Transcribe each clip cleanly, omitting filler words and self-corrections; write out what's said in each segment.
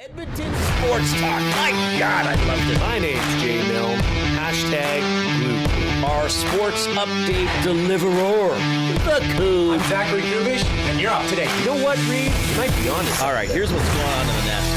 Edmonton Sports Talk. My God, I loved it. My name's Jay Milne. #Blue. Our sports update deliverer. The Coop. I'm Zachary Kubish, and you're up today. You know what, Reid? You might be on to. All right, here's what's going on in the nest.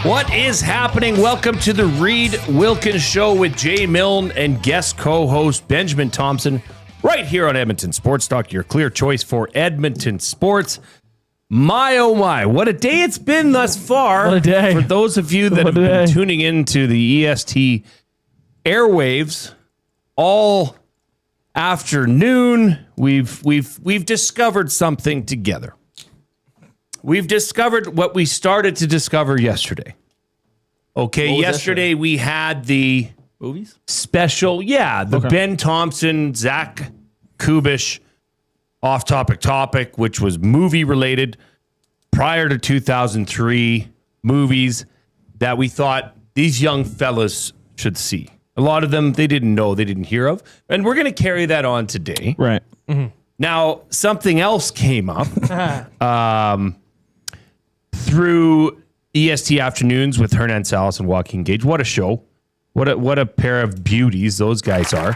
What is happening? Welcome to the Reid Wilkins Show with Jay Milne and guest co-host Ben Thomson, right here on Edmonton Sports Talk, your clear choice for Edmonton sports. My, oh my, what a day it's been thus far. What a day. For those of you that have been tuning into the EST airwaves all afternoon, we've discovered something together. We've discovered what we started to discover yesterday. Okay, yesterday we had the Movies? special, Ben Thomson, Zach Kubish off-topic topic, which was movie-related prior to 2003 movies that we thought these young fellas should see. A lot of them, they didn't know, they didn't hear of. And we're going to carry that on today. Right. Now, something else came up. Through EST Afternoons with Hernan Salas and Joaquin Gage. What a show. What a pair of beauties those guys are.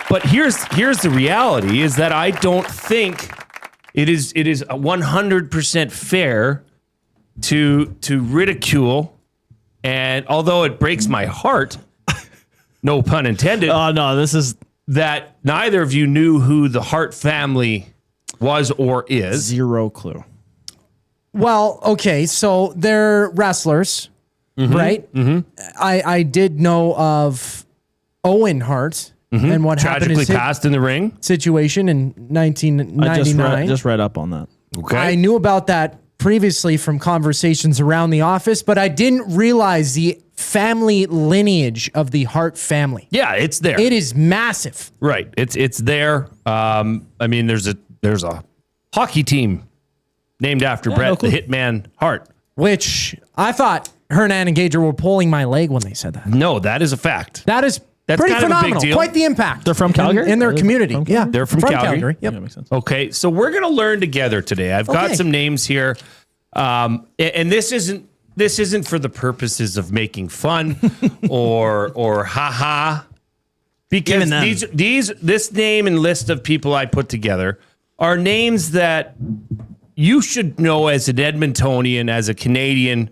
But here's the reality is that I don't think it is 100% fair to ridicule, and although it breaks my heart, no pun intended. Oh, no, this is that neither of you knew who the Hart family was or is. zero clue. Well, okay, so they're wrestlers, right? Mm-hmm. I did know of Owen Hart and what happened Tragically in his passed in the ring. situation in 1999. I just read up on that. Okay. I knew about that previously from conversations around the office, but I didn't realize the family lineage of the Hart family. Yeah, it's there. It is massive. Right. It's there. I mean, there's a hockey team named after Bret the Hitman Hart. Which I thought Hernan and Gager were pulling my leg when they said that. No, that is a fact. That's That's pretty kind of a big phenomenal. deal. Quite the impact. They're from Calgary? in their community. Yeah, They're from Calgary. Yep. Yeah, makes sense. Okay, so we're gonna learn together today. I've got Okay. some names here, and this isn't for the purposes of making fun or haha, because this name and list of people I put together are names that you should know as an Edmontonian, as a Canadian.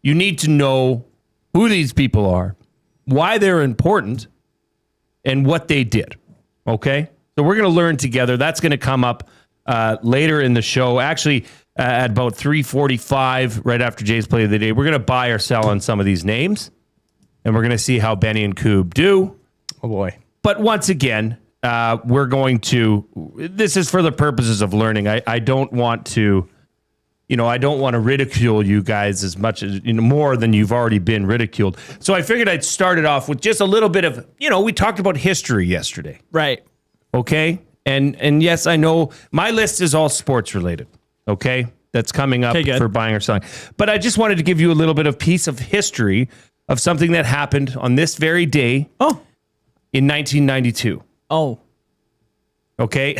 You need to know who these people are, why they're important, and what they did. Okay? So we're going to learn together. That's going to come up later in the show. Actually, at about 3:45, right after Jay's play of the day, we're going to buy or sell on some of these names, and we're going to see how Benny and Coob do. Oh, boy. But once again, we're going to, this is for the purposes of learning. I don't want to, I don't want to ridicule you guys as much as, more than you've already been ridiculed. So I figured I'd start it off with just a little bit of, we talked about history yesterday. Right. Okay. And yes, I know my list is all sports related. Okay. That's coming up for buying or selling. But I just wanted to give you a little bit of piece of history of something that happened on this very day. In 1992. Oh. Okay.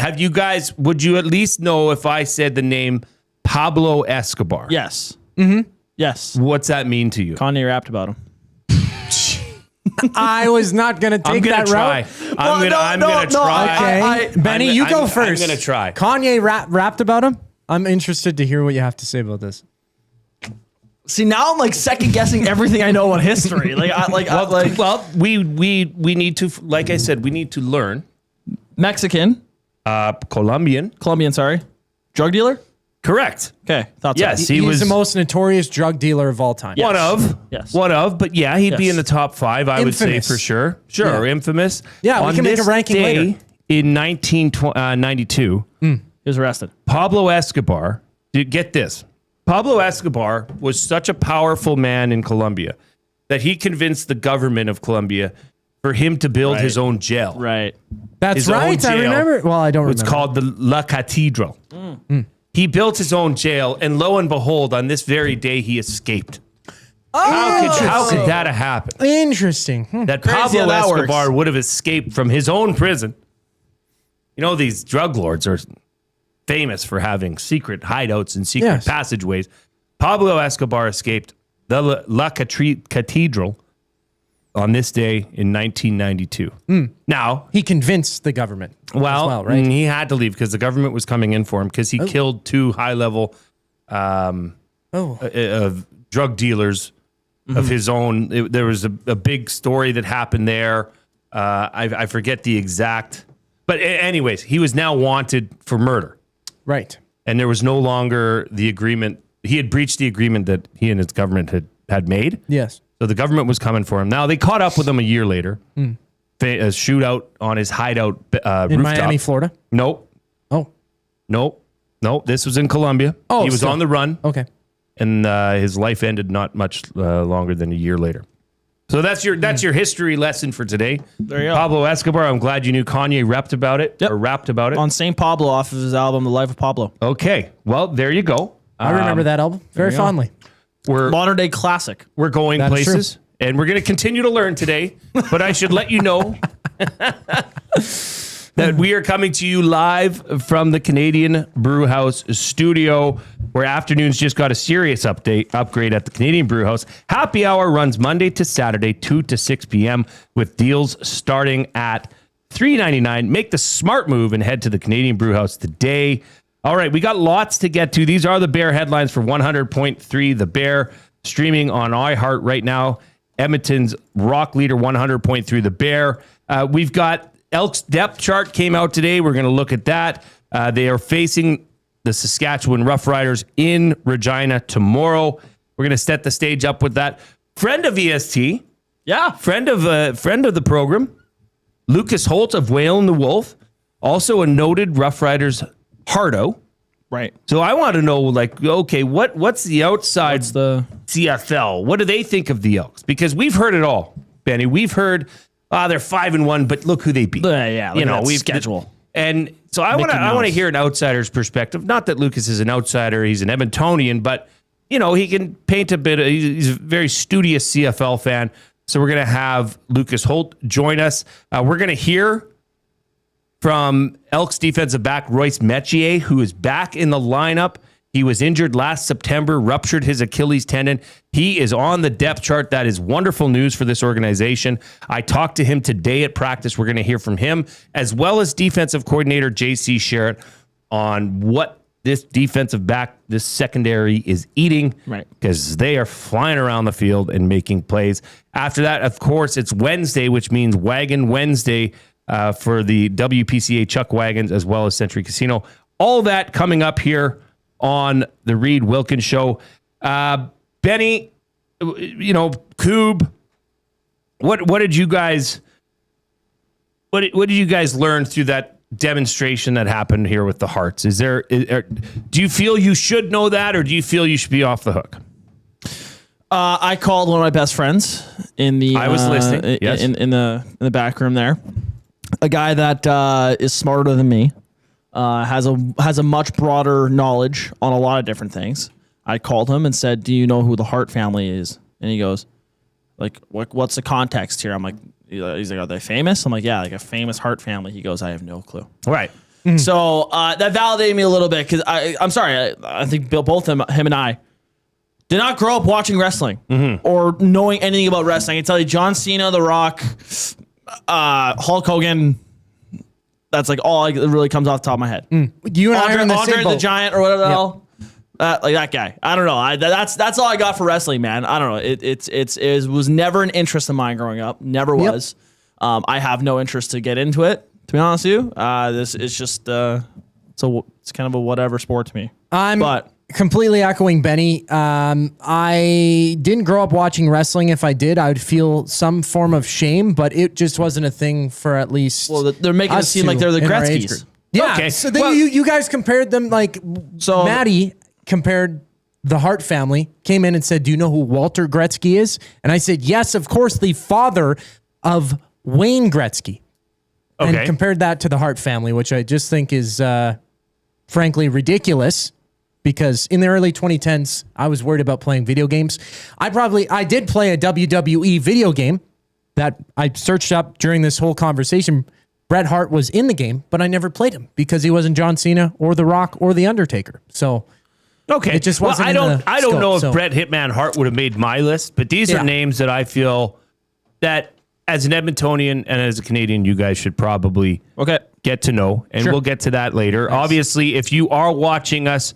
Would you at least know if I said the name Pablo Escobar? Yes. Mm-hmm. Yes. What's that mean to you? Kanye rapped about him. I was not going to take that route. I'm gonna try. Okay. Benny, you go first. I'm going to try. Kanye rapped about him? I'm interested to hear what you have to say about this. See, now I'm like second guessing everything I know on history. We need to, like I said, we need to learn. Mexican, Colombian. sorry. Drug dealer? Correct. Okay. Thought Yes, so. he He's was the most notorious drug dealer of all time. one of. Yes. One of, but yeah, he'd be Yes. in the top 5, I would say Infamous. for sure. Sure, infamous. Yeah, we On can make a this ranking day later. In 1992, He was arrested. Pablo Escobar, get this. Pablo Escobar was such a powerful man in Colombia that he convinced the government of Colombia for him to build his own jail. Right. That's His own right. I jail. remember. Well, I don't remember. It's called the La Catedral. He built his own jail, and lo and behold, on this very day, he escaped. How could that have happened? Interesting. That Crazy Pablo how that Escobar works. would have escaped from his own prison. You know, these drug lords are famous for having secret hideouts and secret Yes. passageways. Pablo Escobar escaped the La Catedral on this day in 1992. Now, He convinced the government. well, as well, right? he had to leave because the government was coming in for him because he killed 2 high-level drug dealers of his own. There was a big story that happened there. I forget the exact, but anyways, he was now wanted for murder, Right. and there was no longer the agreement. He had breached the agreement that he and his government had made. Yes. So the government was coming for him. Now they caught up with him a year later. A shootout on his hideout In rooftop. Miami, Florida. Nope. Oh. Nope. This was in Colombia. Oh, he was still. on the run, Okay. and his life ended not much longer than a year later. So that's your history lesson for today. There you go. Pablo Escobar. I'm glad you knew Kanye rapped about it. Yep. Or rapped about it. On St. Pablo off of his album, The Life of Pablo. Okay. Well, there you go. I remember that album very you go. fondly. We're Modern day classic. going That is places, and we're going to continue to learn today. But I should let you know that we are coming to you live from the Canadian Brew House studio, where afternoons just got a serious upgrade at the Canadian Brew House. Happy hour runs Monday to Saturday, 2 to 6 p.m. with deals starting at $3.99. Make the smart move and head to the Canadian Brew House today. All right, we got lots to get to. These are the Bear headlines for 100.3 The Bear, streaming on iHeart right now. Edmonton's rock leader, 100.3 The Bear. We've got Elks depth chart came out today. We're going to look at that. They are facing the Saskatchewan Roughriders in Regina tomorrow. We're going to set the stage up with that. Friend of EST, friend of the program, Lucas Holt of Whale and the Wolf, also a noted Roughriders hardo. Right. So I want to know, okay, what's the outside the CFL? What do they think of the Elks? Because we've heard it all, Benny. We've heard, they're 5-1, but look who they beat. we've schedule. And so I want to hear an outsider's perspective. Not that Lucas is an outsider; he's an Edmontonian, but he can paint a bit. He's a very studious CFL fan. So we're going to have Lucas Holt join us. We're going to hear from Elks defensive back Royce Metchie, who is back in the lineup. He was injured last September, ruptured his Achilles tendon. He is on the depth chart. That is wonderful news for this organization. I talked to him today at practice. We're going to hear from him, as well as defensive coordinator J.C. Sherritt, on what this defensive back, this secondary is eating, right? Because they are flying around the field and making plays. After that, of course, it's Wednesday, which means Wagon Wednesday for the WPCA Chuck Wagons, as well as Century Casino. All that coming up here on the Reid Wilkins Show. Benny, Coob, what did you guys learn through that demonstration that happened here with the Hearts? Do you feel you should know that, or do you feel you should be off the hook? I called one of my best friends in the. I was listening. Yes. in the back room there. A guy that is smarter than me, has a much broader knowledge on a lot of different things. I called him and said, "Do you know who the Hart family is?" And he goes, "What's the context here?" I'm like, he's like, "Are they famous?" I'm like, "Yeah, like a famous Hart family." He goes, "I have no clue." Right. So that validated me a little bit because I'm sorry. I think both him and I did not grow up watching wrestling or knowing anything about wrestling. I can tell you, John Cena, The Rock, Hulk Hogan. That's like all that really comes off the top of my head. You and I are in the Andre same the boat. Giant or whatever the hell. Like that guy. I don't know. That's all I got for wrestling, man. I don't know. It was never an interest of mine growing up. Never was. I have no interest to get into it, to be honest with you. This is just it's kind of a whatever sport to me. But completely echoing Benny. I didn't grow up watching wrestling. If I did, I would feel some form of shame, but it just wasn't a thing for at least. Well, they're making it seem like they're the Gretzkys. Yeah. Okay. So then you guys compared them So Maddie compared the Hart family, came in and said, "Do you know who Walter Gretzky is?" And I said, "Yes, of course, the father of Wayne Gretzky." Okay. And compared that to the Hart family, which I just think is frankly ridiculous. Because in the early 2010s, I was worried about playing video games. I did play a WWE video game that I searched up during this whole conversation. Bret Hart was in the game, but I never played him because he wasn't John Cena or The Rock or The Undertaker. So okay, it just wasn't. I don't know if Bret Hitman Hart would have made my list, but these are names that I feel that as an Edmontonian and as a Canadian, you guys should probably get to know, and we'll get to that later. Nice. Obviously, if you are watching us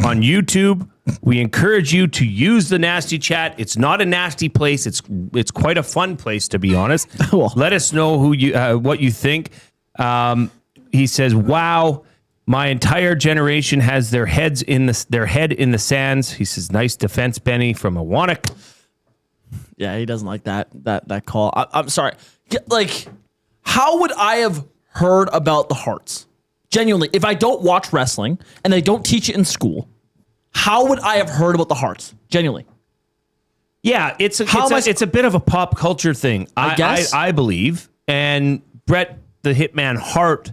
on YouTube, we encourage you to use the nasty chat. It's not a nasty place. It's quite a fun place, to be honest. Let us know what you think. He says, "Wow, my entire generation has their head in the sands." He says, "Nice defense, Benny from Awanak." Yeah, he doesn't like that call. I'm sorry. Like, how would I have heard about the Harts? Genuinely, if I don't watch wrestling and they don't teach it in school, how would I have heard about the Harts? Genuinely. Yeah, it's a bit of a pop culture thing, I guess. I believe. And Bret the Hitman Hart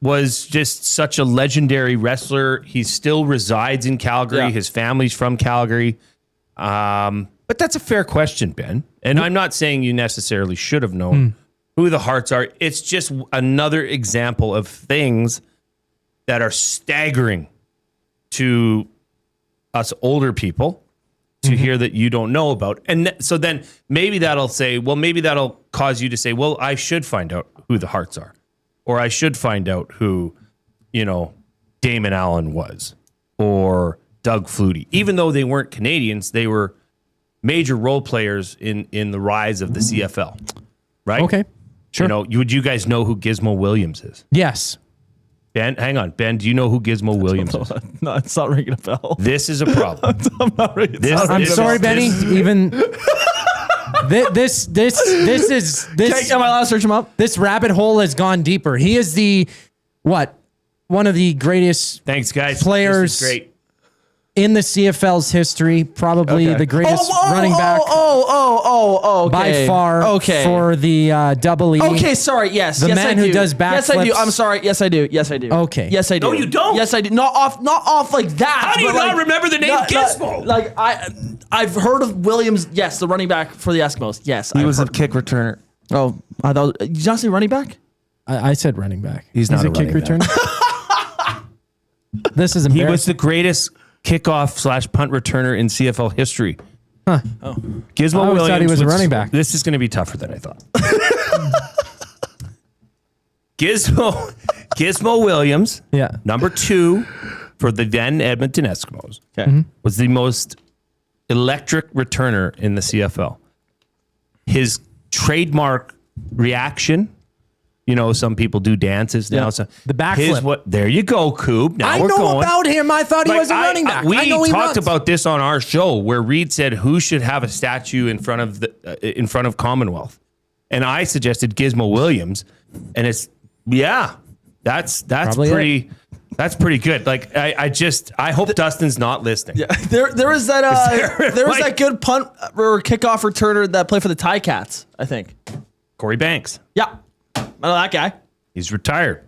was just such a legendary wrestler. He still resides in Calgary. Yeah. His family's from Calgary. But that's a fair question, Ben. And I'm not saying you necessarily should have known who the Harts are. It's just another example of things that are staggering to us older people to hear that you don't know about. And so then maybe that'll cause you to say, well, I should find out who the Harts are. Or I should find out who, Damon Allen was. Or Doug Flutie. Even though they weren't Canadians, they were major role players in the rise of the CFL. Right? Okay. Sure. Would you guys know who Gizmo Williams is? Yes. Ben, hang on. Ben, do you know who Gizmo Williams is? No, it's not ringing a bell. This is a problem. I'm sorry, Benny. Even this is. Am I allowed to search him up? This rabbit hole has gone deeper. He is one of the greatest. Thanks, guys. Players. This is great. In the CFL's history, probably the greatest running back. Okay. By far for the double E. Okay, sorry. Yes. The yes, man I do. who does backflips. Yes, I do. I'm sorry. Yes, I do. Yes, I do. Okay. Yes, I do. No, you don't. Yes, I do. Not off like that. How do you not remember the name Gizmo? I've heard of Williams. Yes, the running back for the Eskimos. Yes, he was a kick returner. Oh, I thought. Did you not say running back? I said running back. He's not a kick returner. This is embarrassing. He was the greatest kickoff/punt returner in CFL history. Huh. Oh. Gizmo I always Williams thought he was a running back. This is going to be tougher than I thought. Gizmo Williams, number 2 for the then Edmonton Eskimos, was the most electric returner in the CFL. His trademark reaction. Some people do dances now. So the backflip. There you go, Coop. Now we're going. I know about him. I thought he was a running back. We talked about this on our show where Reid said who should have a statue in front of Commonwealth, and I suggested Gizmo Williams, and it's that's pretty. That's pretty good. Like I hope Dustin's not listening. Yeah, there was that was that good punt or kickoff returner that played for the Ticats, I think. Corey Banks. Yeah. I know that guy. He's retired.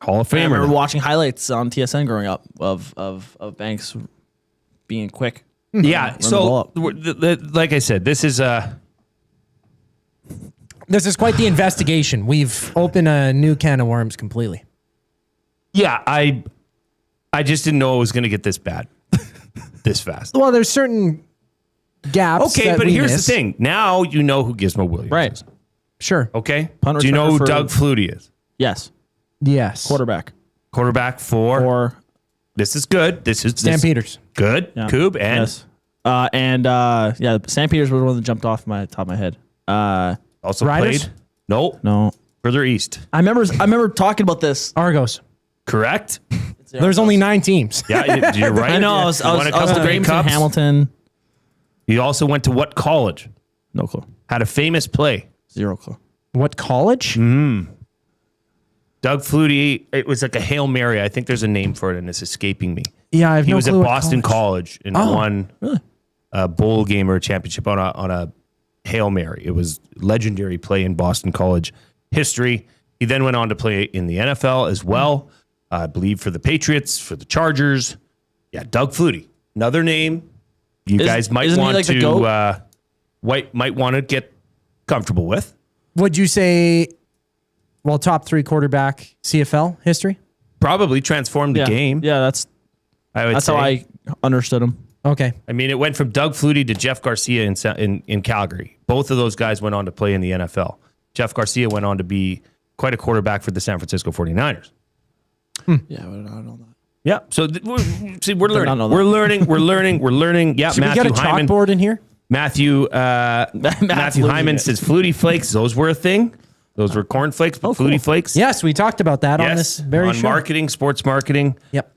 Hall of Famer. I remember watching highlights on TSN growing up of Banks being quick. Yeah. So, like I said, this is quite the investigation. We've opened a new can of worms completely. Yeah, I just didn't know it was going to get this bad, this fast. Well, there's certain gaps. Okay, but here's the thing. Now you know who Gizmo Williams is. Sure. Okay. Do you know who Doug Flutie is? Yes. Yes. Quarterback for This is good. This is Sam Peters. Good. Yeah. Coob and Yes. Sam Peters was the one that jumped off my top of my head. also Riders? played. No, No. further east. I remember talking about this. Argos. Correct. There's only 9 teams. Yeah, you're right. I know. I was won a couple thinking Grey Jameson, Cups. Hamilton. You also went to what college? No clue. Had a famous play. Zero clue. What college? Doug Flutie. It was like a Hail Mary. I think there's a name for it, and it's escaping me. Yeah, I have He no was at clue what Boston College and won a bowl game or a championship on a Hail Mary. It was legendary play in Boston College history. He then went on to play in the NFL as well. I believe for the Patriots, for the Chargers. Yeah, Doug Flutie. Another name you guys might isn't he want like the to GOAT? might want to get comfortable with. Would you say, top 3 quarterback CFL history? Probably transformed the Yeah. game. Yeah, that's That's how I understood him. Okay. I mean, it went from Doug Flutie to Jeff Garcia in Calgary. Both of those guys went on to play in the NFL. Jeff Garcia went on to be quite a quarterback for the San Francisco 49ers. Yeah, I don't know that. Yeah. So we're not learning. know that. We're learning. Yeah, Should we get a chalkboard in here? Matthew losing Hyman it. says Flutie Flakes. Those were a thing. Those were corn flakes, but Flutie Flakes. Yes, we talked about that on this very on show. marketing, sports marketing. Yep.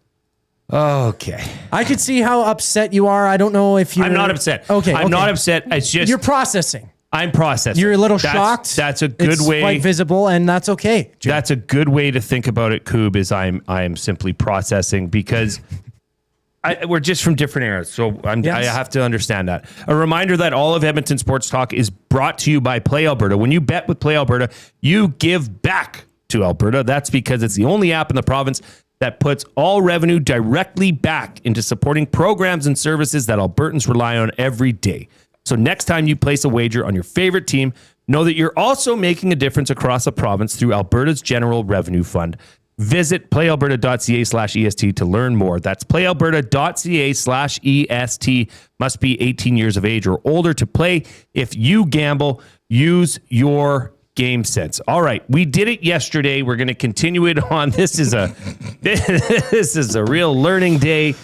Okay. I could see how upset you are. I don't know if you're... I'm not upset. Okay. I'm not upset. It's just You're processing. I'm processing. You're a little That's- shocked. That's a good It's way. quite visible, and that's okay. That's a good way to think about it, Coob, is I am simply processing because we're just from different eras. So I have to understand that. A reminder that all of Edmonton Sports Talk is brought to you by Play Alberta. When you bet with Play Alberta, you give back to Alberta. That's because it's the only app in the province that puts all revenue directly back into supporting programs and services that Albertans rely on every day. So next time you place a wager on your favorite team, know that you're also making a difference across the province through Alberta's General Revenue Fund. Visit playalberta.ca/EST to learn more. That's playalberta.ca/EST. Must be 18 years of age or older to play. If you gamble, use your game sense. All right, we did it yesterday. We're going to continue it on. This is a real learning day.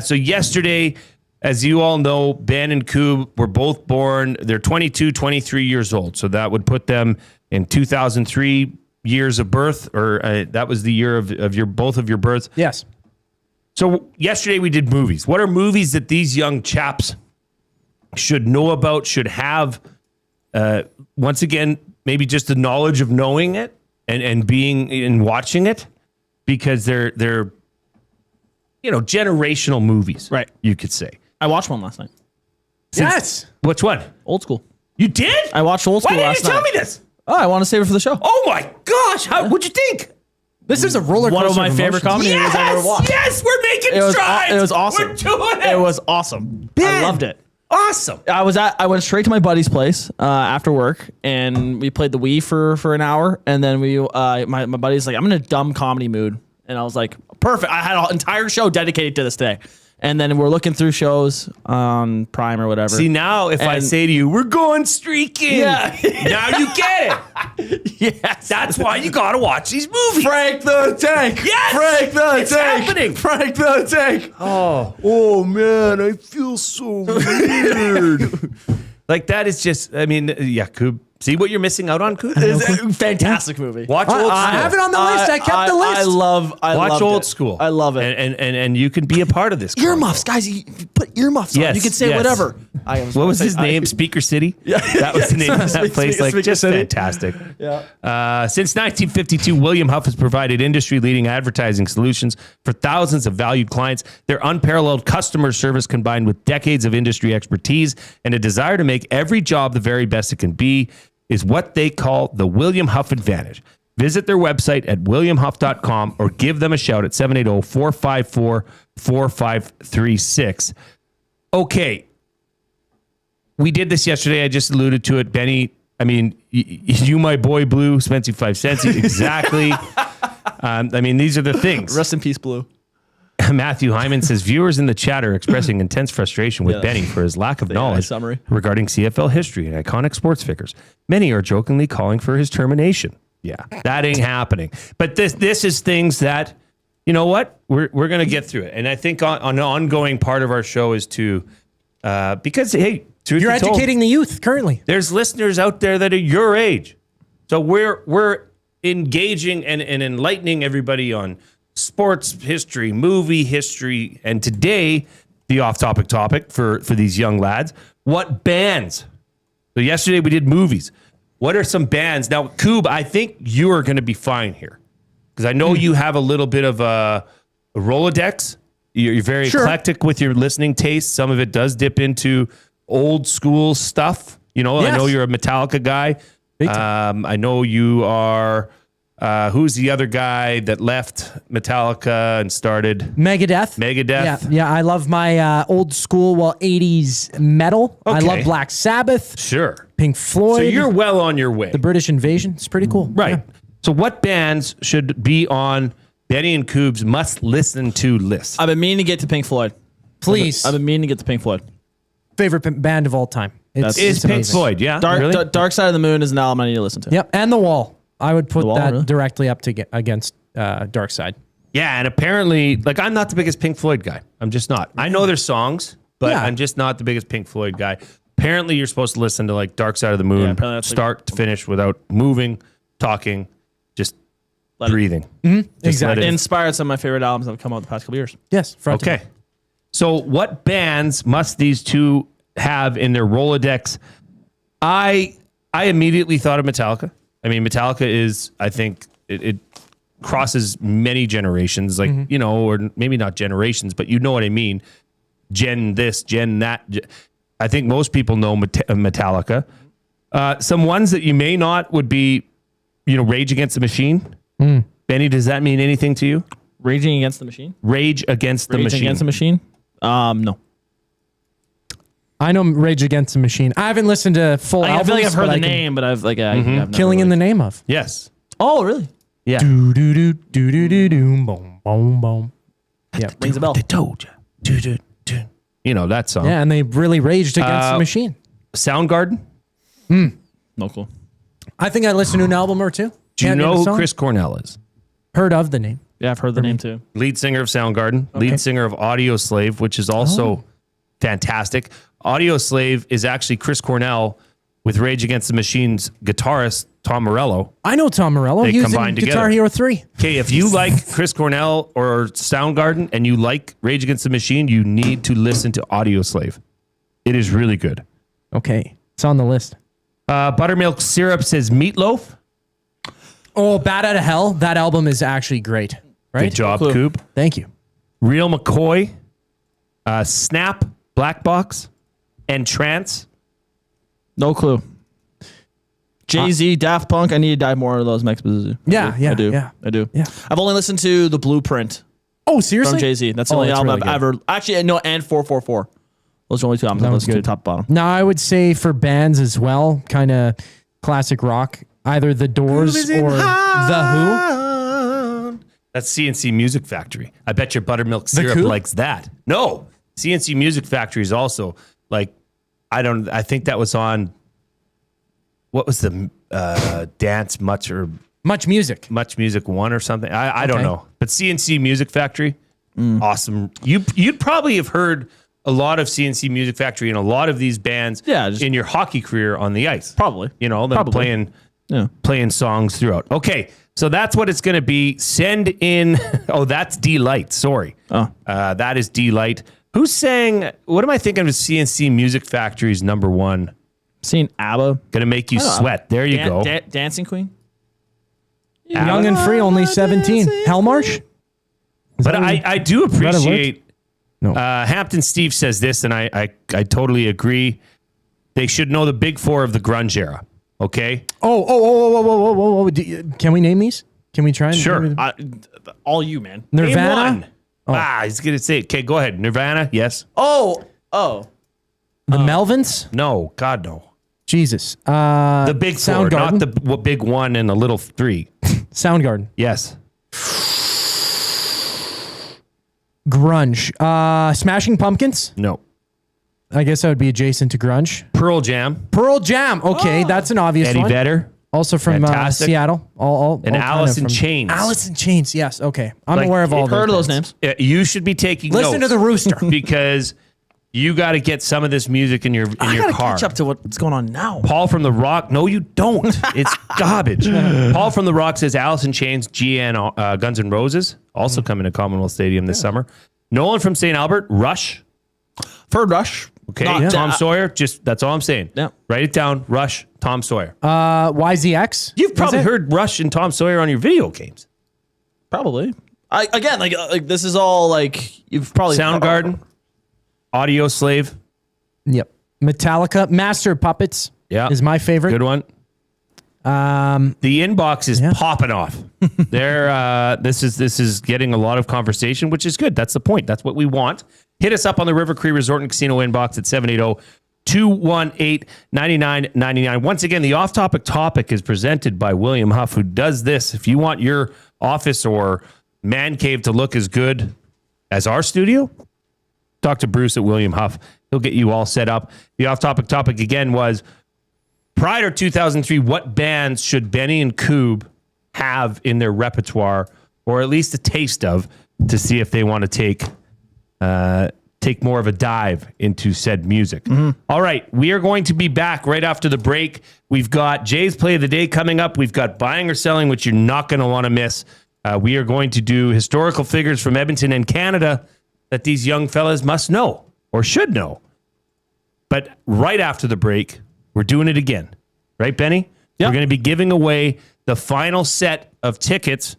So yesterday, as you all know, Ben and Coob were both born. They're 22, 23 years old. So that would put them in 2003 years of birth, or that was the year of your both of your births. Yes. So yesterday we did movies. What are movies that these young chaps should know about, should have, once again, maybe just the knowledge of knowing it and being and watching it, because they're generational movies, Right. you could say. I watched one last night. Yes. Which one? Old School. You did? I watched Old School Why last didn't you tell night. me this? Oh, I want to save it for the show. Oh my gosh! What'd you think? This is a roller coaster. One of my favorite comedy movies I've ever watched. Yes, we're making strides. It was awesome. We're doing it. It was awesome. I loved it. Awesome. I went straight to my buddy's place after work, and we played the Wii for an hour, and then my buddy's like, I'm in a dumb comedy mood, and I was like, perfect. I had an entire show dedicated to this today. And then we're looking through shows on Prime or whatever. See, now if I say to you, we're going streaking. Yeah. Now you get it. Yes. That's why you got to watch these movies. Frank the Tank. Yes. Frank the It's Tank. happening. Frank the Tank. Oh, man, I feel so weird. Like, that is just, Coop. See what you're missing out on, Coop? Fantastic movie. Watch Old School. I have it on the list. I kept the list. I Watch loved Old it. School. I love it. And you can be a part of this. Earmuffs, guys. You put earmuffs on. Yes, You can say yes. whatever. What was his name? Speaker City? Yeah. That was the name of that place. Like, Speaker just City. fantastic. Yeah. Since 1952, William Huff has provided industry-leading advertising solutions for thousands of valued clients. Their unparalleled customer service, combined with decades of industry expertise and a desire to make every job the very best it can be, is what they call the William Huff Advantage. Visit their website at williamhuff.com or give them a shout at 780-454-4536. Okay. We did this yesterday. I just alluded to it. Benny, you, my boy, Blue, spent you 5 cents. Exactly. These are the things. Rest in peace, Blue. Matthew Hyman says, viewers in the chat are expressing intense frustration with Benny for his lack of knowledge summary. regarding CFL history and iconic sports figures. Many are jokingly calling for his termination. Yeah, that ain't happening. But this is things that, you know what? We're going to get through it. And I think on an ongoing part of our show is to, because, hey, truth You're be told, educating the youth currently. there's listeners out there that are your age. So we're engaging and enlightening everybody on sports history, movie history, and today, the off-topic topic for these young lads, what bands? So yesterday we did movies. What are some bands? Now, Coob, I think you are going to be fine here because I know you have a little bit of a Rolodex. You're very eclectic with your listening taste. Some of it does dip into old school stuff. You know, I know you're a Metallica guy. I know you are. Who's the other guy that left Metallica and started Megadeth? Yeah, I love my old school, 80s metal. I Okay. love Black Sabbath, Sure. Pink Floyd. So you're well on your way. the British Invasion. It's pretty cool. Right. Yeah. So what bands should be on Benny and Coob's must listen to list? I've been meaning to get to Pink Floyd. Please. I've been meaning to get to Pink Floyd. Favorite band of all time. Is it's Pink amazing. Floyd, yeah? Dark, Really? Dark Side of the Moon is an album I need to listen to. Yep, and The Wall. I would put The Wall, that really? directly up to against Dark Side. Yeah, and apparently, like, I'm not the biggest Pink Floyd guy. I'm just not. I know their songs, but Yeah. I'm just not the biggest Pink Floyd guy. Apparently, you're supposed to listen to, like, Dark Side of the Moon, apparently that's, like, start to finish without moving, talking, just Let it- breathing. Exactly. let it- Inspired some of my favorite albums that have come out the past couple years. Yes. Front to Okay. So what bands must these two have in their Rolodex? I immediately thought of Metallica. I mean, Metallica is, I think, it crosses many generations, like, you know, or maybe not generations, but you know what I mean. Gen this, gen that. I think most people know Metallica. Some ones that you may not would be, you know, Rage Against the Machine. Benny, does that mean anything to you? Raging Against the Machine? Rage Against the Rage Machine. Against the Machine? No. I know Rage Against the Machine. I haven't listened to full I albums. feel like I've heard but the I can- name, but I've like I've never Killing in really- the Name of. Yes. Oh, really? Yeah. Do do do do do do do boom boom boom. Yeah. Rings a bell. They told you. Do, do, do. You know that song. Yeah, and they really raged against the machine. Soundgarden. No clue. I think I listened to an album or two. Do you Can't name know a who song. Chris Cornell is? Heard of the name? Yeah, I've heard the name too. Lead singer of Soundgarden, lead singer of Audio Slave, which is also fantastic. Audio Slave is actually Chris Cornell with Rage Against the Machine's guitarist, Tom Morello. I know Tom Morello. They He was in combined Guitar together. Hero 3. Okay, if you like Chris Cornell or Soundgarden and you like Rage Against the Machine, you need to listen to Audio Slave. It is really good. Okay, it's on the list. Buttermilk Syrup says Meatloaf. Oh, Bad Out of Hell. That album is actually great. Right? Good job, Clue. Coop. Thank you. Real McCoy, Snap, Black Box, and Trance. No clue. Jay-Z, Daft Punk. I need to dive more into those mixes. Yeah, yeah, I do. yeah. I do. Yeah. I've only listened to The Blueprint Oh, seriously? from Jay-Z. That's the only that's album really I've good. ever... Actually, no, and 444. Those are the only two albums I've was listened to, good. top to bottom. No, I would say for bands as well, kind of classic rock, either The Doors or The Who. That's CNC Music Factory. I bet your Buttermilk Syrup Coup? likes that. No, CNC Music Factory is also like, I think that was on, what was the Dance Much Music. Music 1 or something? I don't Okay. know. But CNC Music Factory, awesome. You'd probably have heard a lot of CNC Music Factory and a lot of these bands Yeah, just- in your hockey career on the ice. Probably. You know, them Probably. playing songs throughout. Okay, so that's what it's going to be. Send in. Oh, that's D-Light. Sorry. Oh. That is D-Light. Who's saying? What am I thinking of? CNC Music Factory's number one. Seen ABBA. Going to make you sweat. There you go. Dancing Queen. Young and Free, only 17. Hellmarsh? But I do that alert? appreciate. No. Hampton Steve says this, and I totally agree. They should know the big four of the grunge era. Okay. Oh. Can we name these? Can we try and Sure. All you, man. Name Nirvana? one. He's going to say it. Okay, go ahead. Nirvana, yes. Oh. The Melvins? No, God, no. Jesus. The big four, not Soundgarden? the big one and the little three. Soundgarden. Yes. Grunge. Smashing Pumpkins? No. I guess that would be adjacent to grunge. Pearl Jam. Pearl Jam. Okay, that's an obvious Eddie one. Vedder. Also from Fantastic. Seattle. And Alice in Chains. Alice in Chains. Yes. Okay. I'm aware of all those. Heard of those names? You should be taking Listen notes to the Rooster. because you got to get some of this music in your I your gotta car. catch up to what's going on now. Paul from the Rock. No, you don't. It's garbage. Paul from the Rock says Alice in Chains, GN, Guns N' Roses, also coming to Commonwealth Stadium this summer. Nolan from St. Albert, Rush. Ferd Rush. Okay, Not- Tom Sawyer. Just that's all I'm saying. Yeah. Write it down. Rush, Tom Sawyer. YZX. You've probably heard Rush and Tom Sawyer on your video games. Probably. Again, like this is all like you've probably Soundgarden, Audio Slave. Yep. Metallica. Master of Puppets. Yeah. Is my favorite. Good one. The inbox is popping off. This is getting a lot of conversation, which is good. That's the point. That's what we want. Hit us up on the River Cree Resort and Casino inbox at 780-218-9999. Once again, the off-topic topic is presented by William Huff, who does this. If you want your office or man cave to look as good as our studio, talk to Bruce at William Huff. He'll get you all set up. The off-topic topic again was, prior to 2003, what bands should Benny and Coob have in their repertoire, or at least a taste of, to see if they want to take more of a dive into said music. All right, we are going to be back right after the break. We've got Jay's Play of the Day coming up. We've got Buying or Selling, which you're not going to want to miss. We are going to do historical figures from Edmonton and Canada that these young fellas must know or should know. But right after the break, we're doing it again. Right, Benny? Yep. We're going to be giving away the final set of tickets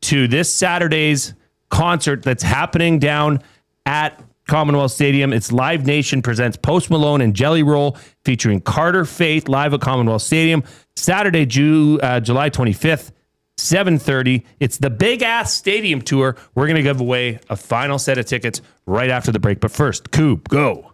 to this Saturday's concert that's happening down at Commonwealth Stadium. It's Live Nation presents Post Malone and Jelly Roll featuring Carter Faith live at Commonwealth Stadium. Saturday, July 25th, 7:30. It's the Big Ass Stadium Tour. We're going to give away a final set of tickets right after the break. But first, Coob, go.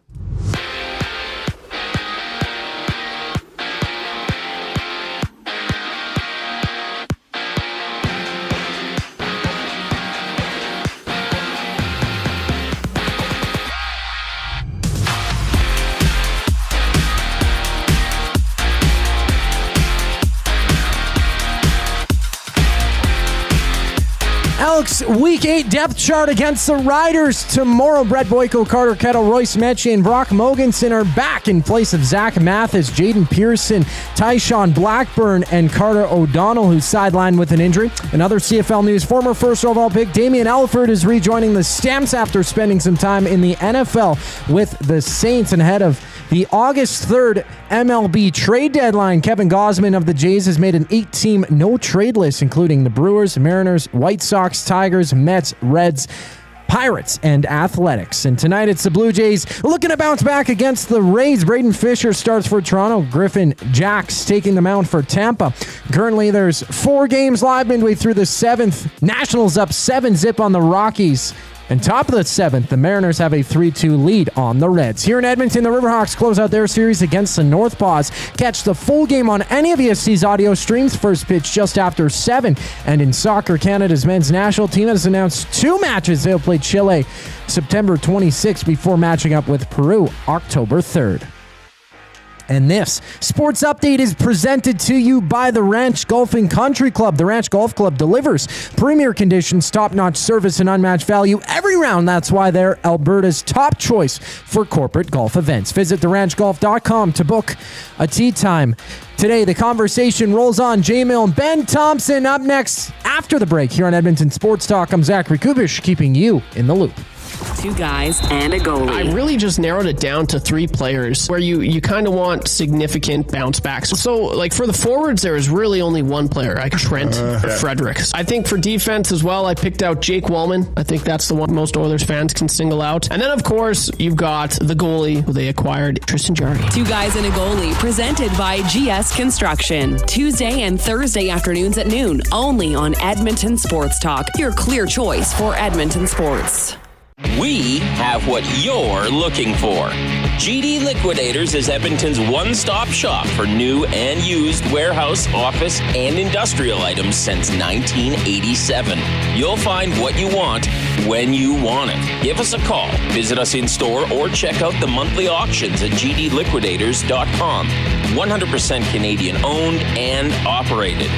Elks Week 8 depth chart against the Riders tomorrow. Brett Boyko, Carter Kettle, Royce Metchie, and Brock Mogensen are back in place of Zach Mathis, Jaden Pearson, Tyshawn Blackburn, and Carter O'Donnell, who's sidelined with an injury. In other CFL news, former first overall pick Damian Elford is rejoining the Stamps after spending some time in the NFL with the Saints. And ahead of the August 3rd MLB trade deadline, Kevin Gosman of the Jays has made an 8-team no-trade list, including the Brewers, Mariners, White Sox, Tigers, Mets, Reds, Pirates, and Athletics. And tonight it's the Blue Jays looking to bounce back against the Rays. Braden Fisher starts for Toronto. Griffin Jacks taking the mound for Tampa. Currently there's 4 games live midway through the 7th. Nationals up 7-0 on the Rockies. And top of the 7th, the Mariners have a 3-2 lead on the Reds. Here in Edmonton, the Riverhawks close out their series against the Northpaws. Catch the full game on any of ESC's audio streams. First pitch just after 7. And in soccer, Canada's men's national team has announced 2 matches. They'll play Chile September 26th before matching up with Peru October 3rd. And this sports update is presented to you by the Ranch Golf and Country Club. The Ranch Golf Club delivers premier conditions, top-notch service, and unmatched value every round. That's why they're Alberta's top choice for corporate golf events. Visit theranchgolf.com to book a tee time. Today, the conversation rolls on. Jay Milne, Ben Thomson up next after the break here on Edmonton Sports Talk. I'm Zachary Kubish, keeping you in the loop. 2 guys and a goalie. I really just narrowed it down to 3 players where you kind of want significant bounce backs. So, like, for the forwards, there is really only one player, like Trent Fredericks. I think for defense as well, I picked out Jake Wallman. I think that's the one most Oilers fans can single out. And then, of course, you've got the goalie who they acquired, Tristan Jarry. 2 guys and a goalie, presented by GS Construction. Tuesday and Thursday afternoons at noon, only on Edmonton Sports Talk, your clear choice for Edmonton sports. We have what you're looking for. GD Liquidators is Edmonton's one-stop shop for new and used warehouse, office, and industrial items since 1987. You'll find what you want when you want it. Give us a call, visit us in store, or check out the monthly auctions at gdliquidators.com. 100% Canadian owned and operated.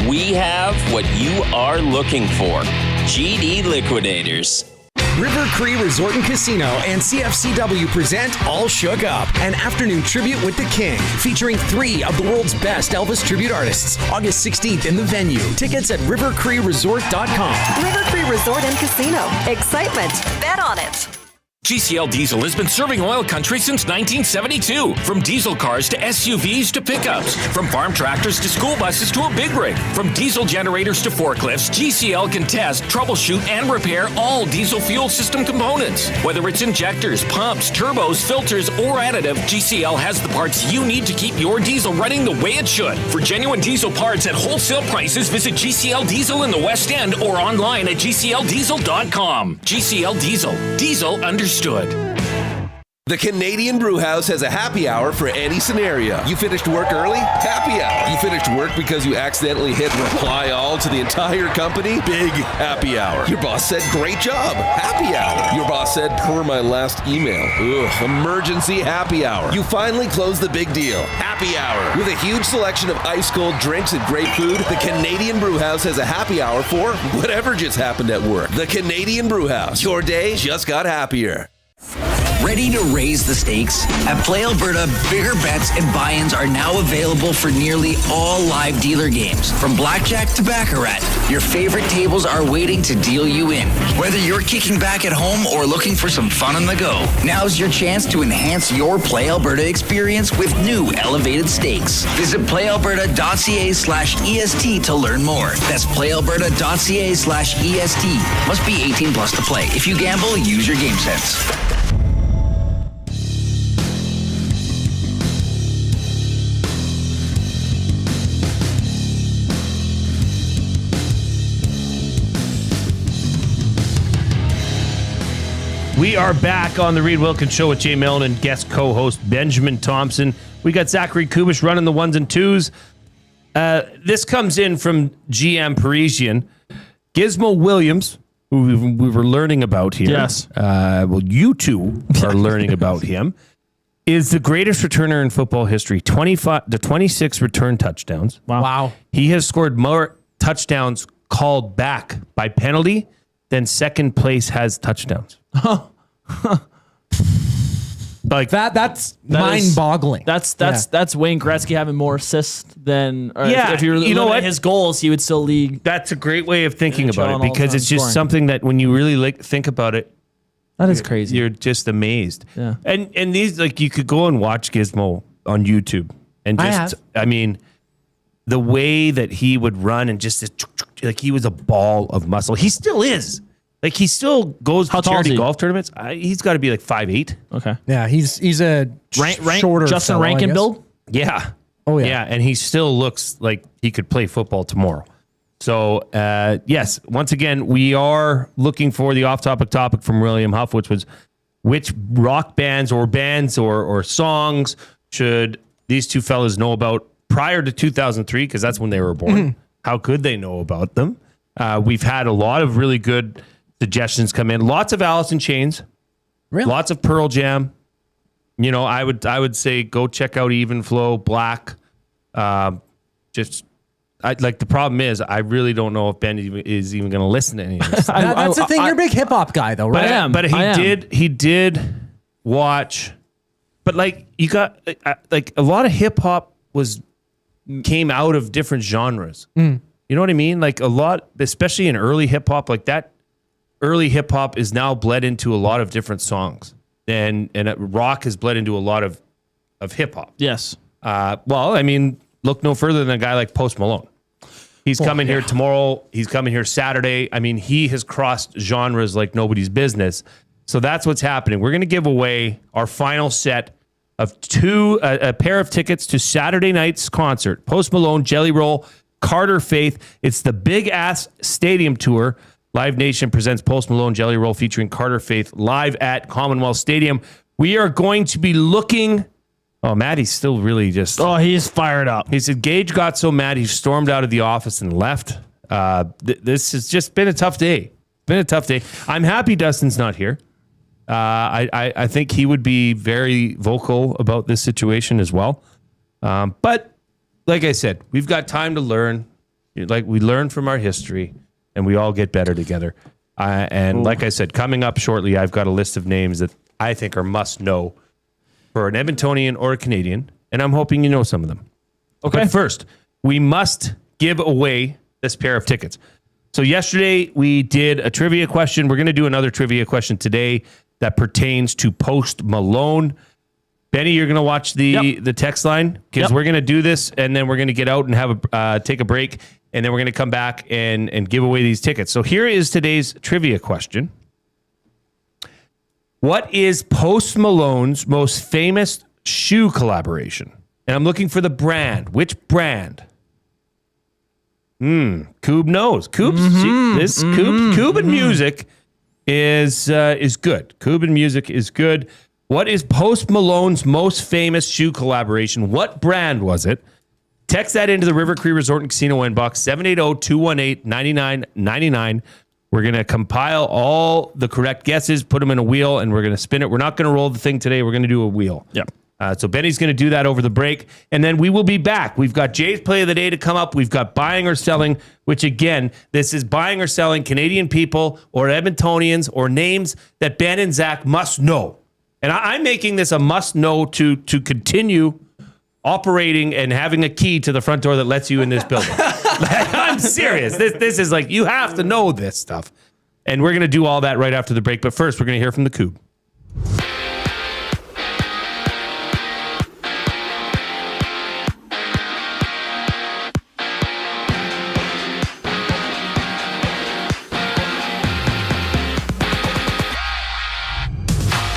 We have what you are looking for. GD Liquidators. River Cree Resort and Casino and CFCW present All Shook Up, an afternoon tribute with the King, featuring 3 of the world's best Elvis tribute artists. August 16th in the venue. Tickets at rivercreeresort.com. River Cree Resort and Casino. Excitement. Bet on it. GCL Diesel has been serving oil country since 1972. From diesel cars to SUVs to pickups. From farm tractors to school buses to a big rig. From diesel generators to forklifts, GCL can test, troubleshoot, and repair all diesel fuel system components. Whether it's injectors, pumps, turbos, filters, or additive, GCL has the parts you need to keep your diesel running the way it should. For genuine diesel parts at wholesale prices, visit GCL Diesel in the West End or online at gcldiesel.com. GCL Diesel. Diesel understood. The Canadian Brewhouse has a happy hour for any scenario. You finished work early? Happy hour. You finished work because you accidentally hit reply all to the entire company? Big happy hour. Your boss said, great job. Happy hour. Your boss said, per my last email. Ugh, emergency happy hour. You finally closed the big deal. Happy hour. With a huge selection of ice cold drinks and great food, the Canadian Brewhouse has a happy hour for whatever just happened at work. The Canadian Brewhouse. Your day just got happier. Ready to raise the stakes? At Play Alberta, bigger bets and buy-ins are now available for nearly all live dealer games. From blackjack to baccarat, your favorite tables are waiting to deal you in. Whether you're kicking back at home or looking for some fun on the go, now's your chance to enhance your Play Alberta experience with new elevated stakes. Visit playalberta.ca/EST to learn more. That's playalberta.ca/EST. Must be 18 plus to play. If you gamble, use your game sense. We are back on the Reid Wilkins Show with Jay Milne and guest co-host Benjamin Thomson. We got Zachary Kubish running the ones and twos. This comes in from GM Parisian. Gizmo Williams, who we were learning about here. Yes. Well, you two are learning about him. Is the greatest returner in football history. 26 return touchdowns. Wow. He has scored more touchdowns called back by penalty than second place has touchdowns. Like that's mind-boggling. That's Wayne Gretzky having more assists than. If you're looking at his goals, he would still lead. That's a great way of thinking about it because it's just scoring. something that when you really think about it, that is crazy. You're just amazed. Yeah. And these you could go and watch Gizmo on YouTube and I mean, the way that he would run and just he was a ball of muscle. He still is. He still goes to charity golf tournaments. He's got to be 5'8". Okay. Yeah, he's a shorter Justin fellow, Rankin build. Yeah. Oh yeah. Yeah, and he still looks like he could play football tomorrow. So yes, once again, we are looking for the off-topic topic from William Huff, which was which rock bands or songs should these two fellas know about prior to 2003, because that's when they were born. How could they know about them? We've had a lot of really good suggestions come in. Lots of Alice in Chains. Really? Lots of Pearl Jam. I would say go check out Even Flow, Black. The problem is I really don't know if Ben is even going to listen to any of this. That's the thing. You're a big hip hop guy, though, right? But he did watch. But you got a lot of hip hop came out of different genres. You know what I mean? A lot, especially in early hip hop, that. Early hip hop is now bled into a lot of different songs, and rock has bled into a lot of hip hop. Yes. Look no further than a guy like Post Malone. He's coming here tomorrow. He's coming here Saturday. He has crossed genres like nobody's business. So that's what's happening. We're going to give away our final set of a pair of tickets to Saturday night's concert. Post Malone, Jelly Roll, Carter Faith. It's the Big Ass Stadium Tour. Live Nation presents Post Malone, Jelly Roll featuring Carter Faith live at Commonwealth Stadium. We are going to be looking. Oh, Maddie's still really just. Oh, he's fired up. He said Gage got so mad he stormed out of the office and left. This has just been a tough day. I'm happy Dustin's not here. I think he would be very vocal about this situation as well. But like I said, we've got time to learn. Like we learn from our history, and we all get better together. And like I said, coming up shortly, I've got a list of names that I think are must know for an Edmontonian or a Canadian, and I'm hoping you know some of them. Okay. But first, we must give away this pair of tickets. So yesterday we did a trivia question. We're going to do another trivia question today that pertains to Post Malone. Benny, you're going to watch the text line because we're going to do this, and then we're going to get out and have take a break, and then we're going to come back and give away these tickets. So here is today's trivia question. What is Post Malone's most famous shoe collaboration? And I'm looking for the brand. Which brand? Coob knows. Coob and music is good. Coob and music is good. What is Post Malone's most famous shoe collaboration? What brand was it? Text that into the River Cree Resort and Casino inbox, 780-218-9999. We're going to compile all the correct guesses, put them in a wheel, and we're going to spin it. We're not going to roll the thing today. We're going to do a wheel. Yep. So Benny's going to do that over the break, and then we will be back. We've got Jay's Play of the Day to come up. We've got Buying or Selling, which, again, this is buying or selling Canadian people or Edmontonians or names that Ben and Zach must know. And I'm making this a must-know to continue operating and having a key to the front door that lets you in this building. I'm serious. This is like, you have to know this stuff. And we're going to do all that right after the break. But first, we're going to hear from the Coob.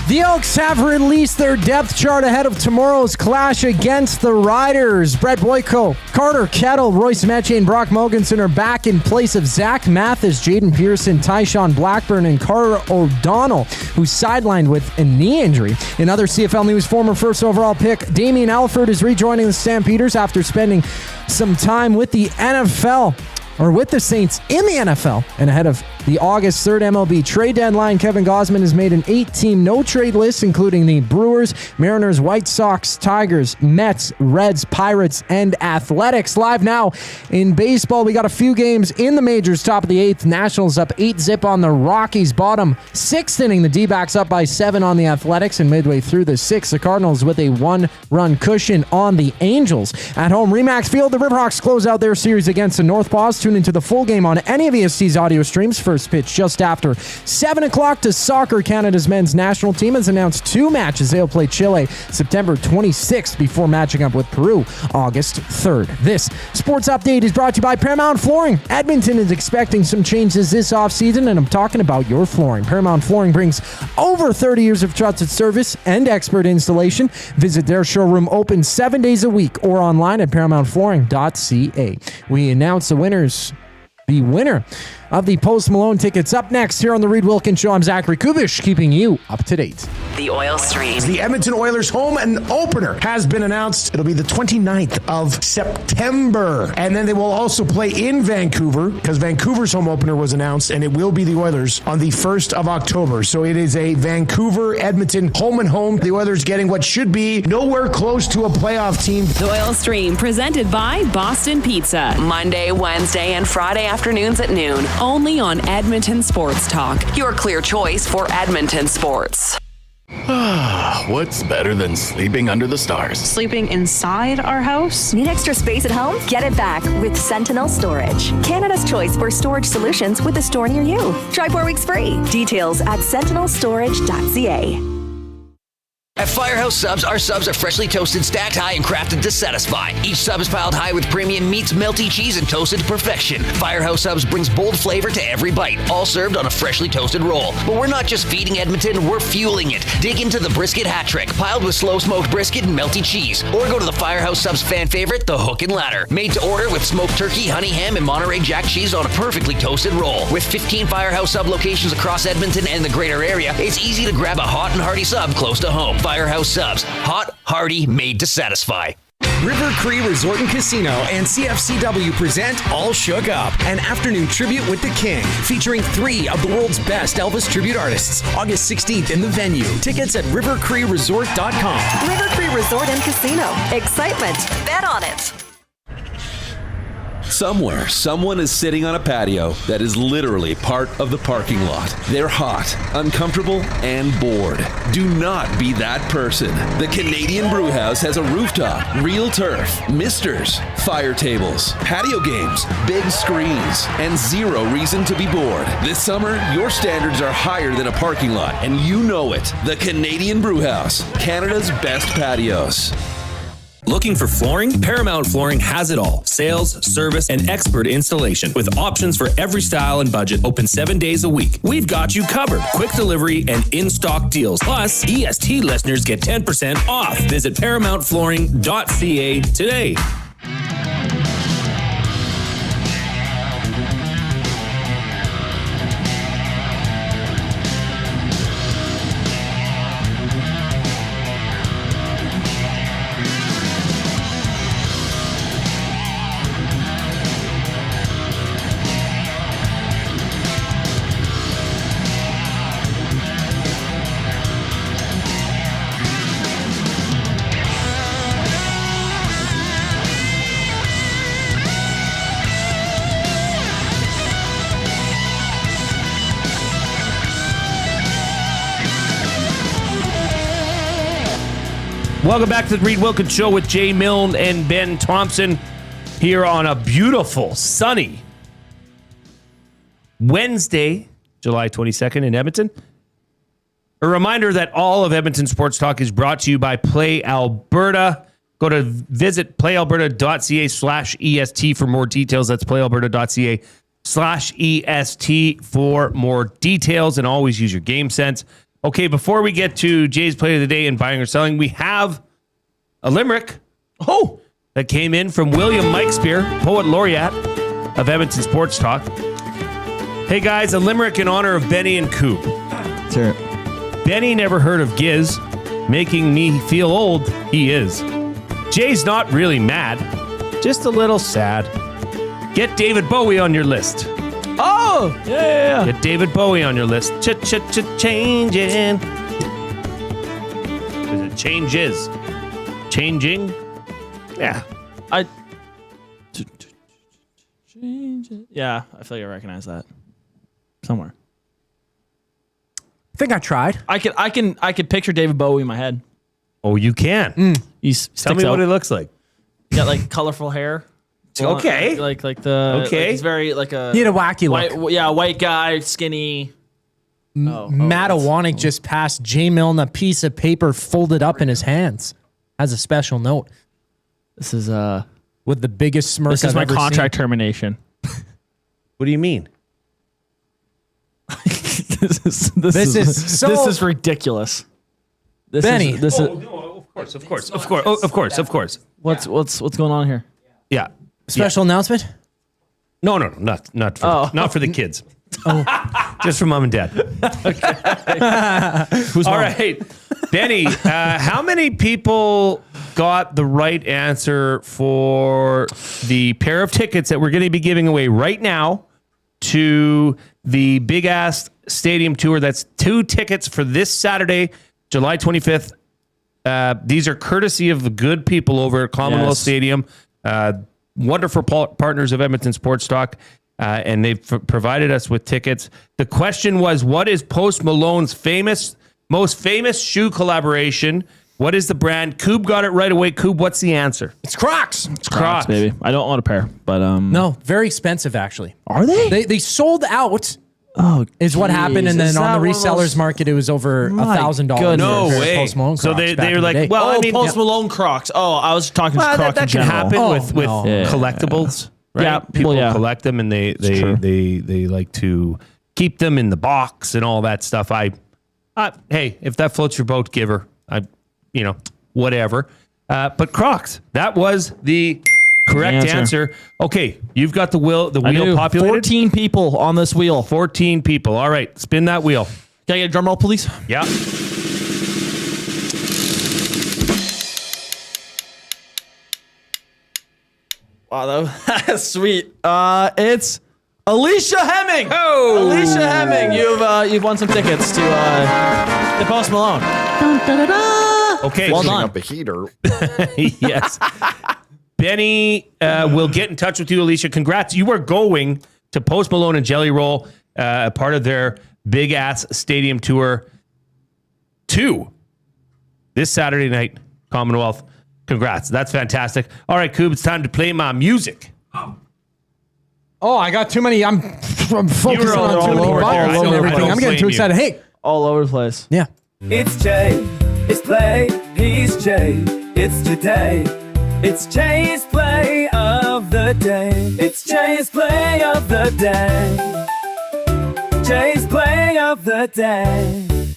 The Elks have released their depth chart ahead of tomorrow's clash against the Riders. Brett Boyko, Carter Kettle, Royce Metchie, and Brock Mogensen are back in place of Zach Mathis, Jaden Pearson, Tyshawn Blackburn, and Carter O'Donnell, who's sidelined with a knee injury. In other CFL news, former first overall pick Damien Alford is rejoining the Stampeders after spending some time with the NFL. Or with the Saints in the NFL. And ahead of the August 3rd MLB trade deadline, Kevin Gausman has made an 8-team no-trade list, including the Brewers, Mariners, White Sox, Tigers, Mets, Reds, Pirates, and Athletics. Live now in baseball, we got a few games in the majors. Top of the 8th, Nationals up 8-zip on the Rockies. Bottom 6th inning, the D-backs up by 7 on the Athletics. And midway through the 6th, the Cardinals with a 1-run cushion on the Angels. At home, Remax Field, the Riverhawks close out their series against the Northpaws. Tune into the full game on any of ESC's audio streams. First pitch just after 7 o'clock to soccer. Canada's men's national team has announced 2 matches. They'll play Chile September 26th before matching up with Peru August 3rd. This sports update is brought to you by Paramount Flooring. Edmonton is expecting some changes this offseason, and I'm talking about your flooring. Paramount Flooring brings over 30 years of trusted service and expert installation. Visit their showroom open 7 days a week or online at paramountflooring.ca. We announce the winner of the Post Malone tickets up next here on the Reid Wilkins Show. I'm Zachary Kubish, keeping you up to date. The Oil Stream. The Edmonton Oilers home and opener has been announced. It'll be the 29th of September. And then they will also play in Vancouver because Vancouver's home opener was announced, and it will be the Oilers on the 1st of October. So it is a Vancouver-Edmonton home and home. The Oilers getting what should be nowhere close to a playoff team. The Oil Stream presented by Boston Pizza. Monday, Wednesday, and Friday afternoons at noon. Only on Edmonton Sports Talk. Your clear choice for Edmonton sports. What's better than sleeping under the stars? Sleeping inside our house? Need extra space at home? Get it back with Sentinel Storage. Canada's choice for storage solutions with a store near you. Try 4 weeks free. Details at sentinelstorage.ca. At Firehouse Subs, our subs are freshly toasted, stacked high, and crafted to satisfy. Each sub is piled high with premium meats, melty cheese, and toasted to perfection. Firehouse Subs brings bold flavor to every bite, all served on a freshly toasted roll. But we're not just feeding Edmonton, we're fueling it. Dig into the brisket hat trick, piled with slow-smoked brisket and melty cheese. Or go to the Firehouse Subs fan favorite, the Hook and Ladder. Made to order with smoked turkey, honey ham, and Monterey Jack cheese on a perfectly toasted roll. With 15 Firehouse Sub locations across Edmonton and the greater area, it's easy to grab a hot and hearty sub close to home. Firehouse Subs. Hot, hearty, made to satisfy. River Cree Resort and Casino and CFCW present All Shook Up, an afternoon tribute with the King, featuring 3 of the world's best Elvis tribute artists. August 16th in the venue. Tickets at rivercreeresort.com. River Cree Resort and Casino. Excitement. Bet on it. Somewhere, someone is sitting on a patio that is literally part of the parking lot. They're hot, uncomfortable, and bored. Do not be that person. The Canadian Brewhouse has a rooftop, real turf, misters, fire tables, patio games, big screens, and zero reason to be bored. This summer, your standards are higher than a parking lot, and you know it. The Canadian Brewhouse, Canada's best patios. Looking for flooring? Paramount Flooring has it all. Sales, service, and expert installation with options for every style and budget, open 7 days a week. We've got you covered. Quick delivery and in-stock deals. Plus, EST listeners get 10% off. Visit ParamountFlooring.ca today. Welcome back to the Reid Wilkins Show with Jay Milne and Ben Thomson here on a beautiful, sunny Wednesday, July 22nd in Edmonton. A reminder that all of Edmonton Sports Talk is brought to you by Play Alberta. Go to visit playalberta.ca/EST for more details. That's playalberta.ca/EST for more details, and always use your game sense. Okay, before we get to Jay's play of the day and buying or selling, we have a limerick that came in from William Mikespear, poet laureate of Edmonton Sports Talk. Hey guys, a limerick in honor of Benny and Coop. Sure. Benny never heard of Giz, making me feel old, he is. Jay's not really mad, just a little sad. Get David Bowie on your list. Oh, yeah. Get David Bowie on your list. Changing. Is it changes? Changing? Yeah. Yeah, I feel like I recognize that somewhere. I think I tried. I could picture David Bowie in my head. Oh, you can. Tell me what it looks like. Got like colorful hair. Okay. Like the okay. Like he's very like a he had a wacky look. White guy, skinny. Matt Owanek just passed Jay Milne a piece of paper folded up in his hands. Has a special note. This is with the biggest smirk. This is my contract termination. What do you mean? This is ridiculous. Benny. Of course. What's going on here? Yeah. Special announcement? No, not for the kids. Just for mom and dad. Who's all mom? right, Benny? How many people got the right answer for the pair of tickets that we're going to be giving away right now to the Big Ass Stadium Tour? That's 2 tickets for this Saturday, July 25th. These are courtesy of the good people over at Commonwealth Stadium. Wonderful partners of Edmonton Sports Talk, and they've provided us with tickets. The question was, what is Post Malone's most famous shoe collaboration? What is the brand? Coob got it right away. Coob, what's the answer? It's Crocs. It's Crocs, baby. I don't want a pair, but no, very expensive actually. Are they? They sold out is what happened, and then on the resellers market, it was over $1,000. No way. Post Malone so Crocs they were like, well, I mean, Post Malone Crocs. Oh, I was talking Crocs that in can general. happen with collectibles. Right? Yeah, People collect them, and they like to keep them in the box and all that stuff. Hey, if that floats your boat, give her. Whatever. But Crocs, that was the correct answer. Okay, you've got the wheel populated. 14 people on this wheel. 14 people. All right, spin that wheel. Can I get a drum roll, please? Yeah. Wow, that's sweet. It's Alicia Hemming. Oh, Alicia Hemming, you've won some tickets to the Post Malone. Okay, well done. Up a heater. Yes. Benny will get in touch with you, Alicia. Congrats. You are going to Post Malone and Jelly Roll, part of their Big Ass Stadium Tour 2 this Saturday night, Commonwealth. Congrats. That's fantastic. All right, Coob, it's time to play my music. Oh, I got too many. I'm focusing on too many buttons and everything. I'm getting too excited. Hey, all over the place. Yeah. It's Jay. It's play. He's Jay. It's today. It's Jay's play of the day. It's Jay's play of the day. Jay's play of the day.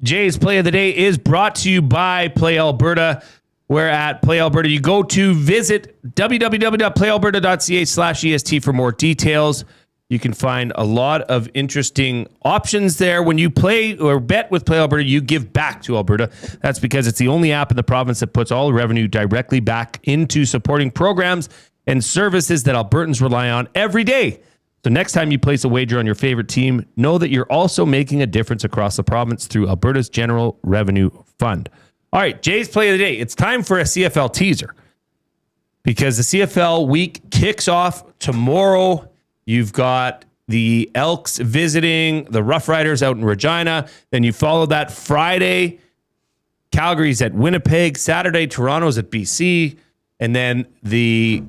Jay's play of the day is brought to you by Play Alberta. Where at Play Alberta, you go to visit www.playalberta.ca/EST for more details. You can find a lot of interesting options there. When you play or bet with Play Alberta, you give back to Alberta. That's because it's the only app in the province that puts all the revenue directly back into supporting programs and services that Albertans rely on every day. So next time you place a wager on your favorite team, know that you're also making a difference across the province through Alberta's General Revenue Fund. All right, Jay's play of the day. It's time for a CFL teaser because the CFL week kicks off tomorrow. You've got the Elks visiting the Rough Riders out in Regina. Then you follow that Friday. Calgary's at Winnipeg. Saturday, Toronto's at BC. And then the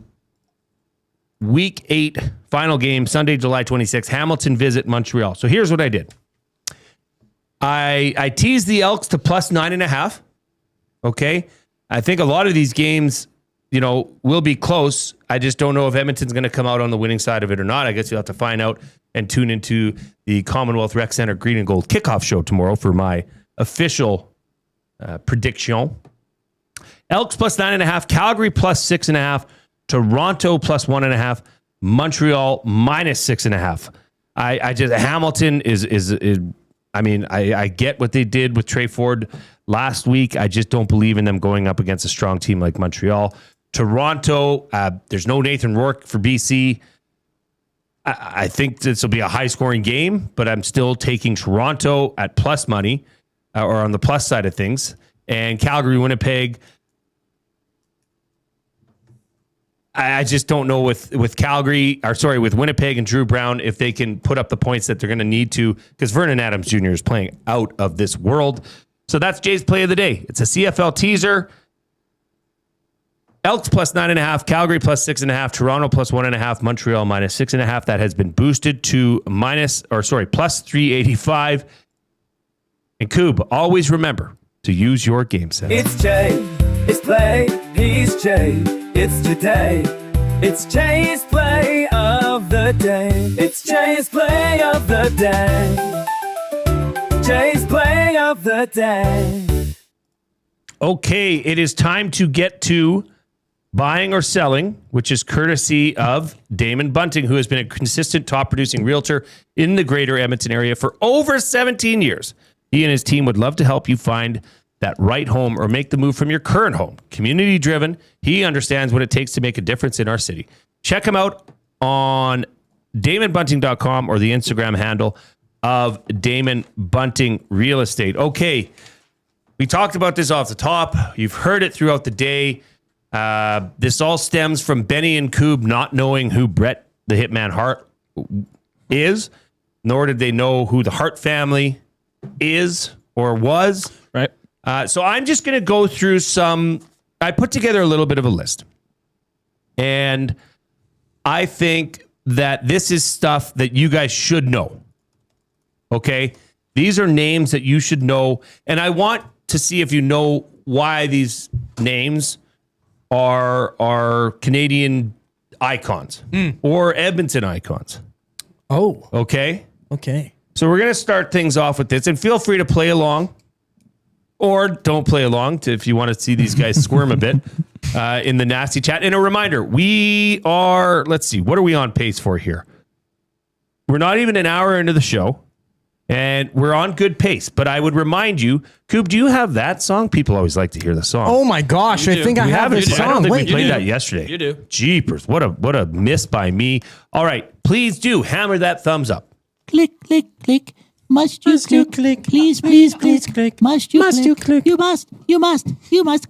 week 8 final game, Sunday, July 26th, Hamilton visit Montreal. So here's what I did. I teased the Elks to plus 9.5. Okay. I think a lot of these games, will be close. I just don't know if Edmonton's going to come out on the winning side of it or not. I guess you'll have to find out and tune into the Commonwealth Rec Center Green and Gold kickoff show tomorrow for my official prediction. Elks plus 9.5, Calgary plus 6.5, Toronto plus 1.5, Montreal minus 6.5. I just Hamilton is I get what they did with Trey Ford last week. I just don't believe in them going up against a strong team like Montreal. Toronto, there's no Nathan Rourke for BC. I think this will be a high-scoring game, but I'm still taking Toronto at plus money or on the plus side of things. And Calgary, Winnipeg, I just don't know with Winnipeg and Drew Brown if they can put up the points that they're going to need to, because Vernon Adams Jr. is playing out of this world. So that's Jay's play of the day. It's a CFL teaser. Elks plus 9.5, Calgary plus 6.5, Toronto plus 1.5, Montreal minus 6.5. That has been boosted to plus 385. And Coob, always remember to use your game sense. It's Jay. It's play. He's Jay. It's today. It's Jay's play of the day. It's Jay's play of the day. Jay's play of the day. Okay, it is time to get to buying or selling, which is courtesy of Damon Bunting, who has been a consistent top-producing realtor in the greater Edmonton area for over 17 years. He and his team would love to help you find that right home or make the move from your current home. Community-driven, he understands what it takes to make a difference in our city. Check him out on DamonBunting.com or the Instagram handle of Damon Bunting Real Estate. Okay, we talked about this off the top. You've heard it throughout the day. This all stems from Benny and Coob not knowing who Brett the Hitman Hart is, nor did they know who the Hart family is or was. Right. So I'm just going to go through I put together a little bit of a list. And I think that this is stuff that you guys should know. Okay? These are names that you should know. And I want to see if you know why these names are Canadian icons or Edmonton icons. Oh. Okay? Okay. So we're going to start things off with this. And feel free to play along. Or don't play along if you want to see these guys squirm a bit in the nasty chat. And a reminder, we are, let's see, what are we on pace for here? We're not even an hour into the show, and we're on good pace. But I would remind you, Coop, do you have that song? People always like to hear the song. Oh my gosh, I think I have this song. I don't think Wait, we played that yesterday. You do. Jeepers, what a miss by me. All right, please do hammer that thumbs up. Click, click, click. Must you click? Please, please, please click. Must you click? You must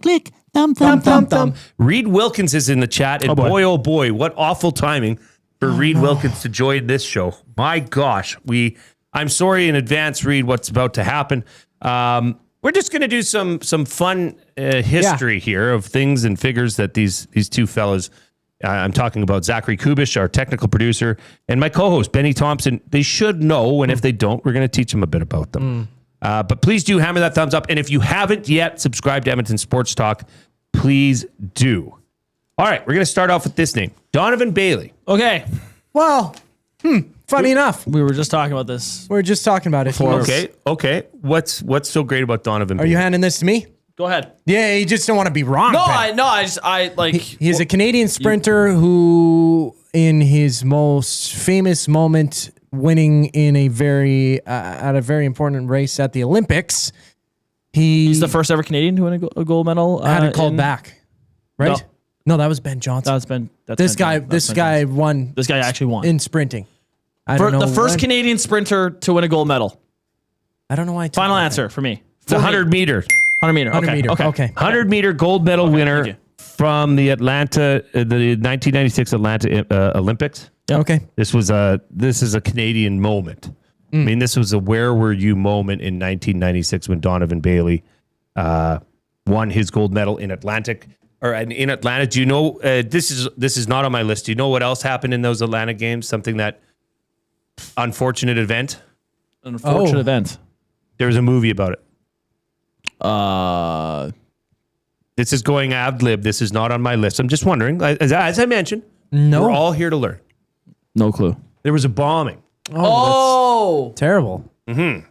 click. Thumb. Reid Wilkins is in the chat, and oh boy, what awful timing for Reid Wilkins to join this show. My gosh, I'm sorry in advance, Reid, what's about to happen. We're just going to do some fun history here of things and figures that these two fellas. I'm talking about Zachary Kubish, our technical producer, and my co-host, Ben Thomson. They should know, and if they don't, we're going to teach them a bit about them. But please do hammer that thumbs up. And if you haven't yet subscribed to Edmonton Sports Talk, please do. All right, we're going to start off with this name, Donovan Bailey. Okay. Well, funny enough. We were just talking about this. We were just talking about it. Okay. What's so great about Donovan Bailey? Are you handing this to me? Go ahead. Yeah, you just don't want to be wrong. He's a Canadian sprinter who, in his most famous moment, winning in a very important race at the Olympics, he's the first ever Canadian to win a gold medal. Had it called back, right? No, that was Ben Johnson. This guy won. This guy actually won in sprinting. The first Canadian sprinter to win a gold medal. I don't know why. Final answer for me. It's 100 meter. 100 meter. Okay. 100 meter gold medal winner from the 1996 Atlanta Olympics. Yep. Okay. This is a Canadian moment. I mean, this was a where were you moment in 1996 when Donovan Bailey won his gold medal in Atlanta. Do you know this is not on my list? Do you know what else happened in those Atlanta games? Something that unfortunate event. Event. There was a movie about it. This is going ad lib. This is not on my list. I'm just wondering. As I mentioned, we're all here to learn. No clue. There was a bombing. Oh, terrible. Mm-hmm.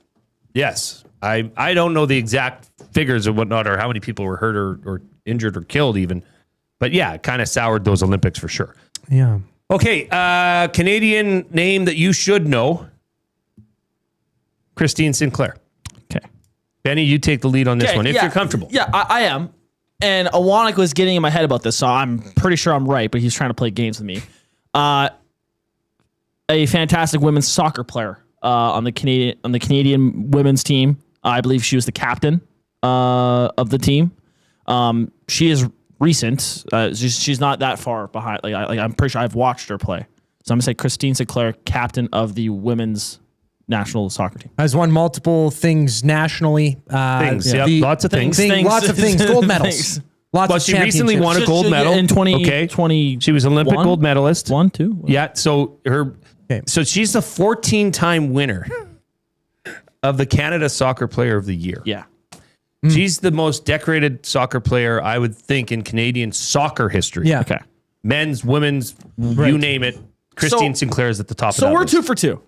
Yes, I don't know the exact figures or whatnot, or how many people were hurt or injured or killed even, but yeah, it kind of soured those Olympics for sure. Yeah. Okay, Canadian name that you should know: Christine Sinclair. Benny, you take the lead on this one if you're comfortable. Yeah, I am. And Awanik was getting in my head about this, so I'm pretty sure I'm right, but he's trying to play games with me. A fantastic women's soccer player on the Canadian women's team. I believe she was the captain of the team. She is recent. She's not that far behind. I'm pretty sure I've watched her play. So I'm gonna say Christine Sinclair, captain of the women's national soccer team. Has won multiple things nationally. Lots of things. Lots of things. Gold medals. She recently won a gold medal in 2020. She was Olympic gold medalist. 1, 2. Yeah. So she's the 14-time winner of the Canada Soccer Player of the Year. Yeah. She's the most decorated soccer player, I would think, in Canadian soccer history. Yeah. Okay. Men's, women's, you name it. Christine Sinclair is at the top of that. So we're list. 2 for 2.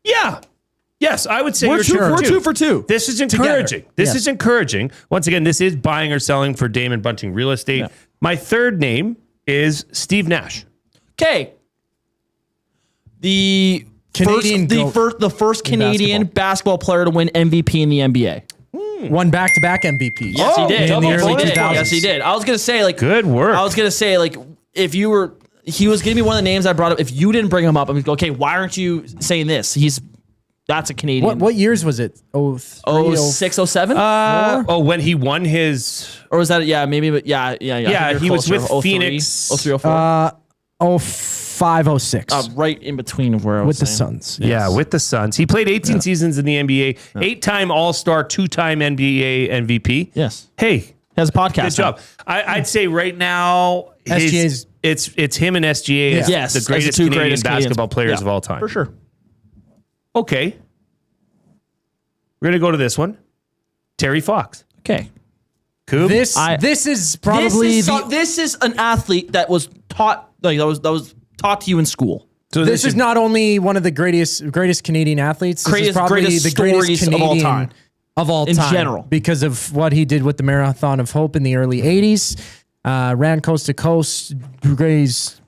Yeah. Yes, I would say we're 2 for 2. This is encouraging. This is encouraging. Once again, this is buying or selling for Damon Bunting Real Estate. Yeah. My third name is Steve Nash. Okay. The first Canadian basketball player to win MVP in the NBA. Won back-to-back MVPs. Yes, he did. In the early 2000s. Yes, he did. I was going to say, good work. I was going to say, if you were... He was going to be one of the names I brought up. If you didn't bring him up, I'm going to go, okay, why aren't you saying this? That's a Canadian. What years was it? 06, 07? When he won his... Or was that... Yeah, maybe. But yeah. Yeah, he was with Phoenix. 03, 04? 05, 06. Right in between where I was with the Suns. Yes. Yeah, with the Suns. He played 18 seasons in the NBA. 8-time All-Star, 2-time NBA MVP. Yes. Hey. Has a podcast. Good job. I'd say right now... SGA's it's him and SGA as Yes, the as the greatest two Canadian greatest Canadians. basketball players Yeah, of all time. for sure. Okay. We're going to go to this one. Terry Fox. Okay. Coop? This is probably this is an athlete that was taught that was taught to you in school. So this is not only one of the greatest Canadian athletes. This is probably greatest the greatest stories of all Canadian time. in In general. because of what he did with the Marathon of Hope in the early '80s. Ran coast to coast, raised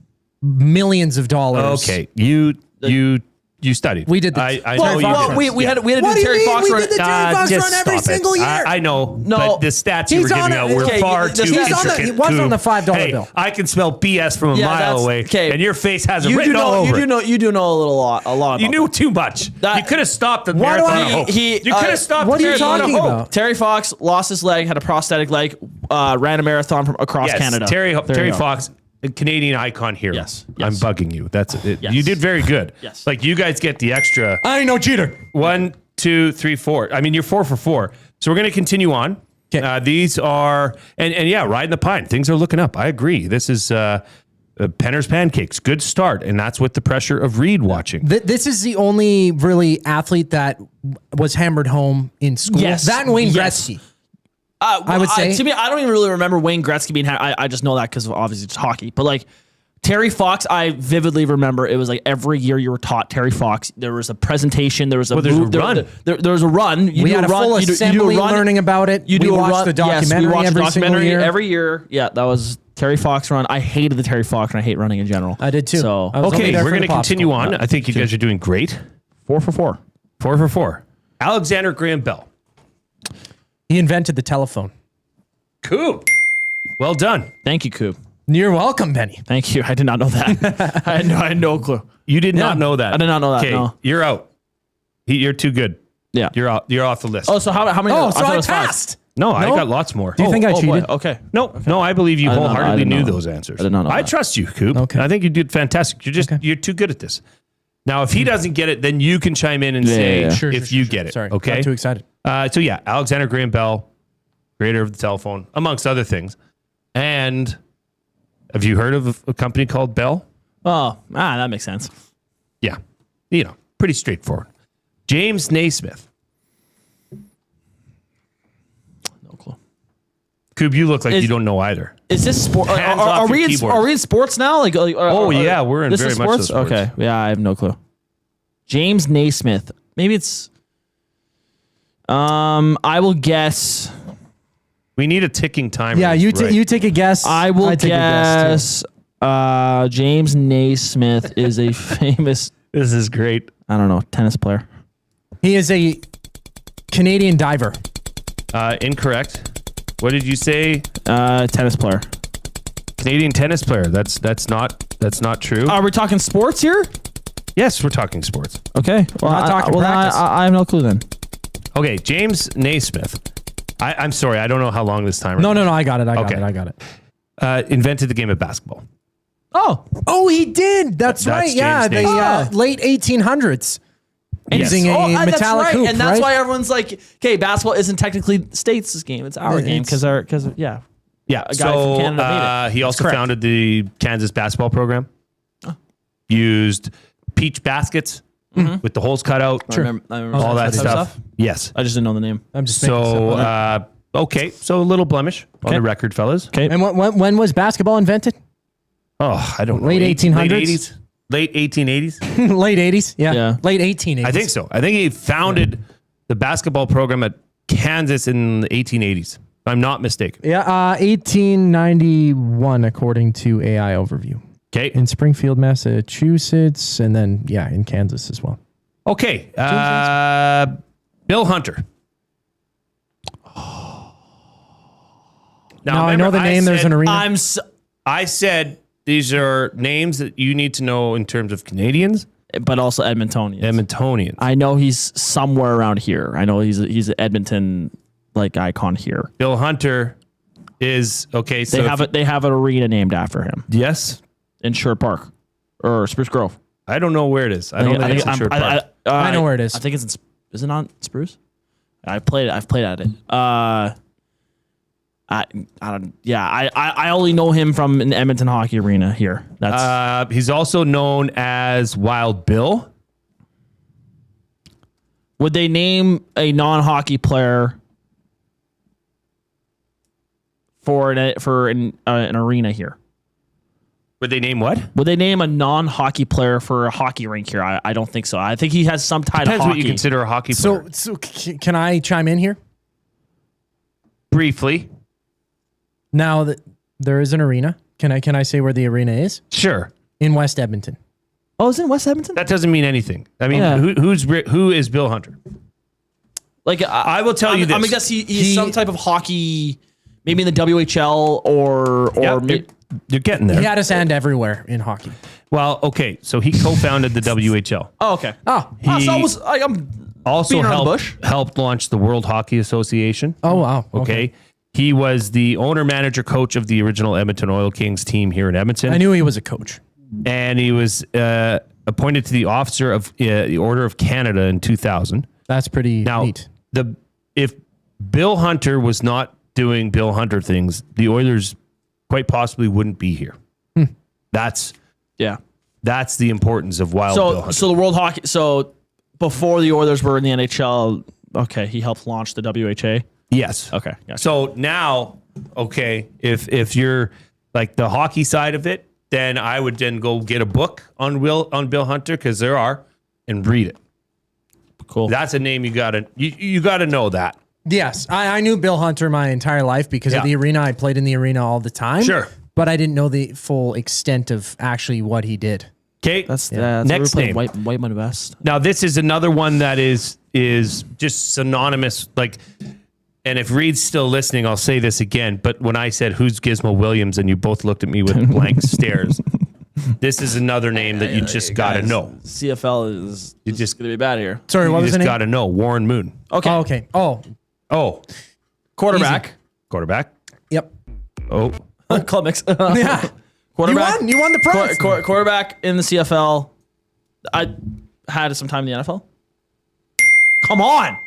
millions of dollars. Okay. You studied. We did this. I know you did. we had to do What do you Terry mean? Fox We run. did the Terry Fox just run every stop it. single year. I know, No. but the stats you were He's on giving it. out were Okay, far he's too on intricate. the- he was on the $5 Hey, bill. I can smell BS from a Yeah, mile that's- away, okay. and your face has it You do written all know. over You it. do know. You do know a lot. You about knew too much. You could have stopped the Why do marathon. I- of Hope. he- You could have stopped what the are you marathon of talking Hope. about? Terry Fox lost his leg, had a prosthetic leg, ran a marathon from across Yes, Canada. Terry There you go. Fox, a Canadian icon hero. Yes. I'm bugging you. That's it. Yes. You did very good. Yes. Like you guys get the extra I ain't no cheater. 1, 2, 3, 4. I mean, you're 4 for 4. So we're going to continue on. Okay. These are and yeah, riding the pine. Things are looking up. I agree. This is Penner's Pancakes. Good start, and that's with the pressure of Reid watching. This is the only really athlete that was hammered home in school. Yes. That and Wayne Yes. Gretzky. I would say- to me, I don't even really remember Wayne Gretzky being. I just know that because obviously it's hockey. But like Terry Fox, I vividly remember it was like every year you were taught Terry Fox. There was a presentation. There was a there's a move. run. There was a run. You We do had a run, full you do assembly a run, learning about it. You We do a watched run. the Yes, documentary we watched every the single documentary year. every year. Yeah, that was Terry Fox run. I hated the Terry Fox, and I hate running in general. I did too. So I was only Okay, there we're for going the to continue popsicle. on. I think you guys are doing great. 4 for 4. 4 for 4. Alexander Graham Bell. He invented the telephone. Coop. Well done. Thank you, Coop. You're welcome, Benny. Thank you. I did not know that. I had no clue. You did not know that. I did not know that. Okay, No. you're out. You're too good. Yeah. You're out. You're off the list. Oh, so how many? Oh, so thought it I was 5. passed. No, I No? got lots more. Do you think I boy. cheated? Okay. No, I believe you I didn't know that. I wholeheartedly didn't knew know those that. answers. I did not know I that. trust you, Coop. Okay. I think you did fantastic. You're too good at this. Now, if he doesn't get it, then you can chime in and say yeah. Sure, if sure, you sure. get it. Sorry, Okay. got too excited. So yeah, Alexander Graham Bell, creator of the telephone, amongst other things. And have you heard of a company called Bell? Oh, that makes sense. Yeah. Pretty straightforward. James Naismith. No clue. Coop, you look like you don't know either. Is this sport? Hands Are off your we in? keyboard. Are we in sports now? Like, yeah, we're in this very is much sports. so sports. Okay, yeah, I have no clue. James Naismith. Maybe it's. I will guess. We need a ticking timer. Yeah, you take a guess. I will take a guess, guess. James Naismith is a famous. This is great. I don't know, tennis player. He is a Canadian diver. Incorrect. What did you say? Tennis player. Canadian tennis player. That's not true. Are we talking sports here? Yes, we're talking sports. Okay. Well, not talking practice. I have no clue then. Okay, James Naismith. I'm sorry, I don't know how long this timer. No, I got it. I got it. Invented the game of basketball. Oh, he did. That's right. James Yeah, the Naismith. late 1800s. Yes. Using a that's metallic right. hoop, And that's right? why everyone's like, okay, basketball isn't technically States' game. It's our game because yeah. Yeah. A guy from Canada made it. He also correct. founded the Kansas basketball program. Used peach baskets with the holes cut out. I remember All that type of stuff. Yes. I just didn't know the name. I'm just making So, stuff up. okay. So a little blemish on the record, fellas. Okay. And when was basketball invented? Oh, I don't know. Late 1800s? Late 80s? Late 1880s? Late 80s? Yeah. Late 1880s. I think so. I think he founded the basketball program at Kansas in the 1880s. If I'm not mistaken. Yeah, 1891, according to AI Overview. Okay. In Springfield, Massachusetts, and then, in Kansas as well. Okay. Bill Hunter. Now I know the name. There's an arena. I said these are names that you need to know in terms of Canadians, but also Edmontonians. I know he's somewhere around here. I know he's an Edmonton icon here. Bill Hunter is okay. So they have an arena named after him. Yes, in Sherritt Park or Spruce Grove. I don't know where it is. I don't think it's in Sherritt Park. I know where it is. I think it's is it on Spruce? I've played at it. I don't. Yeah, I only know him from an Edmonton Hockey Arena here. That's he's also known as Wild Bill. Would they name a non-hockey player for an arena here? Would they name what? Would they name a non-hockey player for a hockey rink here? I don't think so. I think he has some tie to hockey. Depends what you consider a hockey player. So can I chime in here? Briefly. Now that there is an arena, can I say where the arena is? Sure. In West Edmonton. Oh, is it in West Edmonton? That doesn't mean anything. I mean, who is Bill Hunter? Like I will tell you this. I mean, I guess he's some type of hockey, maybe in the WHL or maybe. You're getting there. He had his hand everywhere in hockey. Well, okay, so he co-founded the WHL. Oh, okay. He I'm also beating around the bush. helped launch the World Hockey Association. Oh, wow. Okay. He was the owner, manager, coach of the original Edmonton Oil Kings team here in Edmonton. I knew he was a coach. And he was appointed to the Officer of the Order of Canada in 2000. That's pretty neat. If Bill Hunter was not doing Bill Hunter things, the Oilers quite possibly wouldn't be here. That's the importance of Wild Bill Hunter. So the World Hockey. So before the Oilers were in the NHL, okay, he helped launch the WHA. Yes. Okay. Gotcha. So now, okay, if you're like the hockey side of it, then I would then go get a book on Bill Hunter, because there are, and read it. Cool. That's a name you gotta know that. Yes, I knew Bill Hunter my entire life because of the arena. I played in the arena all the time. Sure. But I didn't know the full extent of actually what he did. Okay. That's next name. White Money West. Now this is another one that is just synonymous. Like, and if Reid's still listening, I'll say this again. But when I said who's Gizmo Williams, and you both looked at me with blank stares, this is another name that you just got to know. CFL is just going to be bad here. Sorry, what was the name? You just got to know. Warren Moon. Okay. Oh, okay. Oh. Quarterback. Easy. Quarterback. Yep. Oh. Club mix. Yeah. Quarterback. You won the prize. Quarterback in the CFL. I had some time in the NFL. Come on.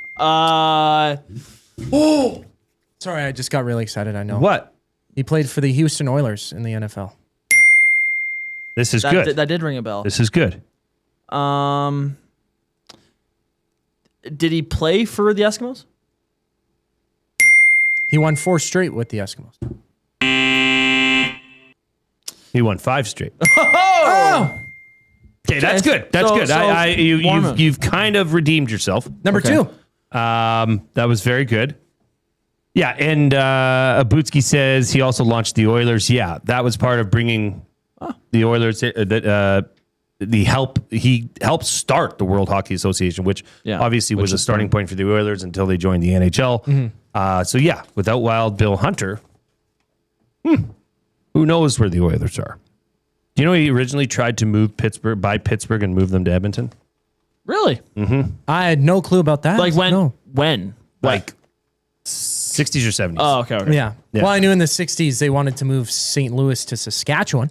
Sorry, I just got really excited. I know. What? He played for the Houston Oilers in the NFL. This is good. That did ring a bell. This is good. Did he play for the Eskimos? He won 4 straight with the Eskimos. He won 5 straight. Oh! Okay, that's good. That's good. So you've kind of redeemed yourself. Number 2. That was very good. Yeah, and Abutsky says he also launched the Oilers. Yeah, that was part of bringing the Oilers. He helped start the World Hockey Association, which obviously was a starting point for the Oilers until they joined the NHL. Mm-hmm. So yeah, without Wild Bill Hunter, who knows where the Oilers are? Do you know he originally tried to buy Pittsburgh and move them to Edmonton? Really? Mm-hmm. I had no clue about that. Like when? No. When? Like 60s or 70s. Oh, okay. Yeah. Well, I knew in the 60s they wanted to move St. Louis to Saskatchewan.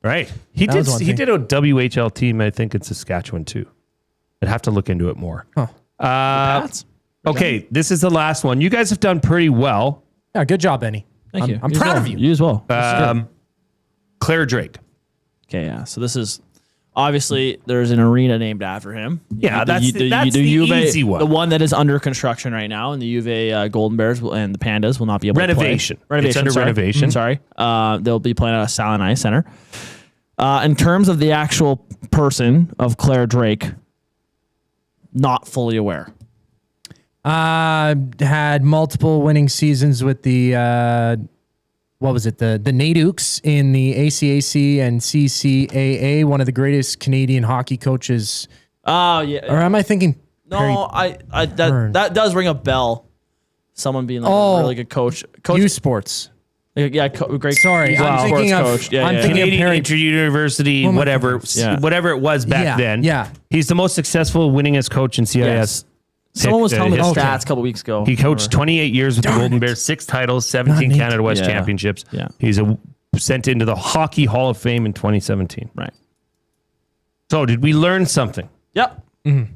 Right. He did a WHL team, I think, in Saskatchewan, too. I'd have to look into it more. Huh. Okay, this is the last one. You guys have done pretty well. Yeah, good job, Benny. Thank you. I'm proud of you. You as well. Claire Drake. Okay, yeah. So this is obviously there's an arena named after him. Yeah, that's the easy one. The one that is under construction right now, and the U of A Golden Bears and the Pandas will not be able to play. Renovation. It's under renovation. Sorry. They'll be playing at a Silent Ice Center. In terms of the actual person of Claire Drake, not fully aware. Had multiple winning seasons with the what was it? The Nadukes in the ACAC and CCAA, one of the greatest Canadian hockey coaches. Oh yeah. Or am I thinking? No, that does ring a bell. Someone being like a really good coach. U Sports. Yeah, great. Sorry, I'm thinking of coach. Yeah, I'm yeah, thinking Canadian of Inter-University, whatever it was back then. Yeah. He's the most successful, winningest coach in CIS. Yes. Someone was telling me the stats a couple weeks ago. He coached 28 years with the Golden Bears, 6 titles, 17 Canada West championships. Yeah. He's sent into the Hockey Hall of Fame in 2017. Right. So did we learn something? Yep. Mm-hmm.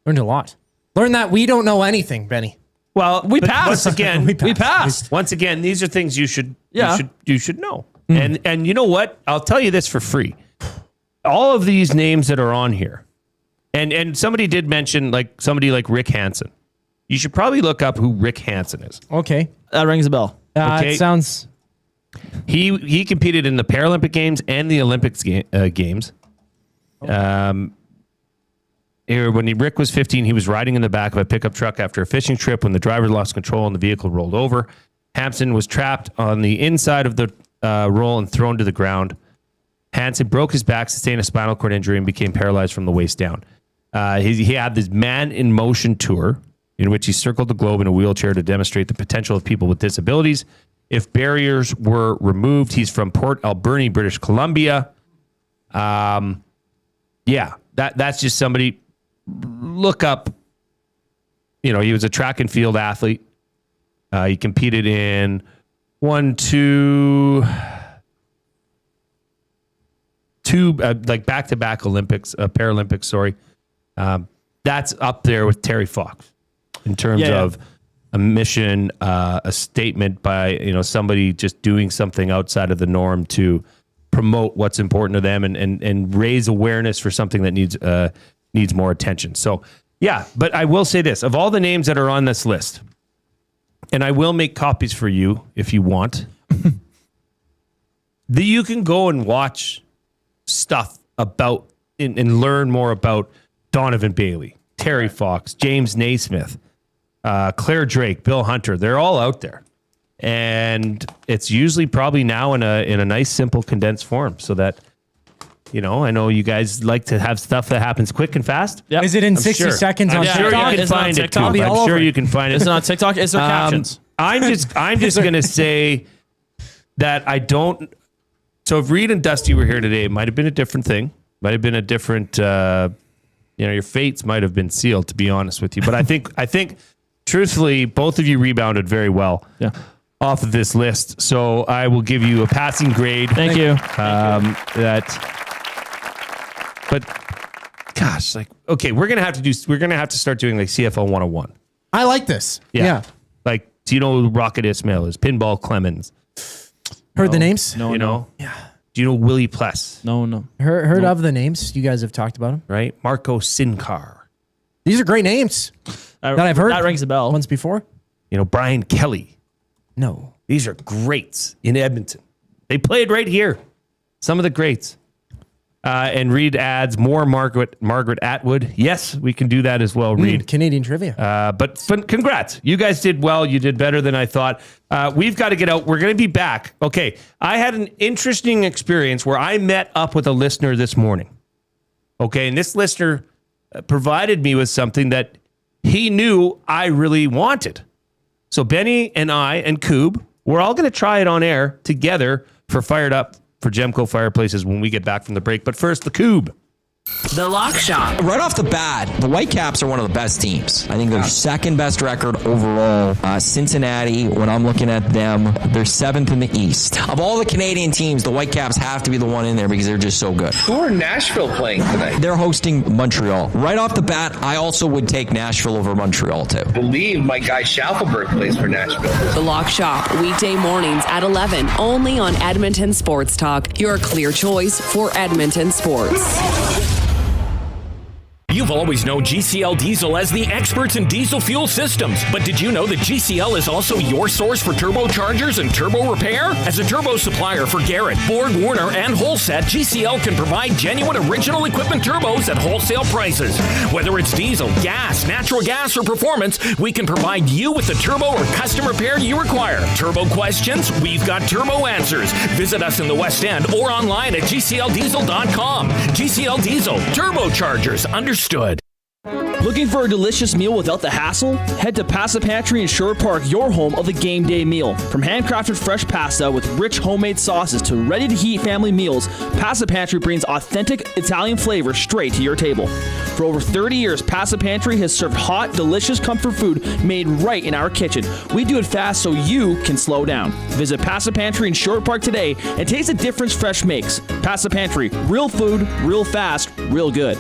Learned a lot. Learned that we don't know anything, Benny. Well, we but passed. Once again, we passed. Once again, these are things you should know. Mm. And you know what? I'll tell you this for free. All of these names that are on here, and somebody did mention like somebody like Rick Hansen. You should probably look up who Rick Hansen is. Okay. That rings a bell. Okay. It sounds... He competed in the Paralympic Games and the Olympics Games. When Rick was 15, he was riding in the back of a pickup truck after a fishing trip when the driver lost control and the vehicle rolled over. Hansen was trapped on the inside of the roll and thrown to the ground. Hansen broke his back, sustained a spinal cord injury, and became paralyzed from the waist down. He had this Man in Motion tour in which he circled the globe in a wheelchair to demonstrate the potential of people with disabilities. If barriers were removed, he's from Port Alberni, British Columbia. That's just somebody. Look up. He was a track and field athlete. He competed in two like back-to-back Olympics, Paralympics. Sorry, that's up there with Terry Fox in terms of a mission, a statement by somebody just doing something outside of the norm to promote what's important to them and raise awareness for something that needs more attention. So but I will say this: of all the names that are on this list, and I will make copies for you if you want, you can go and watch stuff about and learn more about Donovan Bailey, Terry Fox, James Naismith, Claire Drake, Bill Hunter. They're all out there. And it's usually probably now in a nice, simple, condensed form so that, I know you guys like to have stuff that happens quick and fast. Yep. Is it in 60 seconds on TikTok? I'm sure you can find it. I'm sure you can find it. It's on TikTok. Is there captions? I'm just going to say that I don't. So if Reid and Dusty were here today, it might have been a different thing. Might have been a different, your fates might have been sealed, to be honest with you. But I think truthfully, both of you rebounded very well off of this list. So I will give you a passing grade. Thank you. But gosh, okay, we're gonna have to start doing like CFL 101. I like this. Yeah. Like, do you know who Rocket Ismail is? Pinball Clemens. Heard the names? No. Yeah. Do you know Willie Pless? No. Heard of the names? You guys have talked about them, right? Marco Sincar. These are great names that I've heard. That rings a bell. Once before. Brian Kelly. No. These are greats in Edmonton. They played right here. Some of the greats. And Reid adds more Margaret Atwood. Yes, we can do that as well, Reid. Canadian trivia. But congrats. You guys did well. You did better than I thought. We've got to get out. We're going to be back. Okay. I had an interesting experience where I met up with a listener this morning. Okay. And this listener provided me with something that he knew I really wanted. So Benny and I and Coob, we're all going to try it on air together for Fired Up for Gemco Fireplaces when we get back from the break. But first, the Coob. The Lock Shop. Right off the bat, the Whitecaps are one of the best teams. I think they're second best record overall. Cincinnati, when I'm looking at them, they're seventh in the East. Of all the Canadian teams, the Whitecaps have to be the one in there because they're just so good. Who are Nashville playing tonight? They're hosting Montreal. Right off the bat, I also would take Nashville over Montreal, too. I believe my guy Schaufelberg plays for Nashville. The Lock Shop, weekday mornings at 11, only on Edmonton Sports Talk, your clear choice for Edmonton sports. You've always known GCL Diesel as the experts in diesel fuel systems, but did you know that GCL is also your source for turbochargers and turbo repair? As a turbo supplier for Garrett, Borg Warner, and Holset, GCL can provide genuine original equipment turbos at wholesale prices. Whether it's diesel, gas, natural gas, or performance, we can provide you with the turbo or custom repair you require. Turbo questions? We've got turbo answers. Visit us in the West End or online at GCLDiesel.com. GCL Diesel, turbochargers, understood. Looking for a delicious meal without the hassle? Head to Pasta Pantry in Sherritt Park, your home of the game day meal. From handcrafted fresh pasta with rich homemade sauces to ready-to-heat family meals, Pasta Pantry brings authentic Italian flavor straight to your table. For over 30 years, Pasta Pantry has served hot, delicious comfort food made right in our kitchen. We do it fast so you can slow down. Visit Pasta Pantry in Sherritt Park today and taste the difference fresh makes. Pasta Pantry, real food, real fast, real good.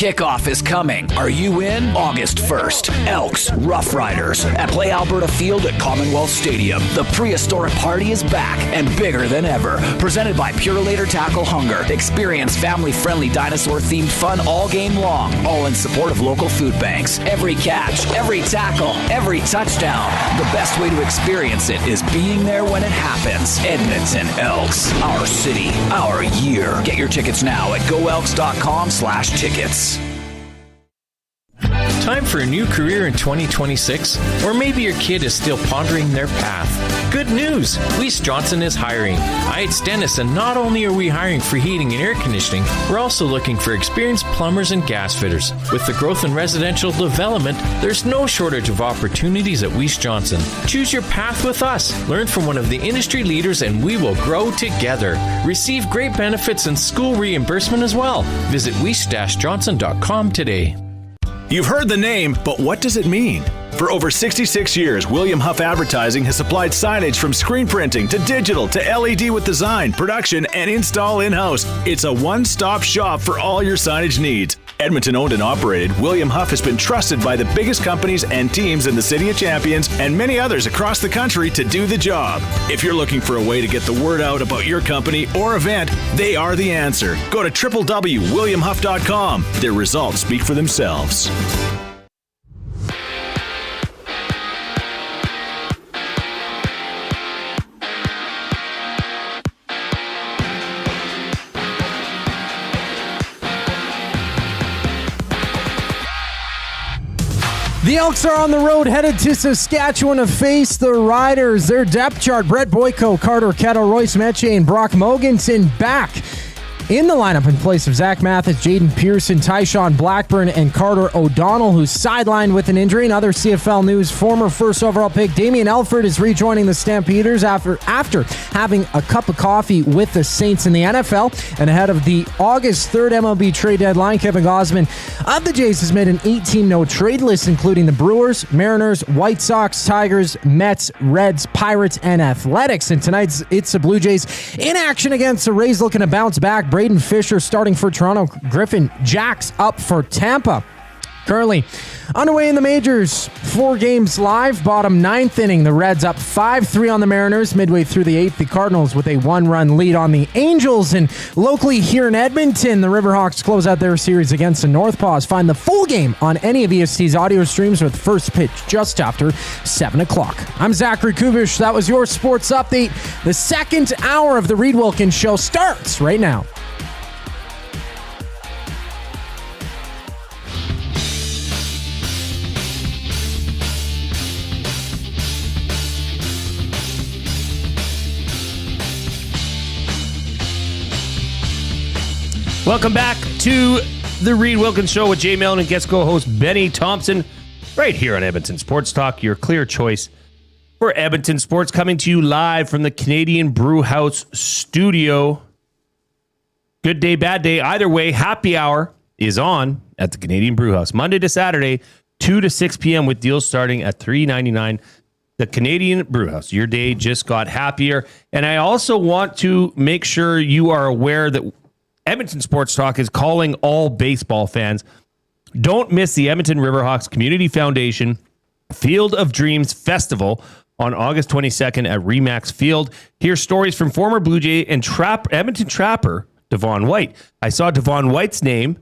Kickoff is coming. Are you in? August 1st. Elks, Rough Riders at Play Alberta Field at Commonwealth Stadium. The prehistoric party is back and bigger than ever. Presented by Purelator Tackle Hunger. Experience family-friendly dinosaur-themed fun all game long. All in support of local food banks. Every catch, every tackle, every touchdown. The best way to experience it is being there when it happens. Edmonton Elks. Our city. Our year. Get your tickets now at goelks.com/tickets. Time for a new career in 2026? Or maybe your kid is still pondering their path. Good news! Weiss Johnson is hiring. It's Dennis, and not only are we hiring for heating and air conditioning, we're also looking for experienced plumbers and gas fitters. With the growth in residential development, there's no shortage of opportunities at Weiss Johnson. Choose your path with us. Learn from one of the industry leaders, and we will grow together. Receive great benefits and school reimbursement as well. Visit weiss-johnson.com today. You've heard the name, but what does it mean? For over 66 years, William Huff Advertising has supplied signage from screen printing to digital to LED with design, production, and install in-house. It's a one-stop shop for all your signage needs. Edmonton owned and operated, William Huff has been trusted by the biggest companies and teams in the City of Champions and many others across the country to do the job. If you're looking for a way to get the word out about your company or event, they are the answer. Go to www.williamhuff.com. Their results speak for themselves. The Elks are on the road headed to Saskatchewan to face the Riders. Their depth chart: Brett Boyko, Carter Kettle, Royce Metchie, and Brock Mogensen back in the lineup in place of Zach Mathis, Jaden Pearson, Tyshawn Blackburn, and Carter O'Donnell, who's sidelined with an injury. In other CFL news, former first overall pick Damien Elford is rejoining the Stampeders after having a cup of coffee with the Saints in the NFL. And ahead of the August 3rd MLB trade deadline, Kevin Gosman of the Jays has made an 8-team no-trade list, including the Brewers, Mariners, White Sox, Tigers, Mets, Reds, Pirates, and Athletics. And tonight's it's the Blue Jays in action against the Rays, looking to bounce back. Braden Fisher starting for Toronto. Griffin Jacks up for Tampa. Currently underway in the majors. 4 games live. Bottom 9th inning. The Reds up 5-3 on the Mariners. Midway through the 8th, the Cardinals with a 1-run lead on the Angels. And locally here in Edmonton, the Riverhawks close out their series against the Northpaws. Find the full game on any of EST's audio streams with first pitch just after 7 o'clock. I'm Zachary Kubish. That was your sports update. The second hour of the Reid Wilkins Show starts right now. Welcome back to the Reid Wilkins Show with Jay Milne and guest co-host Benny Thomson, right here on Edmonton Sports Talk, your clear choice for Edmonton sports, coming to you live from the Canadian Brew House studio. Good day, bad day. Either way, happy hour is on at the Canadian Brew House, Monday to Saturday, 2 to 6 p.m. with deals starting at $3.99. The Canadian Brew House, your day just got happier. And I also want to make sure you are aware that Edmonton Sports Talk is calling all baseball fans. Don't miss the Edmonton Riverhawks Community Foundation Field of Dreams Festival on August 22nd at Remax Field. Hear stories from former Blue Jay and Edmonton Trapper Devon White. I saw Devon White's name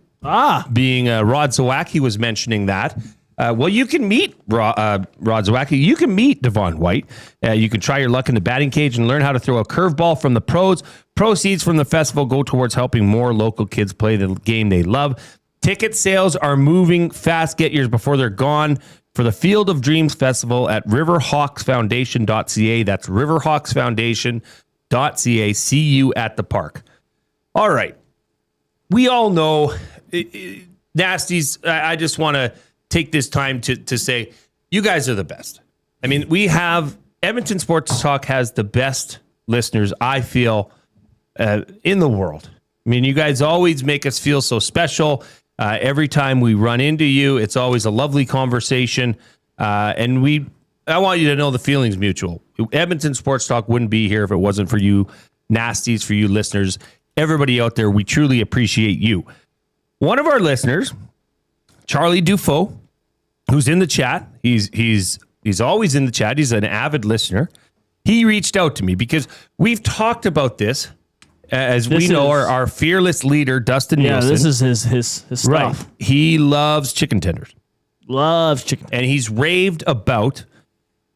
being Rod Zawacki was mentioning that. Well, you can meet Rod Zawacki. You can meet Devon White. You can try your luck in the batting cage and learn how to throw a curveball from the pros. Proceeds from the festival go towards helping more local kids play the game they love. Ticket sales are moving fast. Get yours before they're gone for the Field of Dreams Festival at riverhawksfoundation.ca. That's riverhawksfoundation.ca. See you at the park. All right. We all know Nasties. I just want to take this time to say you guys are the best. I mean, we have Edmonton Sports Talk has the best listeners, I feel, in the world. I mean, you guys always make us feel so special. Every time we run into you, it's always a lovely conversation. And I want you to know the feeling's mutual. Edmonton Sports Talk wouldn't be here if it wasn't for you Nasties, for you listeners, everybody out there. We truly appreciate you. One of our listeners Charlie Dufault, who's in the chat. He's always in the chat. He's an avid listener. He reached out to me because we've talked about this. As we know, our fearless leader, Dustin Nielsen. Yeah, this is his stuff. Right. He loves chicken tenders. Loves chicken. And he's raved about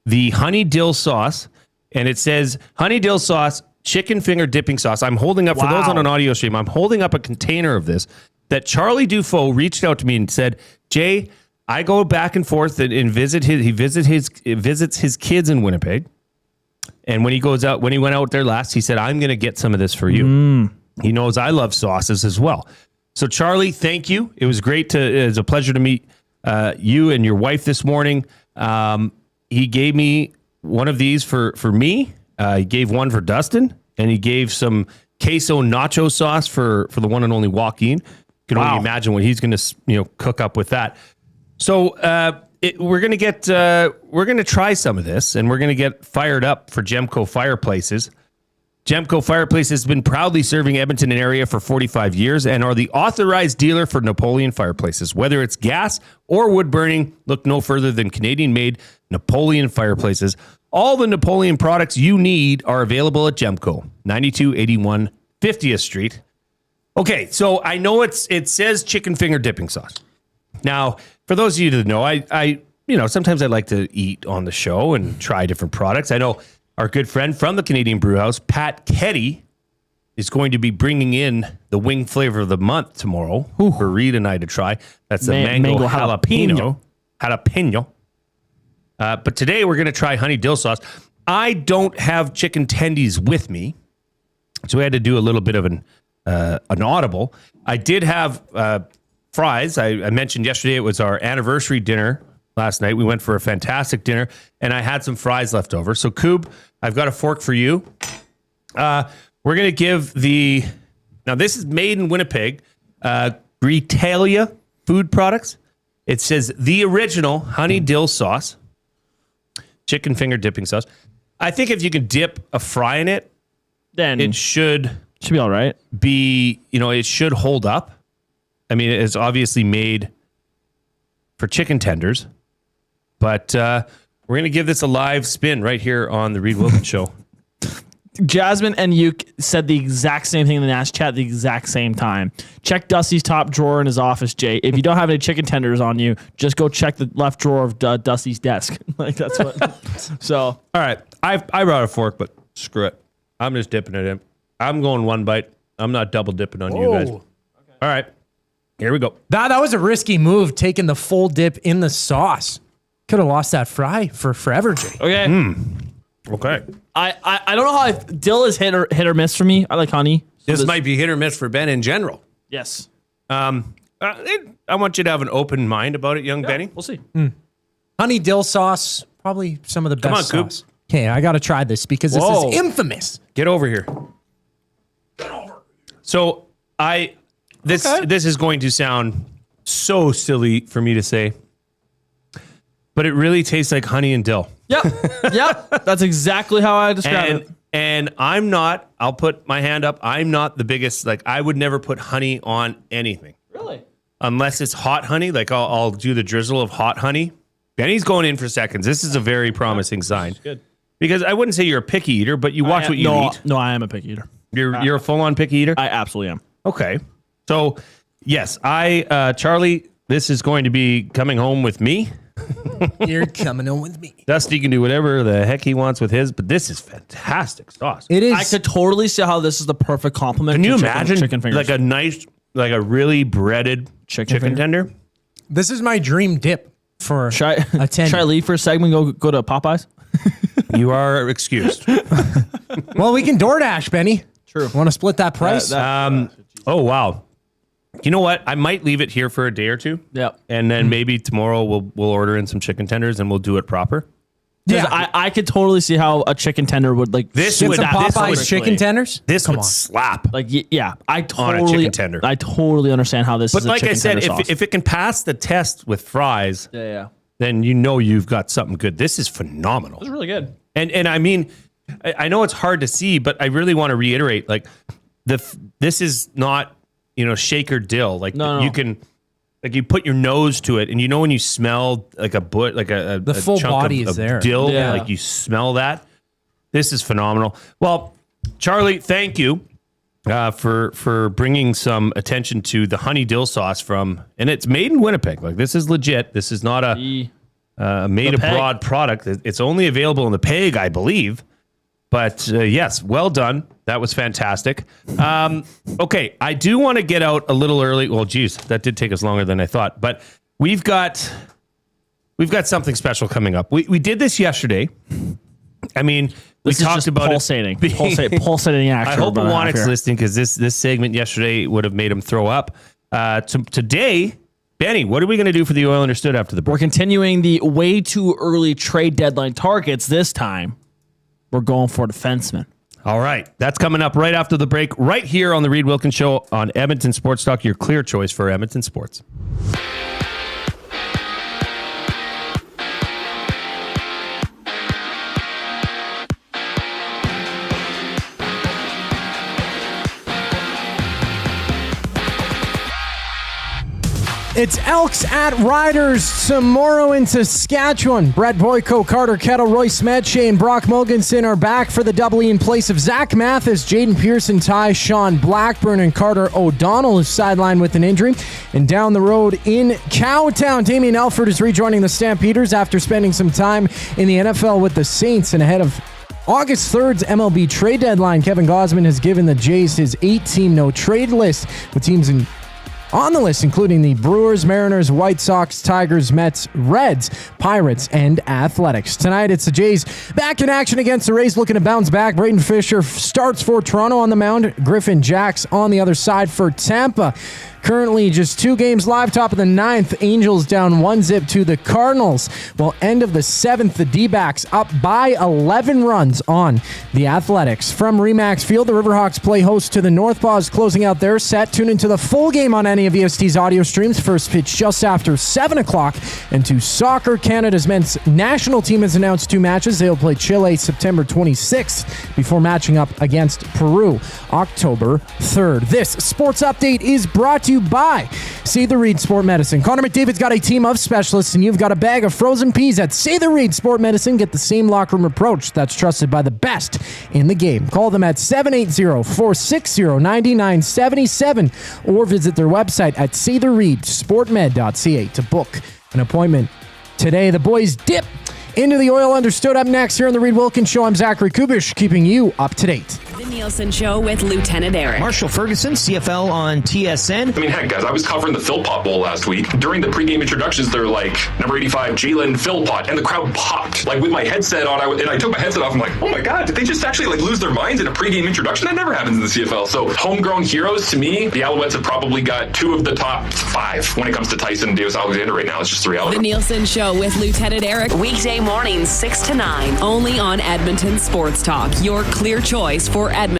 the honey dill sauce. And it says honey dill sauce, chicken finger dipping sauce. I'm holding up, for those on an audio stream, I'm holding up a container of this that Charlie Dufault reached out to me and said, Jay, I go back and forth and visits his kids in Winnipeg. And when he went out there last, he said, I'm going to get some of this for you. He knows I love sauces as well. So Charlie, thank you. It was a pleasure to meet you and your wife this morning. He gave me one of these for me. He gave one for Dustin, and he gave some queso nacho sauce for the one and only Joaquin. You can only imagine what he's going to cook up with that. So we're going to try some of this, and we're going to get fired up for Gemco Fireplaces. Gemco Fireplaces has been proudly serving Edmonton and area for 45 years and are the authorized dealer for Napoleon fireplaces. Whether it's gas or wood burning, look no further than Canadian-made Napoleon fireplaces. All the Napoleon products you need are available at Gemco, 9281 50th Street. Okay, so I know it says chicken finger dipping sauce. Now, for those of you that know, I sometimes I like to eat on the show and try different products. I know our good friend from the Canadian Brewhouse, Pat Ketty, is going to be bringing in the wing flavor of the month tomorrow for Reid and I to try. That's the mango jalapeno. But today we're going to try honey dill sauce. I don't have chicken tendies with me, so we had to do a little bit of an audible. I did have fries. I mentioned yesterday it was our anniversary dinner last night. We went for a fantastic dinner, and I had some fries left over. So, Coob, I've got a fork for you. We're going to give now this is made in Winnipeg, Gretalia Food Products. It says the original honey dill sauce, chicken finger dipping sauce. I think if you can dip a fry in it, then it should be all right. It should hold up. I mean, it's obviously made for chicken tenders, but we're going to give this a live spin right here on the Reid Wilkins Show. Jasmine and you said the exact same thing in the Nash chat at the exact same time. Check Dusty's top drawer in his office, Jay. If you don't have any chicken tenders on you, just go check the left drawer of Dusty's desk. That's what. So, all right. I brought a fork, but screw it. I'm just dipping it in. I'm going one bite. I'm not double dipping on you guys. Okay. All right. Here we go. That was a risky move, taking the full dip in the sauce. Could have lost that fry for forever, Jay. Okay. Okay. I don't know how dill is hit or miss for me. I like honey. So this might be hit or miss for Ben in general. Yes. I want you to have an open mind about it, young Benny. We'll see. Honey dill sauce, probably some of the best Come on, sauce. Okay, I got to try this because this is infamous. Get over here. So this is going to sound so silly for me to say, but it really tastes like honey and dill. Yep. That's exactly how I describe it. And I'll put my hand up. I'm not the biggest, I would never put honey on anything. Really? Unless it's hot honey. I'll do the drizzle of hot honey. Benny's going in for seconds. This is a very promising sign. Good. Because I wouldn't say you're a picky eater, but you watch what you eat. No, I am a picky eater. You're a full-on picky eater? I absolutely am. Okay. So, yes, Charlie, this is going to be coming home with me. You're coming home with me. Dusty can do whatever the heck he wants with his, but this is fantastic sauce. It is. I could totally see how this is the perfect complement. Can you to imagine chicken fingers? a really breaded chicken tender? This is my dream dip for a 10. Should I leave for a segment? Go to Popeyes. You are excused. Well, we can DoorDash, Benny. True. Want to split that price? Oh wow. You know what? I might leave it here for a day or two. Yep. And then maybe tomorrow we'll order in some chicken tenders and we'll do it proper. Yeah, I could totally see how a chicken tender would this. Get Would some Popeyes chicken tenders. This would slap. Yeah, I totally on a chicken tender. I totally understand how this. But is like a chicken I said, tender sauce. if it can pass the test with fries, then you've got something good. This is phenomenal. It's really good. And I mean, I know it's hard to see, but I really want to reiterate, this is not shaker dill. No. You can Like you put your nose to it, and you know when you smell like a the full chunk body of is there. dill, like you smell that. This is phenomenal. Well, Charlie, thank you for bringing some attention to the honey dill sauce and it's made in Winnipeg. Like this is legit. This is not a made abroad product. It's only available in the Peg, I believe. But yes, well done. That was fantastic. Okay, I do want to get out a little early. Well, geez, that did take us longer than I thought. But we've got something special coming up. We did this yesterday. I mean, we talked about pulsating action. I hope Iwanik's listening because this segment yesterday would have made him throw up. Today, Benny, what are we going to do for the Oil Understood after the break? We're continuing the way too early trade deadline targets. This time, we're going for defensemen. All right. That's coming up right after the break, right here on the Reid Wilkins Show on Edmonton Sports Talk, your clear choice for Edmonton sports. It's Elks at Riders tomorrow in Saskatchewan. Brett Boyko, Carter Kettle, Royce Metchie, and Brock Mogensen are back for the doubly in place of Zach Mathis, Jaden Pearson, Ty Sean Blackburn, and Carter O'Donnell is sidelined with an injury. And down the road in Cowtown, Damien Elford is rejoining the Stampeders after spending some time in the NFL with the Saints. And ahead of August 3rd's MLB trade deadline, Kevin Gosman has given the Jays his 8-team no-trade list with teams on the list, including the Brewers, Mariners, White Sox, Tigers, Mets, Reds, Pirates, and Athletics. Tonight, it's the Jays back in action against the Rays, looking to bounce back. Braden Fisher starts for Toronto on the mound. Griffin Jacks on the other side for Tampa. Currently just 2 games live, top of the 9th. Angels down 1-0 to the Cardinals. Well, end of the 7th, the D-backs up by 11 runs on the Athletics. From Remax Field, the Riverhawks play host to the North Paws, closing out their set. Tune into the full game on any of EST's audio streams. First pitch just after 7 o'clock. And to soccer, Canada's men's national team has announced 2 matches. They'll play Chile September 26th before matching up against Peru October 3rd. This sports update is brought to you by Say the Reid Sport Medicine. Connor McDavid's got a team of specialists, and you've got a bag of frozen peas at Say the Reid Sport Medicine. Get the same locker room approach that's trusted by the best in the game. Call them at 780-460-9977 or visit their website at saythereidsportmed.ca to book an appointment today. The boys dip into the Oil Understood up next here on the Reid Wilkins Show. I'm Zachary Kubish, keeping you up to date. The Nielsen Show with Lieutenant Eric. Marshall Ferguson, CFL on TSN. I mean, heck, guys, I was covering the Philpott Bowl last week. During the pregame introductions, they're like, number 85, Jalen Philpott, and the crowd popped. Like, with my headset on, and I took my headset off, I'm like, oh my God, did they just actually, like, lose their minds in a pregame introduction? That never happens in the CFL. So, homegrown heroes, to me, the Alouettes have probably got 2 of the top 5 when it comes to Tyson and Davis Alexander right now. It's just the reality. The Nielsen Show with Lieutenant Eric. Weekday mornings, 6 to 9. Only on Edmonton Sports Talk. Your clear choice for Edmonton.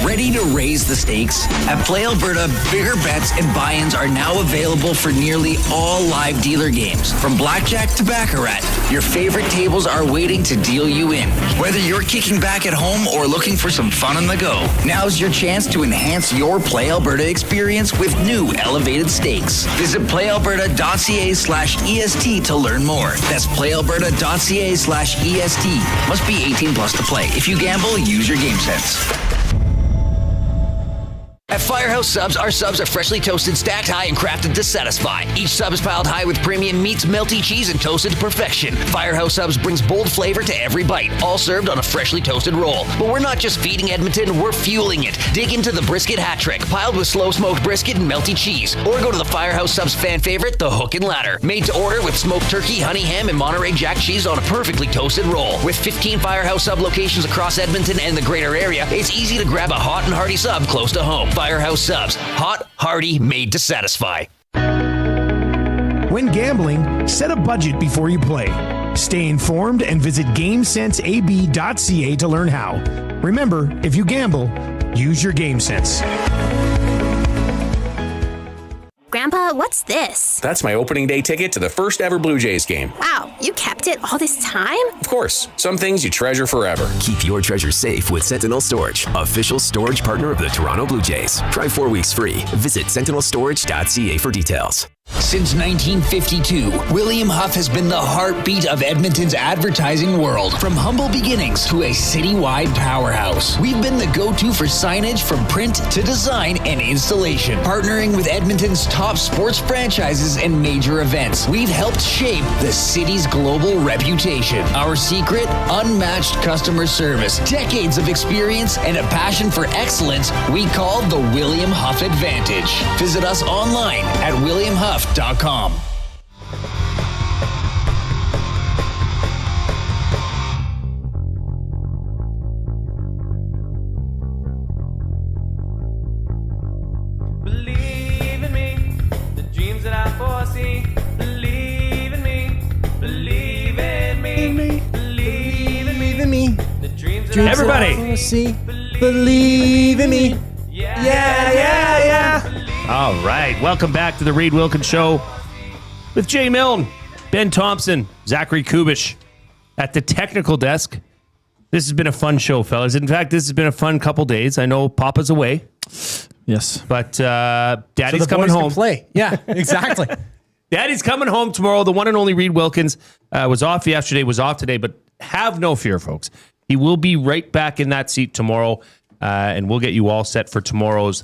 Ready to raise the stakes? At Play Alberta, bigger bets and buy-ins are now available for nearly all live dealer games. From blackjack to baccarat, your favorite tables are waiting to deal you in. Whether you're kicking back at home or looking for some fun on the go, now's your chance to enhance your Play Alberta experience with new elevated stakes. Visit playalberta.ca/EST to learn more. That's playalberta.ca/EST. Must be 18 plus to play. If you gamble, use your game sense. At Firehouse Subs, our subs are freshly toasted, stacked high, and crafted to satisfy. Each sub is piled high with premium meats, melty cheese, and toasted to perfection. Firehouse Subs brings bold flavor to every bite, all served on a freshly toasted roll. But we're not just feeding Edmonton, we're fueling it. Dig into the brisket hat trick, piled with slow-smoked brisket and melty cheese. Or go to the Firehouse Subs fan favorite, the Hook and Ladder. Made to order with smoked turkey, honey ham, and Monterey Jack cheese on a perfectly toasted roll. With 15 Firehouse Sub locations across Edmonton and the greater area, it's easy to grab a hot and hearty sub close to home. Firehouse Subs. Hot, hearty, made to satisfy. When gambling, set a budget before you play. Stay informed and visit GameSenseAB.ca to learn how. Remember, if you gamble, use your game sense. Grandpa, what's this? That's my opening day ticket to the first ever Blue Jays game. Wow, you kept it all this time? Of course. Some things you treasure forever. Keep your treasure safe with Sentinel Storage, official storage partner of the Toronto Blue Jays. Try 4 weeks free. Visit sentinelstorage.ca for details. Since 1952, William Huff has been the heartbeat of Edmonton's advertising world. From humble beginnings to a citywide powerhouse, we've been the go-to for signage from print to design and installation. Partnering with Edmonton's top sports franchises and major events, we've helped shape the city's global reputation. Our secret? Unmatched customer service, decades of experience, and a passion for excellence we call the William Huff Advantage. Visit us online at williamhuff.com. Believe in me, the dreams that I foresee. Believe in me, believe in me, believe in me. The dreams that Everybody. I foresee. Believe in me. Yeah. All right. Welcome back to the Reid Wilkins Show with Jay Milne, Ben Thomson, Zachary Kubish at the technical desk. This has been a fun show, fellas. In fact, this has been a fun couple days. I know Papa's away. Yes. But Daddy's So the coming boys can home. play. Yeah, exactly. Daddy's coming home tomorrow. The one and only Reid Wilkins was off yesterday, was off today, but have no fear, folks. He will be right back in that seat tomorrow, and we'll get you all set for tomorrow's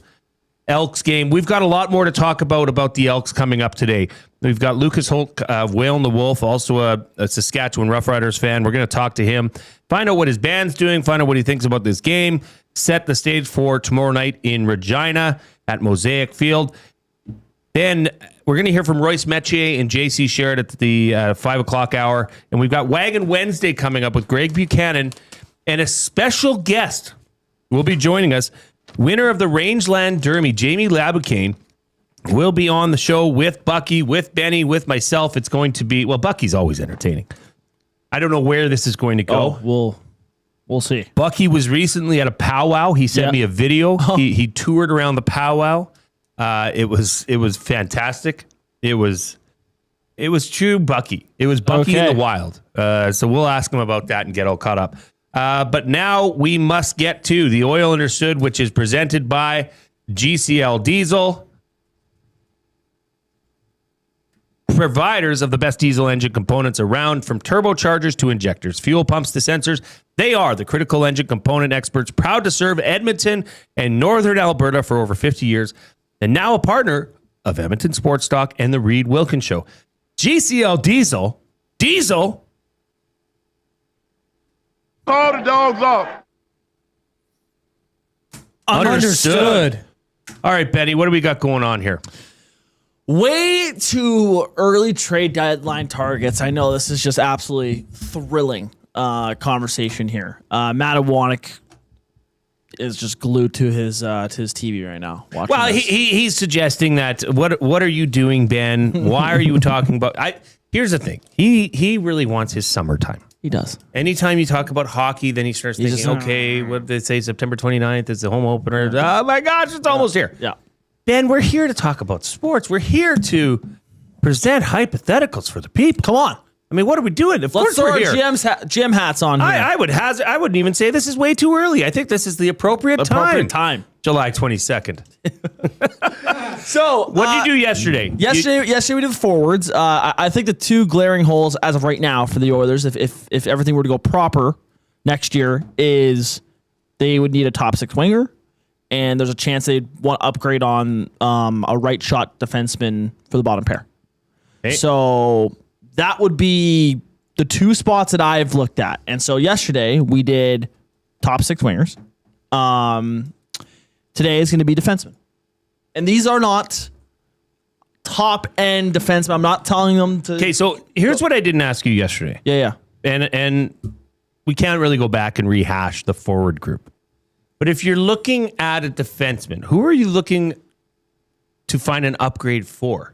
Elks game. We've got a lot more to talk about the Elks coming up today. We've got Lucas Holt of Whale and the Wolf, also a Saskatchewan Roughriders fan. We're going to talk to him, find out what his band's doing, find out what he thinks about this game, set the stage for tomorrow night in Regina at Mosaic Field. Then we're going to hear from Royce Metchie and JC Sherritt at the 5 o'clock hour. And we've got Wagon Wednesday coming up with Greg Buchanan, and a special guest will be joining us. Winner of the Rangeland Derby, Jamie Laboucaine, will be on the show with Bucky, with Benny, with myself. It's going to be, well, Bucky's always entertaining. I don't know where this is going to go. We'll see. Bucky was recently at a powwow. He sent me a video. He toured around the powwow. It was fantastic. It was true Bucky. It was Bucky in the wild. So we'll ask him about that and get all caught up. But now we must get to the Oil Understood, which is presented by GCL Diesel. Providers of the best diesel engine components around, from turbochargers to injectors, fuel pumps to sensors. They are the critical engine component experts, proud to serve Edmonton and Northern Alberta for over 50 years, and now a partner of Edmonton Sports Talk and the Reid Wilkins Show. GCL Diesel. Call the dogs off. Understood. All right, Benny, what do we got going on here? Way too early trade deadline targets. I know this is just absolutely thrilling conversation here. Matt Iwanek is just glued to his TV right now. Well, he's suggesting that what are you doing, Ben? Why are you talking about? Here's the thing. He really wants his summertime. He does. Anytime you talk about hockey, then he starts thinking, okay, what did they say? September 29th is the home opener. Oh my gosh, it's almost here. Yeah. Ben, we're here to talk about sports. We're here to present hypotheticals for the people. Come on. I mean, what are we doing? Of Let's course we're throw here. our GM hats on here. I wouldn't even say this is way too early. I think this is the appropriate time. July 22nd. So, what did you do yesterday? Yesterday we did the forwards. I think the two glaring holes as of right now for the Oilers, if everything were to go proper next year, is they would need a top six winger, and there's a chance they'd want to upgrade on a right shot defenseman for the bottom pair. Okay. So that would be the two spots that I've looked at. And so yesterday we did top six wingers. Today is going to be defensemen. And these are not top end defensemen. I'm not telling them to. Okay, so here's what I didn't ask you yesterday. Yeah. And we can't really go back and rehash the forward group. But if you're looking at a defenseman, who are you looking to find an upgrade for?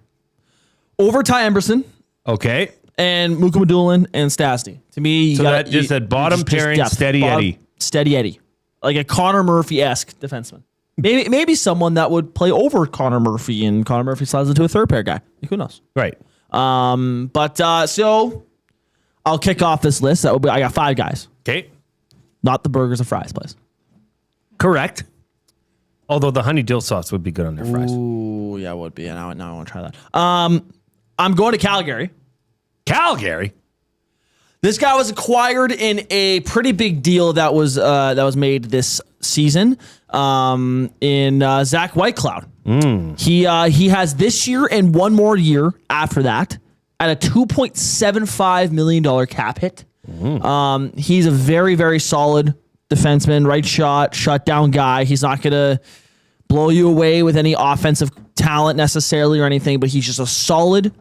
Over Ty Emberson. Okay. And Muka Madulin and Stastny. To me, so that just that bottom pairing, steady Eddie. Steady Eddie. Like a Connor Murphy-esque defenseman. Maybe someone that would play over Connor Murphy, and Connor Murphy slides into a third pair guy. Like, who knows? Right. So I'll kick off this list. That would be, I got 5 guys. Okay. Not the burgers and fries place. Correct. Although the honey dill sauce would be good on their fries. Ooh, yeah, it would be. Now I want to try that. I'm going to Calgary. Calgary? This guy was acquired in a pretty big deal that was made this season in Zach Whitecloud. He has this year and one more year after that at a $2.75 million cap hit. He's a very, very solid defenseman, right shot, shutdown guy. He's not going to blow you away with any offensive talent necessarily or anything, but he's just a solid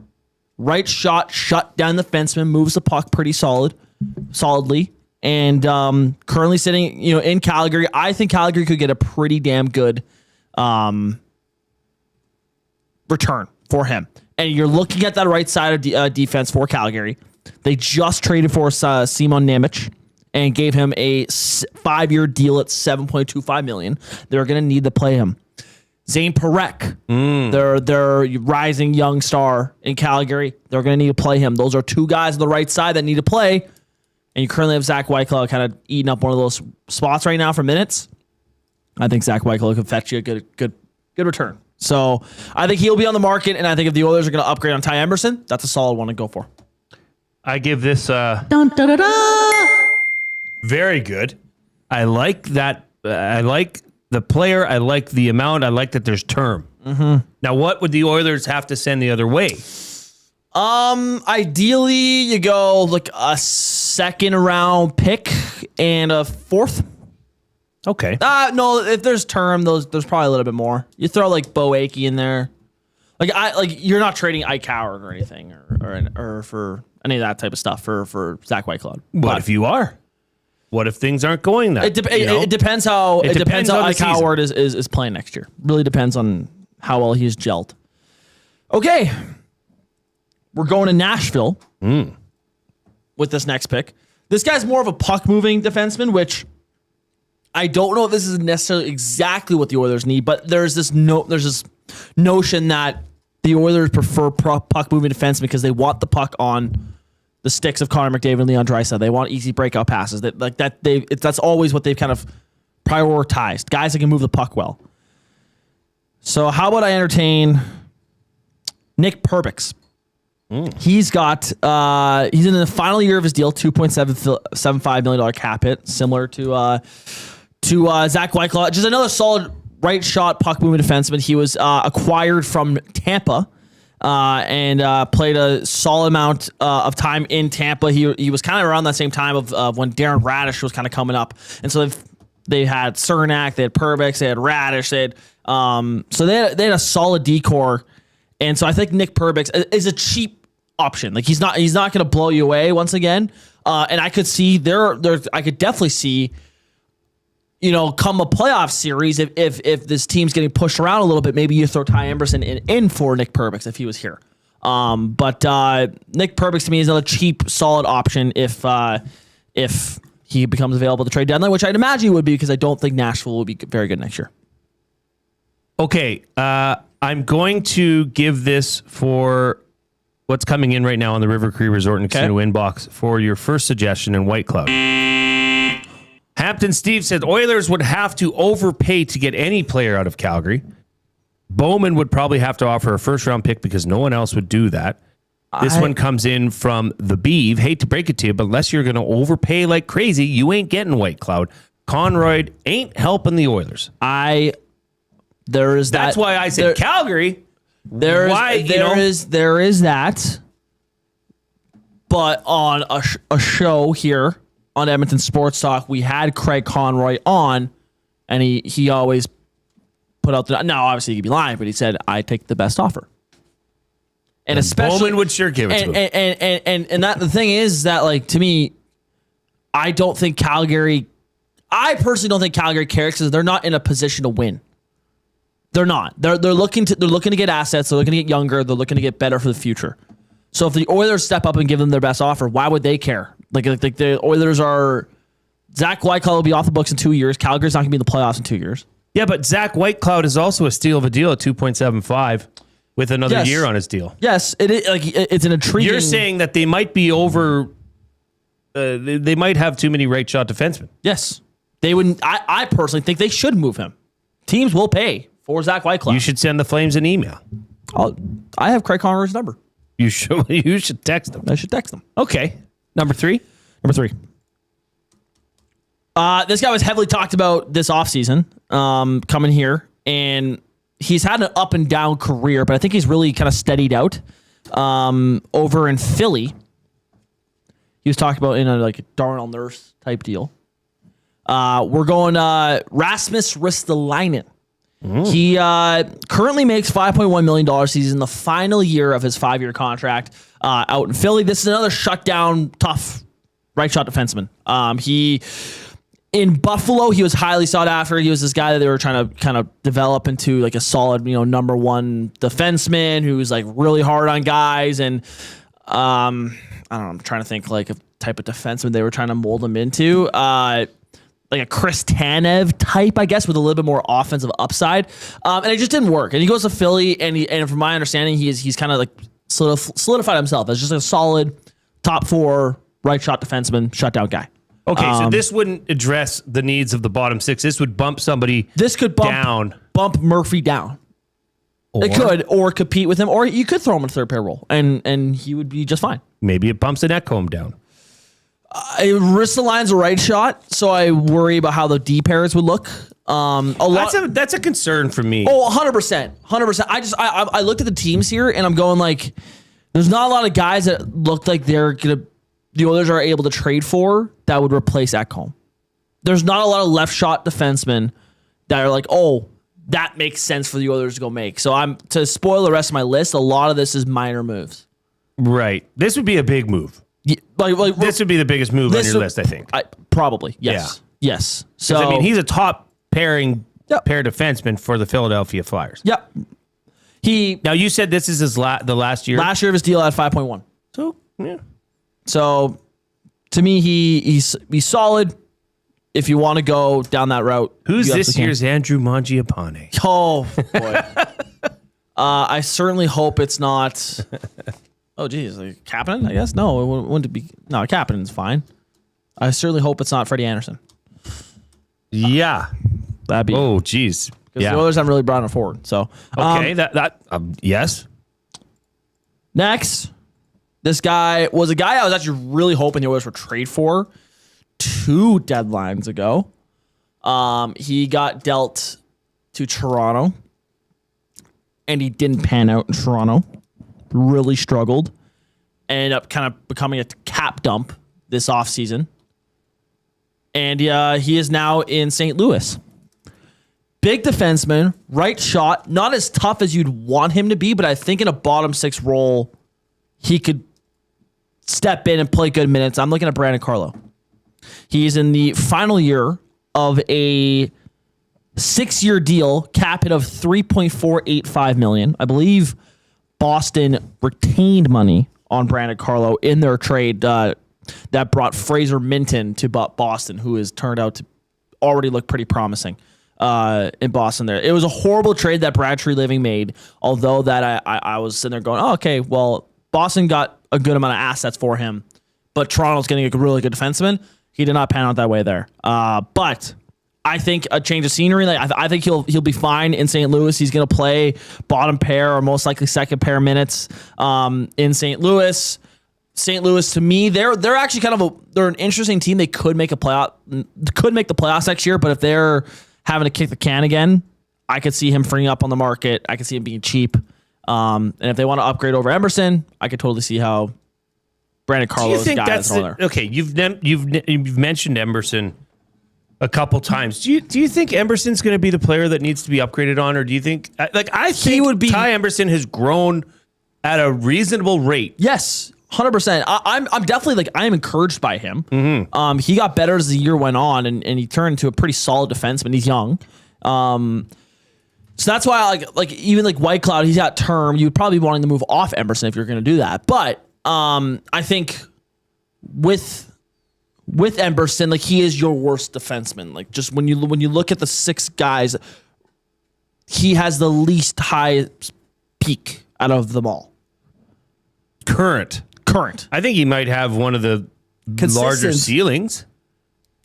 right shot, shut down the defenseman, moves the puck pretty solidly. And currently sitting, in Calgary. I think Calgary could get a pretty damn good return for him. And you're looking at that right side of defense for Calgary. They just traded for Simon Nemec and gave him a 5-year deal at $7.25 million. They're going to need to play him. Zane Parekh, their rising young star in Calgary. They're going to need to play him. Those are two guys on the right side that need to play. And you currently have Zach Whitecloud kind of eating up one of those spots right now for minutes. I think Zach Whitecloud could fetch you a good return. So I think he'll be on the market, and I think if the Oilers are going to upgrade on Ty Emberson, that's a solid one to go for. I give this very good. I like that. I like the player. I like the amount. I like that there's term. Now, what would the Oilers have to send the other way? Ideally, you go like a second round pick and a fourth. Okay. No, if there's term, there's probably a little bit more. You throw like Bo Akey in there. You're not trading Ike Howard or anything or for any of that type of stuff for Zach Whitecloud. What if you are? What if things aren't going that? It depends how Ike Howard is playing next year. Really depends on how well he's gelled. Okay. We're going to Nashville with this next pick. This guy's more of a puck-moving defenseman, which I don't know if this is necessarily exactly what the Oilers need, but there's this notion that the Oilers prefer puck-moving defensemen because they want the puck on the sticks of Connor McDavid and Leon Draisaitl. They want easy breakout passes. That's always what they've kind of prioritized. Guys that can move the puck well. So how about I entertain Nick Perbix? He's in the final year of his deal, $2.75 million cap hit, similar to Zach Whitecloud. Just another solid right shot puck moving defenseman. He was acquired from Tampa and played a solid amount of time in Tampa. He was kind of around that same time of when Darren Radish was kind of coming up, and so they had Cernak, they had Perbix, they had Radish, they had they had a solid decor, and so I think Nick Perbix is a cheap option. Like he's not going to blow you away once again. And I could see I could definitely see, come a playoff series if this team's getting pushed around a little bit, maybe you throw Ty Emberson in for Nick Perbix if he was here. But Nick Perbix to me is another cheap, solid option if he becomes available at the trade deadline, which I'd imagine he would be because I don't think Nashville will be very good next year. Okay, I'm going to give this for what's coming in right now on the River Cree Resort and Casino inbox for your first suggestion in Whitecloud. Hampton Steve said Oilers would have to overpay to get any player out of Calgary. Bowman would probably have to offer a first-round pick because no one else would do that. This one comes in from the Beeve. Hate to break it to you, but unless you're going to overpay like crazy, you ain't getting Whitecloud. Conroy ain't helping the Oilers. That's why I said Calgary. There is that, but on a show here on Edmonton Sports Talk, we had Craig Conroy on, and he always put out now obviously he could be lying, but he said I take the best offer, and especially Bowman would sure give it to him. And that the thing is that like to me, I personally don't think Calgary cares because they're not in a position to win. They're not. They're looking to get assets. They're looking to get younger. They're looking to get better for the future. So if the Oilers step up and give them their best offer, why would they care? Like the Oilers are. Zach Whitecloud will be off the books in 2 years. Calgary's not going to be in the playoffs in 2 years. Yeah, but Zach Whitecloud is also a steal of a deal at 2.75 with another year on his deal. Yes, it is. Like it's an intriguing. You're saying that they might be over. They might have too many right shot defensemen. Yes, they wouldn't. I personally think they should move him teams will pay for Zach Whitecloud. You should send the Flames an email. I have Craig Conroy's number. You should text him. I should text him. Okay. Number three. This guy was heavily talked about this offseason, coming here, and he's had an up and down career, but I think he's really kind of steadied out over in Philly. He was talked about in a Darnell Nurse type deal. We're going Rasmus Ristolainen. He currently makes $5.1 million. He's in the final year of his 5-year contract out in Philly. This is another shutdown, tough right shot defenseman. In Buffalo, he was highly sought after. He was this guy that they were trying to kind of develop into like a solid, number one defenseman who's like really hard on guys. And I don't know, I'm trying to think like a type of defenseman they were trying to mold him into. Like a Chris Tanev type, I guess, with a little bit more offensive upside. And it just didn't work. And he goes to Philly, and from my understanding, he's kind of like solidified himself as just a solid top 4 right shot defenseman, shutdown guy. Okay, so this wouldn't address the needs of the bottom 6. This would bump somebody down. Bump Murphy down. It could, or compete with him, or you could throw him in a third pair role, and he would be just fine. Maybe it bumps an Ekholm down. Ristolainen's a right shot, so I worry about how the D pairs would look. That's a concern for me. Oh, 100%. 100%. I looked at the teams here, and I'm going like, there's not a lot of guys that look like the Oilers are able to trade for that would replace Ekholm. There's not a lot of left shot defensemen that are like, oh, that makes sense for the Oilers to go make. So to spoil the rest of my list, a lot of this is minor moves. Right. This would be a big move. Yeah, this would be the biggest move on your list, I think. Probably, yes. Yeah. Yes. So he's a top pair defenseman for the Philadelphia Flyers. Yep. Now you said this is the last year. Last year of his deal at 5.1. So yeah. So to me, he's solid. If you want to go down that route, who's this year's Andrew Mangiapane? Oh boy. I certainly hope it's not. Oh geez, like Kapanen, I guess. No, it wouldn't be. No, Kapanen's fine. I certainly hope it's not Freddie Anderson. Yeah, that'd be. Oh geez, because the Oilers haven't really brought it forward. So okay, yes. Next, this guy was a guy I was actually really hoping the Oilers would trade for 2 deadlines ago. He got dealt to Toronto, and he didn't pan out in Toronto. Really struggled. Ended up kind of becoming a cap dump this offseason. And he is now in St. Louis. Big defenseman, right shot, not as tough as you'd want him to be, but I think in a bottom 6 role, he could step in and play good minutes. I'm looking at Brandon Carlo. He's in the final year of a 6-year deal, cap hit of $3.485 million. I believe Boston retained money on Brandon Carlo in their trade that brought Fraser Minton to Boston, who has turned out to already look pretty promising in Boston there. It was a horrible trade that Brad Treliving made, although that I was sitting there going, oh, okay, well, Boston got a good amount of assets for him, but Toronto's getting a really good defenseman. He did not pan out that way there. But I think a change of scenery. I think he'll be fine in St. Louis. He's going to play bottom pair or most likely second pair minutes in St. Louis. St. Louis, to me, they're actually they're an interesting team. They could make the playoffs next year, but if they're having to kick the can again, I could see him freeing up on the market. I could see him being cheap. And if they want to upgrade over Emerson, I could totally see how Brandon Carlo is the guy that's on there. Okay, you've mentioned Emerson a couple times. Do you think Emerson's going to be the player that needs to be upgraded on, or do you think I think he would be? Ty Emerson has grown at a reasonable rate. Yes, 100%. I'm definitely I am encouraged by him. Mm-hmm. He got better as the year went on, and he turned into a pretty solid defenseman. He's young. So that's why even Whitecloud, he's got term. You'd probably be wanting to move off Emerson if you're going to do that. But I think with Emerson, he is your worst defenseman. Just when you look at the 6 guys, he has the least high peak out of them all. Current. I think he might have one of the larger ceilings.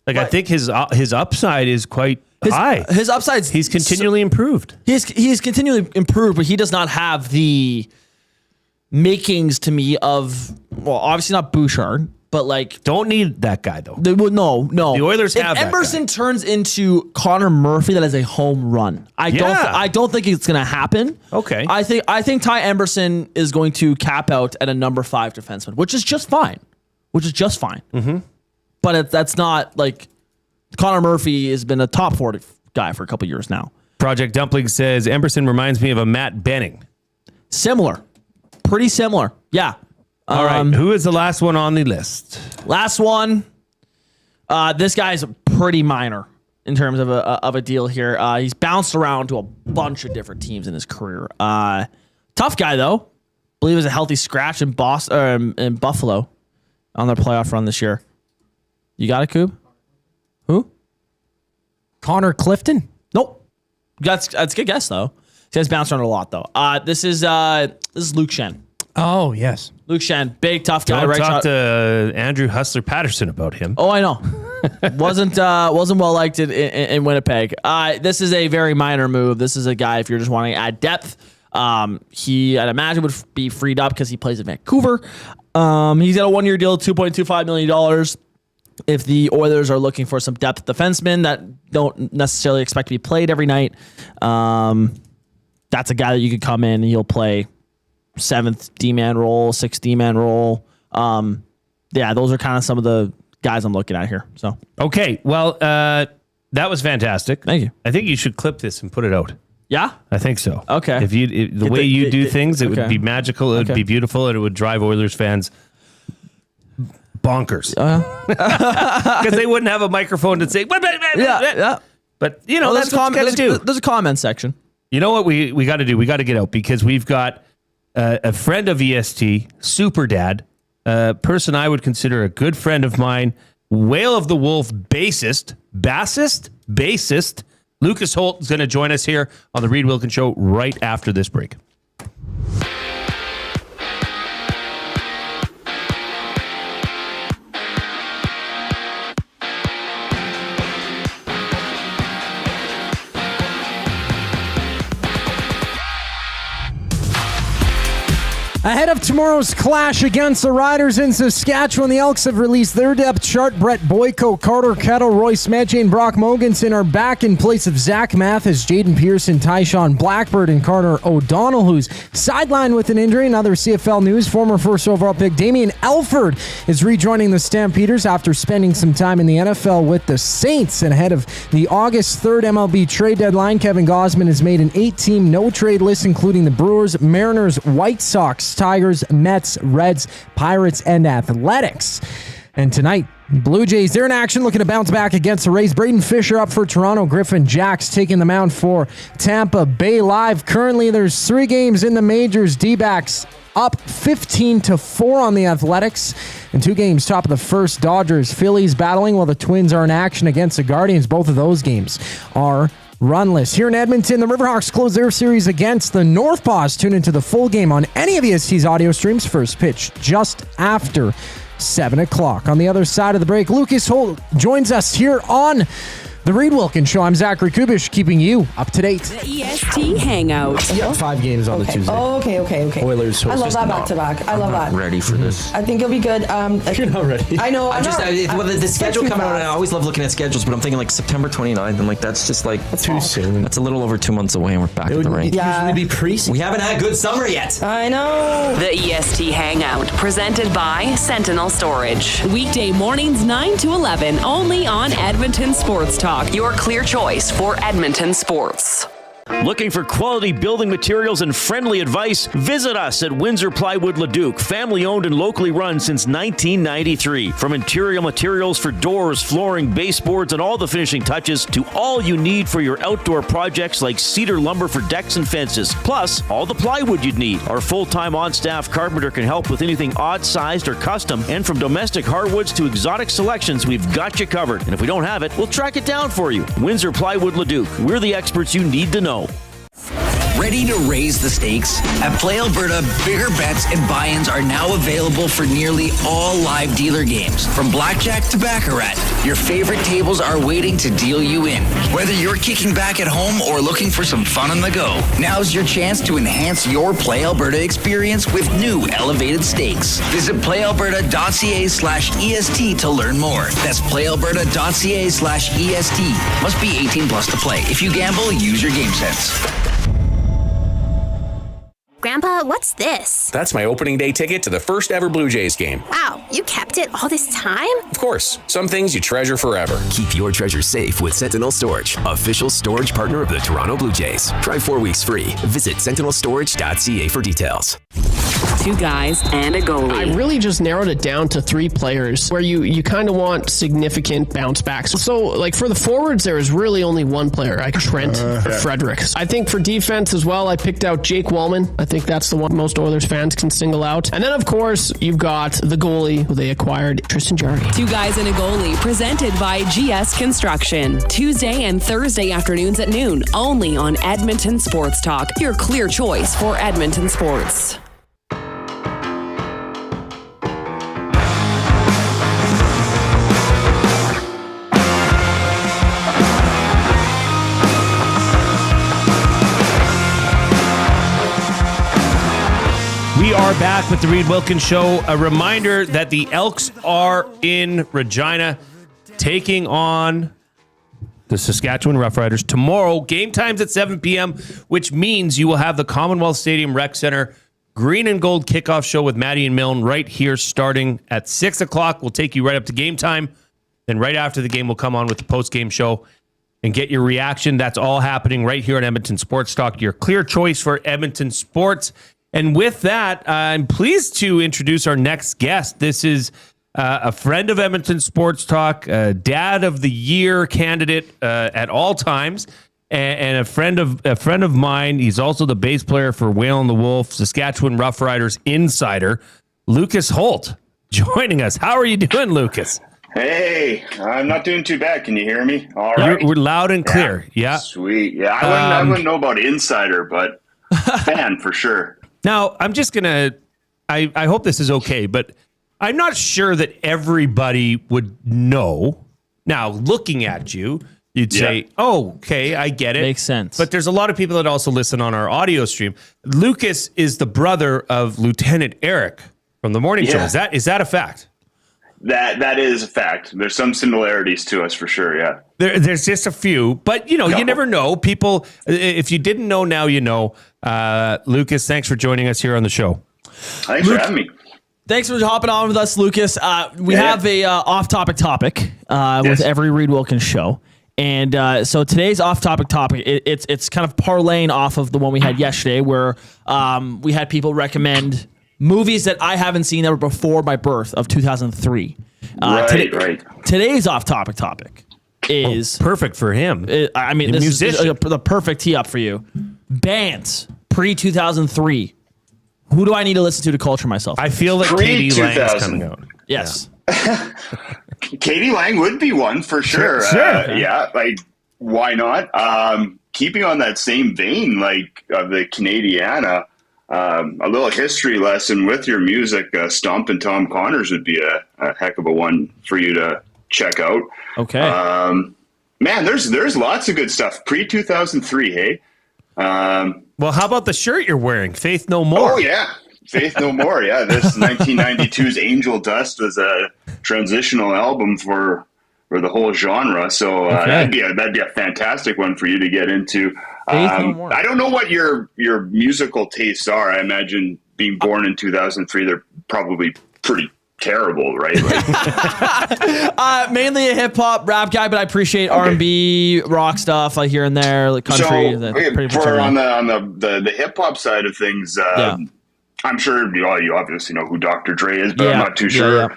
I think his upside is quite high. His upside's he's continually improved. He's continually improved, but he does not have the makings to me of, well, obviously not Bouchard, but like don't need that guy though. No. The Oilers if have that Emerson guy. turns into Connor Murphy, that is a home run. I don't think it's going to happen. Okay. I think Ty Emberson is going to cap out at a number 5 defenseman, which is just fine. Mm-hmm. But that's not like Connor Murphy has been a top 40 guy for a couple years now. Project Dumpling says Emberson reminds me of a Matt Benning. Similar. Pretty similar. Yeah. All right. Who is the last one on the list? Last one. This guy's pretty minor in terms of a deal here. He's bounced around to a bunch of different teams in his career. Tough guy though. I believe it was a healthy scratch in in Buffalo on their playoff run this year. You got it, Coob? Who? Connor Clifton? Nope. That's a good guess though. He has bounced around a lot though. This is Luke Shen. Oh yes, Luke Shen, big tough guy. Don't talk to Andrew Hustler Patterson about him. Oh, I know. wasn't well liked in Winnipeg. This is a very minor move. This is a guy if you're just wanting to add depth. He I'd imagine would be freed up because he plays in Vancouver. He's got a 1-year deal, $2.25 million. If the Oilers are looking for some depth defensemen that don't necessarily expect to be played every night, that's a guy that you could come in and he'll play 7th D-man role, 6th D-man role. Yeah, those are kind of some of the guys I'm looking at here. So okay, well, that was fantastic. Thank you. I think you should clip this and put it out. Yeah, I think so. Okay. If the way you do things, it would be magical. It would be beautiful, and it would drive Oilers fans bonkers because they wouldn't have a microphone to say. Yeah. But that's what you got to do. There's a comment section. You know what we got to do? We got to get out because we've got a friend of EST, Super Dad, a person I would consider a good friend of mine, Whale of the Wolf bassist, Lucas Holt is going to join us here on the Reid Wilkins Show right after this break. Ahead of tomorrow's clash against the Riders in Saskatchewan, the Elks have released their depth chart. Brett Boyko, Carter Kettle, Royce Metchie, and Brock Mogensen are back in place of Zach Mathis, Jaden Pearson, Tyshawn Blackbird, and Carter O'Donnell, who's sidelined with an injury. In other CFL news, former first overall pick Damian Elford is rejoining the Stampeders after spending some time in the NFL with the Saints. And ahead of the August 3rd MLB trade deadline, Kevin Gausman has made an 8-team no-trade list, including the Brewers, Mariners, White Sox, Tigers, Mets, Reds, Pirates, and Athletics. And tonight, Blue Jays, they're in action looking to bounce back against the Rays. Braden Fisher up for Toronto. Griffin Jacks taking the mound for Tampa Bay Live. Currently, there's 3 games in the majors. D-backs up 15-4 on the Athletics. And 2 games top of the first. Dodgers, Phillies battling while the Twins are in action against the Guardians. Both of those games are runless. Here in Edmonton, the Riverhawks close their series against the Northpaws. Tune into the full game on any of EST's audio streams. First pitch just after 7 o'clock. On the other side of the break, Lucas Holt joins us here on The Reid Wilkins Show. I'm Zachary Kubish, keeping you up to date. The EST Hangout. You got 5 games on the Tuesday. Oh, okay. Oilers. I love that back-to-back. I love that. Ready for this. I think it'll be good. You're not ready. I know. The schedule coming out, I always love looking at schedules, but I'm thinking like September 29th, and like that's just like too soon. That's a little over 2 months away, and we're back at the rink. Yeah. Usually be preseason. We haven't had good summer yet. I know. The EST Hangout, presented by Sentinel Storage. Weekday mornings 9 to 11, only on Edmonton Sports Talk. Your clear choice for Edmonton sports. Looking for quality building materials and friendly advice? Visit us at Windsor Plywood Leduc, family owned and locally run since 1993. From interior materials for doors, flooring, baseboards, and all the finishing touches to all you need for your outdoor projects like cedar lumber for decks and fences. Plus, all the plywood you'd need. Our full-time on-staff carpenter can help with anything odd-sized or custom. And from domestic hardwoods to exotic selections, we've got you covered. And if we don't have it, we'll track it down for you. Windsor Plywood Leduc. We're the experts you need to know. Ready to raise the stakes? At Play Alberta, bigger bets and buy-ins are now available for nearly all live dealer games. From blackjack to baccarat, your favorite tables are waiting to deal you in. Whether you're kicking back at home or looking for some fun on the go, now's your chance to enhance your Play Alberta experience with new elevated stakes. Visit playalberta.ca/EST to learn more. That's playalberta.ca/EST. Must be 18 plus to play. If you gamble, use your game sense. Grandpa, what's this? That's my opening day ticket to the first ever Blue Jays game. Wow, you kept it all this time? Of course, some things you treasure forever. Keep your treasure safe with Sentinel Storage, official storage partner of the Toronto Blue Jays. Try 4 weeks free. Visit sentinelstorage.ca for details. 2 guys and a goalie. I really just narrowed it down to 3 players where you kind of want significant bounce backs. So, like for the forwards, there is really only one player, Trent Fredericks. I think for defense as well, I picked out Jake Wallman. I think that's the one most Oilers fans can single out. And then, of course, you've got the goalie who they acquired, Tristan Jarry. 2 guys and a goalie, presented by GS Construction. Tuesday and Thursday afternoons at noon, only on Edmonton Sports Talk, your clear choice for Edmonton sports. We are back with the Reid Wilkins Show. A reminder that the Elks are in Regina taking on the Saskatchewan Roughriders tomorrow. Game time's at 7 p.m., which means you will have the Commonwealth Stadium Rec Center Green and Gold kickoff show with Maddie and Milne right here starting at 6 o'clock. We'll take you right up to game time. Then right after the game, we'll come on with the post-game show and get your reaction. That's all happening right here on Edmonton Sports Talk, your clear choice for Edmonton sports. And with that, I'm pleased to introduce our next guest. This is a friend of Edmonton Sports Talk, Dad of the Year candidate at all times, and a friend of mine. He's also the bass player for Whale and the Wolf, Saskatchewan Roughriders insider, Lucas Holt, joining us. How are you doing, Lucas? Hey, I'm not doing too bad. Can you hear me? All right. We're loud and clear. Yeah. Sweet. Yeah, I wouldn't know about insider, but fan for sure. Now, I'm just going to, I hope this is okay, but I'm not sure that everybody would know. Now, looking at you, you'd say, oh, okay, I get it. Makes sense. But there's a lot of people that also listen on our audio stream. Lucas is the brother of Lieutenant Eric from the morning show. Is that a fact? That is a fact. There's some similarities to us for sure, yeah. There's just a few, but you never know. People, if you didn't know, now you know. Lucas, thanks for joining us here on the show. Thanks for having me. Thanks for hopping on with us, Lucas. We have a off-topic topic with every Reid Wilkins show. And so today's off-topic topic, it's kind of parlaying off of the one we had yesterday where we had people recommend movies that I haven't seen that were before my birth of 2003. Right. Today's off-topic topic is... perfect for him. This is the perfect tee-up for you. Bands pre-2003. Who do I need to listen to culture myself? I feel like Katie Lang is coming out. Yes. Yeah. Katie Lang would be one for sure. Sure. Like, why not? Keeping on that same vein, like, of the Canadiana, a little history lesson with your music, Stompin' Tom Connors would be a heck of a one for you to check out. Okay. Man, there's lots of good stuff. Pre-2003, hey? Well, how about the shirt you're wearing? Faith No More. Oh, yeah. Faith No More, yeah. This 1992's Angel Dust was a transitional album for the whole genre. So that'd be a fantastic one for you to get into. I don't know what your musical tastes are. I imagine being born in 2003, they're probably pretty terrible, right? Like, mainly a hip hop rap guy, but I appreciate R&B, rock stuff like here and there, like country. So on the hip hop side of things, I'm sure you obviously know who Dr. Dre is, but I'm not too sure.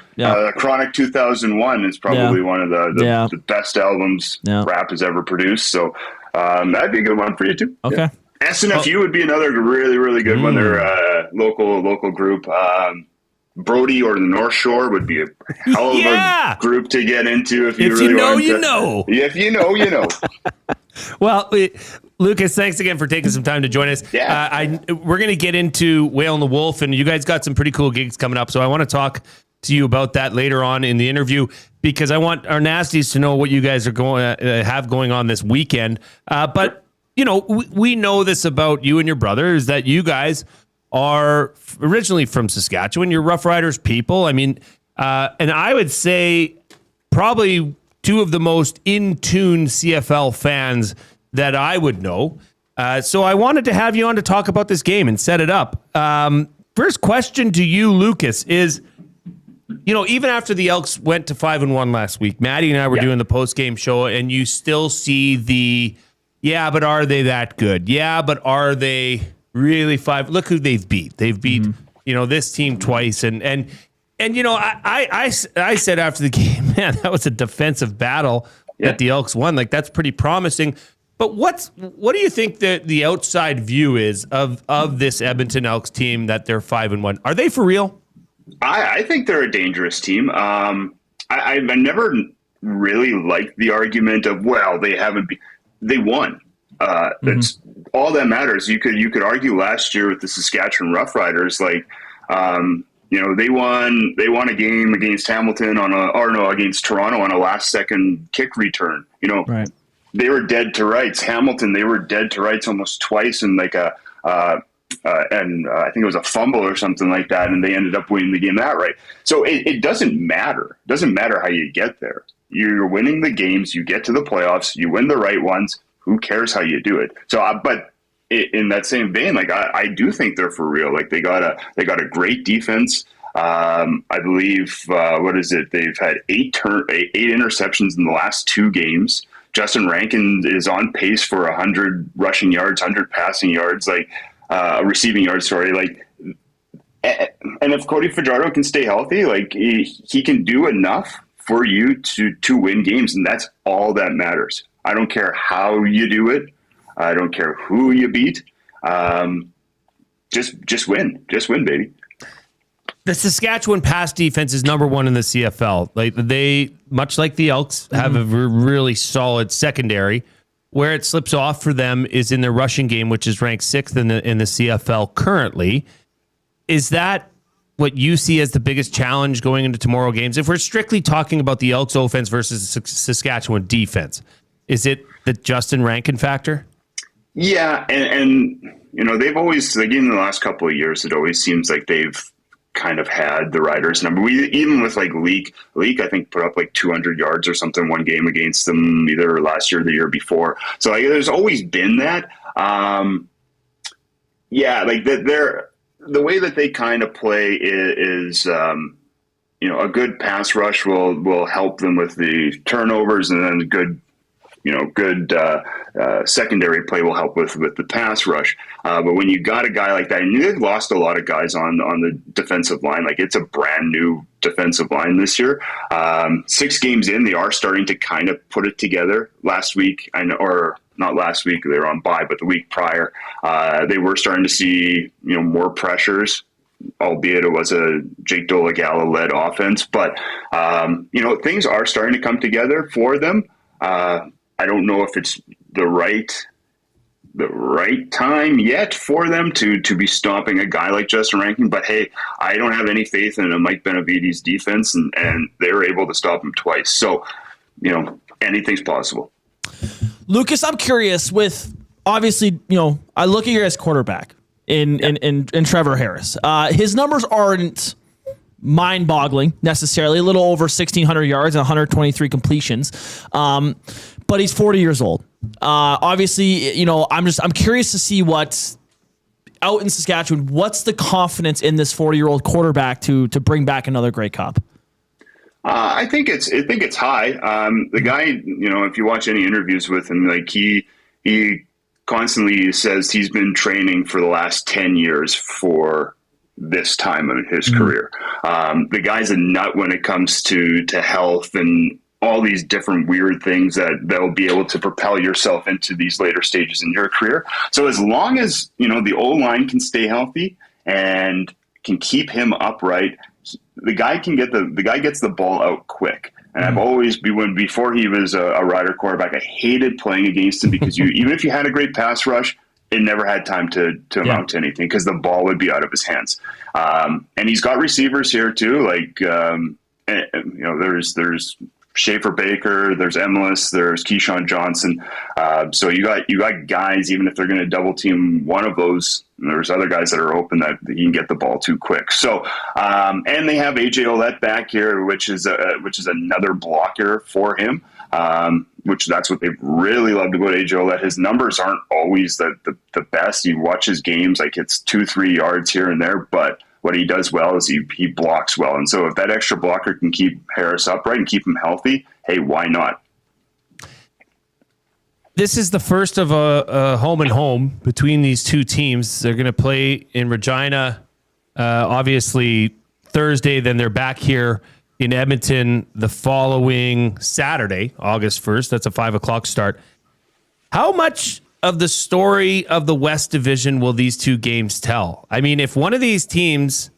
Chronic 2001 is probably one of the best albums rap has ever produced. So that'd be a good one for you too. Okay. SNFU would be another really, really good one. They're a local group. Brody or the North Shore would be a hell of a group to get into if you really know, want you know. If you know, you know. Well, Lucas, thanks again for taking some time to join us. Yeah. We're going to get into Whale and the Wolf, and you guys got some pretty cool gigs coming up. So I want to talk to you about that later on in the interview, because I want our nasties to know what you guys are going have going on this weekend. But you know, we know this about you and your brother, is that you guys are originally from Saskatchewan. You're Rough Riders people. I mean, and I would say probably two of the most in tune CFL fans that I would know. So I wanted to have you on to talk about this game and set it up. First question to you, Lucas, is, you know, even after the Elks went to 5-1 last week, Maddie and I were doing the post-game show, and you still see the, yeah, but are they that good? Yeah, but are they really five? Look who they've beat. They've beat, you know, this team twice. And you know, I said after the game, man, that was a defensive battle that the Elks won. Like, that's pretty promising. But what do you think the outside view is of this Edmonton Elks team, that they're 5-1? Are they for real? I think they're a dangerous team. I never really liked the argument of, well, they won. That's all that matters. You could argue last year with the Saskatchewan Roughriders, like, you know, they won a game against Hamilton against Toronto on a last second kick return. You know, right. They were dead to rights. Hamilton, they were dead to rights almost twice in like I think it was a fumble or something like that, and they ended up winning the game that right. So it doesn't matter. It doesn't matter how you get there. You're winning the games. You get to the playoffs. You win the right ones. Who cares how you do it? So, but in that same vein, like I do think they're for real. Like they got a great defense. I believe they've had eight interceptions in the last 2 games. Justin Rankin is on pace for 100 rushing yards, 100 passing yards, receiving yards. Sorry, and if Cody Fajardo can stay healthy, like he can do enough for you to win games, and that's all that matters. I don't care how you do it. I don't care who you beat. Just win. Just win, baby. The Saskatchewan pass defense is number 1 in the CFL. Like they, much like the Elks, have a really solid secondary. Where it slips off for them is in their rushing game, which is ranked 6th in the CFL currently. Is that what you see as the biggest challenge going into tomorrow games? If we're strictly talking about the Elks offense versus Saskatchewan defense, is it the Justin Rankin factor? Yeah, and you know, they've always, like in the last couple of years, it always seems like they've kind of had the Riders number. Even with like Leak, I think put up like 200 yards or something one game against them, either last year or the year before. So like, there's always been that. Like the way that they kind of play is you know, a good pass rush will help them with the turnovers, and then good secondary play will help with the pass rush. But when you got a guy like that, and they've lost a lot of guys on the defensive line, like it's a brand new defensive line this year. 6 games in, they are starting to kind of put it together. Last week, or not last week, they were on bye, but the week prior, they were starting to see, you know, more pressures, albeit it was a Jake Dolegala-led offense. But, you know, things are starting to come together for them. I don't know if it's the right time yet for them to be stopping a guy like Justin Rankin, but hey, I don't have any faith in a Mike Benavides defense, and they're able to stop him twice. So, you know, anything's possible. Lucas, I'm curious with, obviously, you know, I look at you as quarterback in Trevor Harris. His numbers aren't mind-boggling necessarily, a little over 1,600 yards and 123 completions. But he's 40 years old. Obviously, you know, I'm curious to see what's out in Saskatchewan. What's the confidence in this 40-year-old quarterback to bring back another Grey Cup? I think it's high. The guy, you know, if you watch any interviews with him, like he constantly says he's been training for the last 10 years for this time of his career. The guy's a nut when it comes to health and all these different weird things that'll be able to propel yourself into these later stages in your career. So as long as, you know, the O-line can stay healthy and can keep him upright, the guy gets the ball out quick. And I've always before he was a rider quarterback, I hated playing against him because even if you had a great pass rush, it never had time to amount to anything because the ball would be out of his hands. And he's got receivers here too, like there's Schaefer Baker, there's Emlis, there's Keyshawn Johnson. So you got guys, even if they're going to double team one of those, there's other guys that are open that he can get the ball to quick. So, and they have AJ Ouellette back here, which is another blocker for him. Which that's what they really loved about AJ Ouellette. His numbers aren't always the best. You watch his games, like it's 2-3 yards here and there, but what he does well is he blocks well. And so if that extra blocker can keep Harris upright and keep him healthy, hey, why not? This is the first of a home and home between these two teams. They're going to play in Regina, obviously Thursday. Then they're back here in Edmonton the following Saturday, August 1st. That's a 5:00 start. How much of the story of the West Division will these two games tell? I mean, if one of these teams,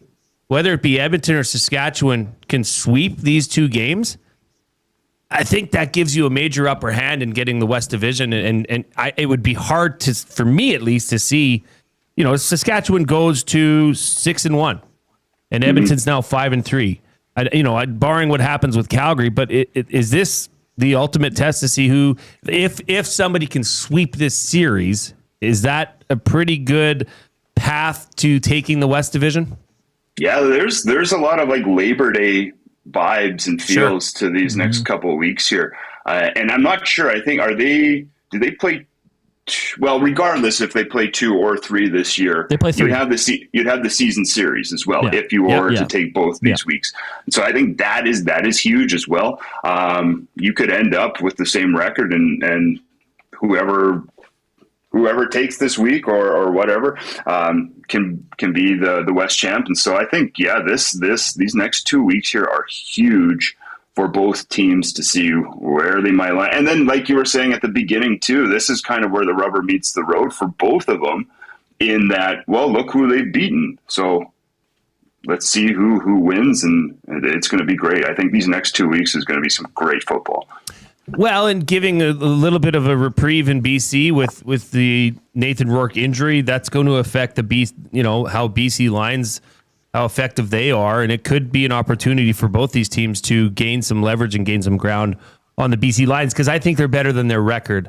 whether it be Edmonton or Saskatchewan, can sweep these two games, I think that gives you a major upper hand in getting the West Division. And it would be hard for me at least to see, Saskatchewan goes to 6-1 and Edmonton's now 5-3. Barring what happens with Calgary, but is this the ultimate test to see who, if somebody can sweep this series, is that a pretty good path to taking the West Division? Yeah, there's a lot of like Labor Day vibes and feels to these next couple of weeks here. And I'm not sure. I think, do they play? Well, regardless if they play 2 or 3 this year, they play 3. You'd have the season series as well if you were to take both these weeks. So I think that is huge as well. You could end up with the same record, and whoever takes this week or whatever can be the West champ. And so I think these next 2 weeks here are huge for both teams to see where they might lie. And then, like you were saying at the beginning too, this is kind of where the rubber meets the road for both of them in that, well, look who they've beaten. So let's see who wins, and it's going to be great. I think these next 2 weeks is going to be some great football. Well, and giving a little bit of a reprieve in BC with the Nathan Rourke injury, that's going to affect how BC Lions, how effective they are, and it could be an opportunity for both these teams to gain some leverage and gain some ground on the BC Lions, because I think they're better than their record.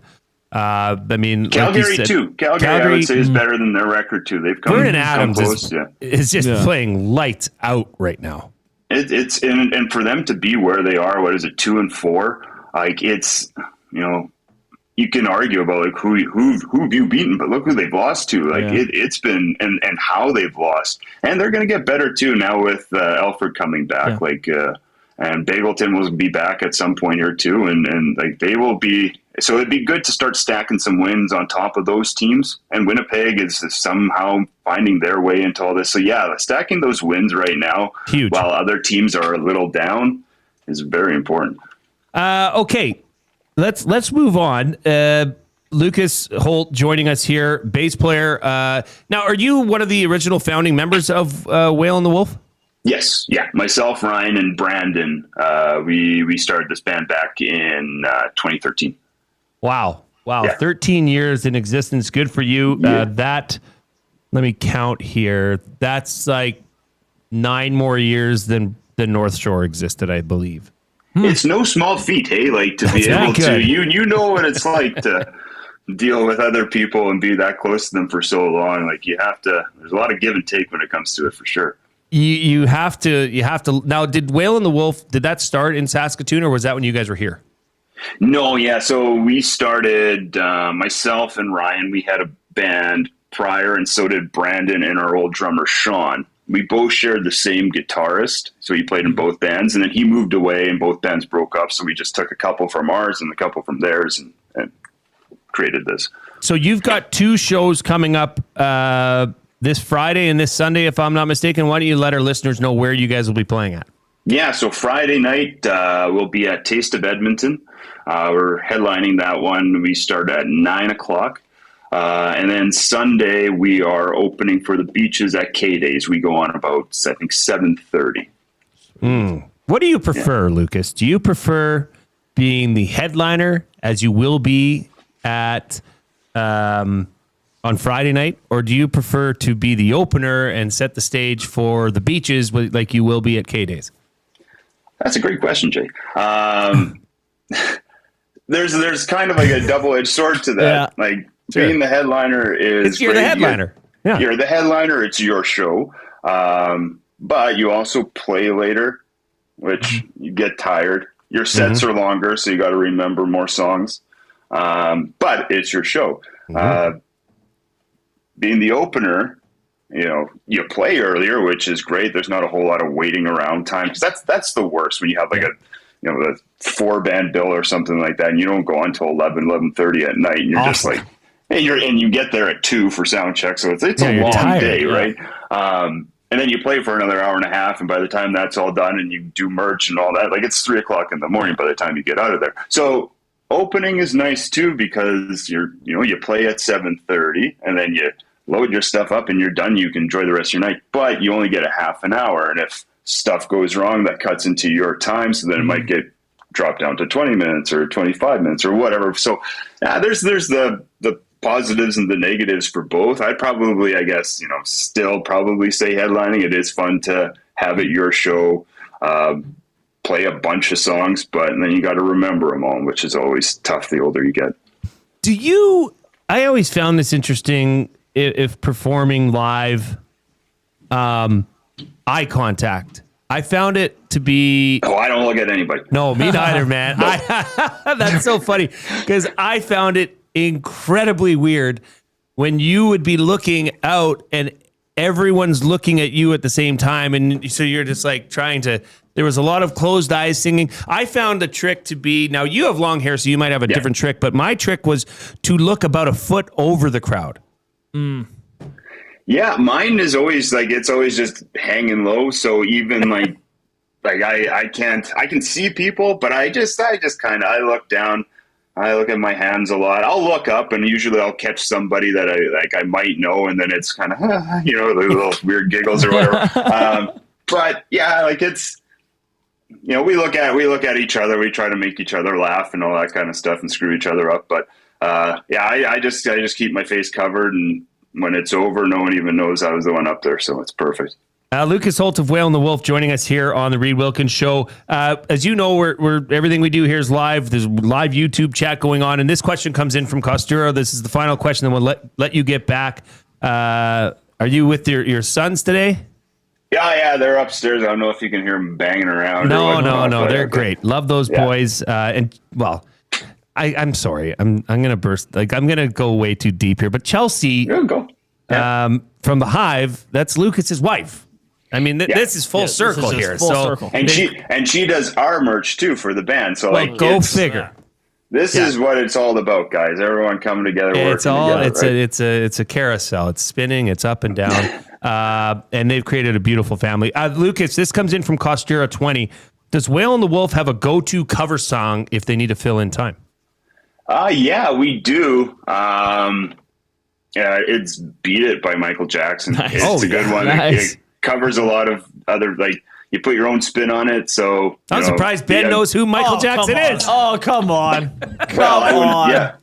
Calgary like too. Calgary, I would say, is better than their record too. They've come Vernon Adams close. is just playing lights out right now. It's for them to be where they are. What is it, 2-4? Like it's, you can argue about like who have you beaten, but look who they've lost to. Like it's been and how they've lost, and they're going to get better too now with Alfred coming back. And Bagleton will be back at some point here too, and like they will be. So it'd be good to start stacking some wins on top of those teams. And Winnipeg is somehow finding their way into all this. So stacking those wins right now, huge, while other teams are a little down, is very important. Okay, let's move on. Lucas Holt joining us here, bass player. Now, are you one of the original founding members of Whale and the Wolf? Yes, yeah. Myself, Ryan, and Brandon. We started this band back in 2013. Wow, 13 years in existence. Good for you. Let me count here. That's like 9 more years than the North Shore existed, I believe. It's no small feat, hey? Like to be able to, you know what it's like to deal with other people and be that close to them for so long. Like you have to. There's a lot of give and take when it comes to it, for sure. You have to. Now, did Whale and the Wolf, did that start in Saskatoon, or was that when you guys were here? No, yeah. So we started, myself and Ryan, we had a band prior, and so did Brandon and our old drummer, Sean. We both shared the same guitarist, so he played in both bands, and then he moved away and both bands broke up, so we just took a couple from ours and a couple from theirs and created this. So you've got 2 shows coming up this Friday and this Sunday, if I'm not mistaken. Why don't you let our listeners know where you guys will be playing at? Yeah, so Friday night we'll be at Taste of Edmonton. We're headlining that one. We start at 9 o'clock. And then Sunday we are opening for the Beaches at K-Days. We go on about, I think, 7:30. What do you prefer, Lucas? Do you prefer being the headliner, as you will be at on Friday night, or do you prefer to be the opener and set the stage for the beaches like you will be at K-Days? That's a great question, Jay. There's kind of like a double-edged sword to that. Yeah. Like being the headliner is you're the headliner. You're the headliner. It's your show. But you also play later, which you get tired. Your sets are longer, so you got to remember more songs. But it's your show. Being the opener, you play earlier, which is great. There's not a whole lot of waiting around time, because that's the worst when you have like a 4-band bill or something like that, and you don't go until 11:30 at night, and you're just like, and you get there at 2 for sound check, so it's a long day, right? And then you play for another hour and a half, and by the time that's all done, and you do merch and all that, like it's 3:00 in the morning by the time you get out of there. So opening is nice too, because you play at 7:30, and then you load your stuff up and you're done. You can enjoy the rest of your night, but you only get a half an hour, and if stuff goes wrong, that cuts into your time, so then it might get dropped down to 20 minutes or 25 minutes or whatever. So there's the positives and the negatives for both. I'd probably, still probably say headlining. It is fun to have it your show, play a bunch of songs, but then you got to remember them all, which is always tough the older you get. I always found this interesting, if performing live, eye contact. I found it to be... Oh, I don't look at anybody. No, me neither, man. That's so funny, because I found it incredibly weird when you would be looking out and everyone's looking at you at the same time, and so you're just like trying to... There was a lot of closed eyes singing. I found the trick to be... Now, you have long hair, so you might have a different trick, but my trick was to look about a foot over the crowd. Yeah, mine is always it's always just hanging low. So even I can see people, but I just kind of, I look down, I look at my hands a lot. I'll look up, and usually I'll catch somebody that I might know, and then it's kind of, the little weird giggles or whatever. But yeah, it's, we look at each other, we try to make each other laugh and all that kind of stuff and screw each other up. But I just keep my face covered, and when it's over, no one even knows I was the one up there, so it's perfect. Lucas Holt of Whale and the Wolf joining us here on the Reid Wilkins Show. As you know, we're everything we do here is live. There's live YouTube chat going on, and this question comes in from Costura. This is the final question, then we'll let you get back. Are you with your sons today? Yeah, they're upstairs. I don't know if you can hear them banging around. No, they're great. Love those boys. I'm sorry. I'm gonna burst. I'm gonna go way too deep here. But Chelsea, from the Hive, that's Lucas's wife. I mean, this is full circle here. Circle. And she does our merch too for the band. So go figure. This is what it's all about, guys. Everyone coming together. It's a carousel. It's spinning. It's up and down. And they've created a beautiful family. Lucas, this comes in from Costura 20. Does Whale and the Wolf have a go-to cover song if they need to fill in time? Yeah, we do. It's Beat It by Michael Jackson. Nice. It's a good one. Nice. It covers a lot of other, you put your own spin on it. So I'm surprised Ben knows who Michael Jackson is. Oh, come on. Yeah.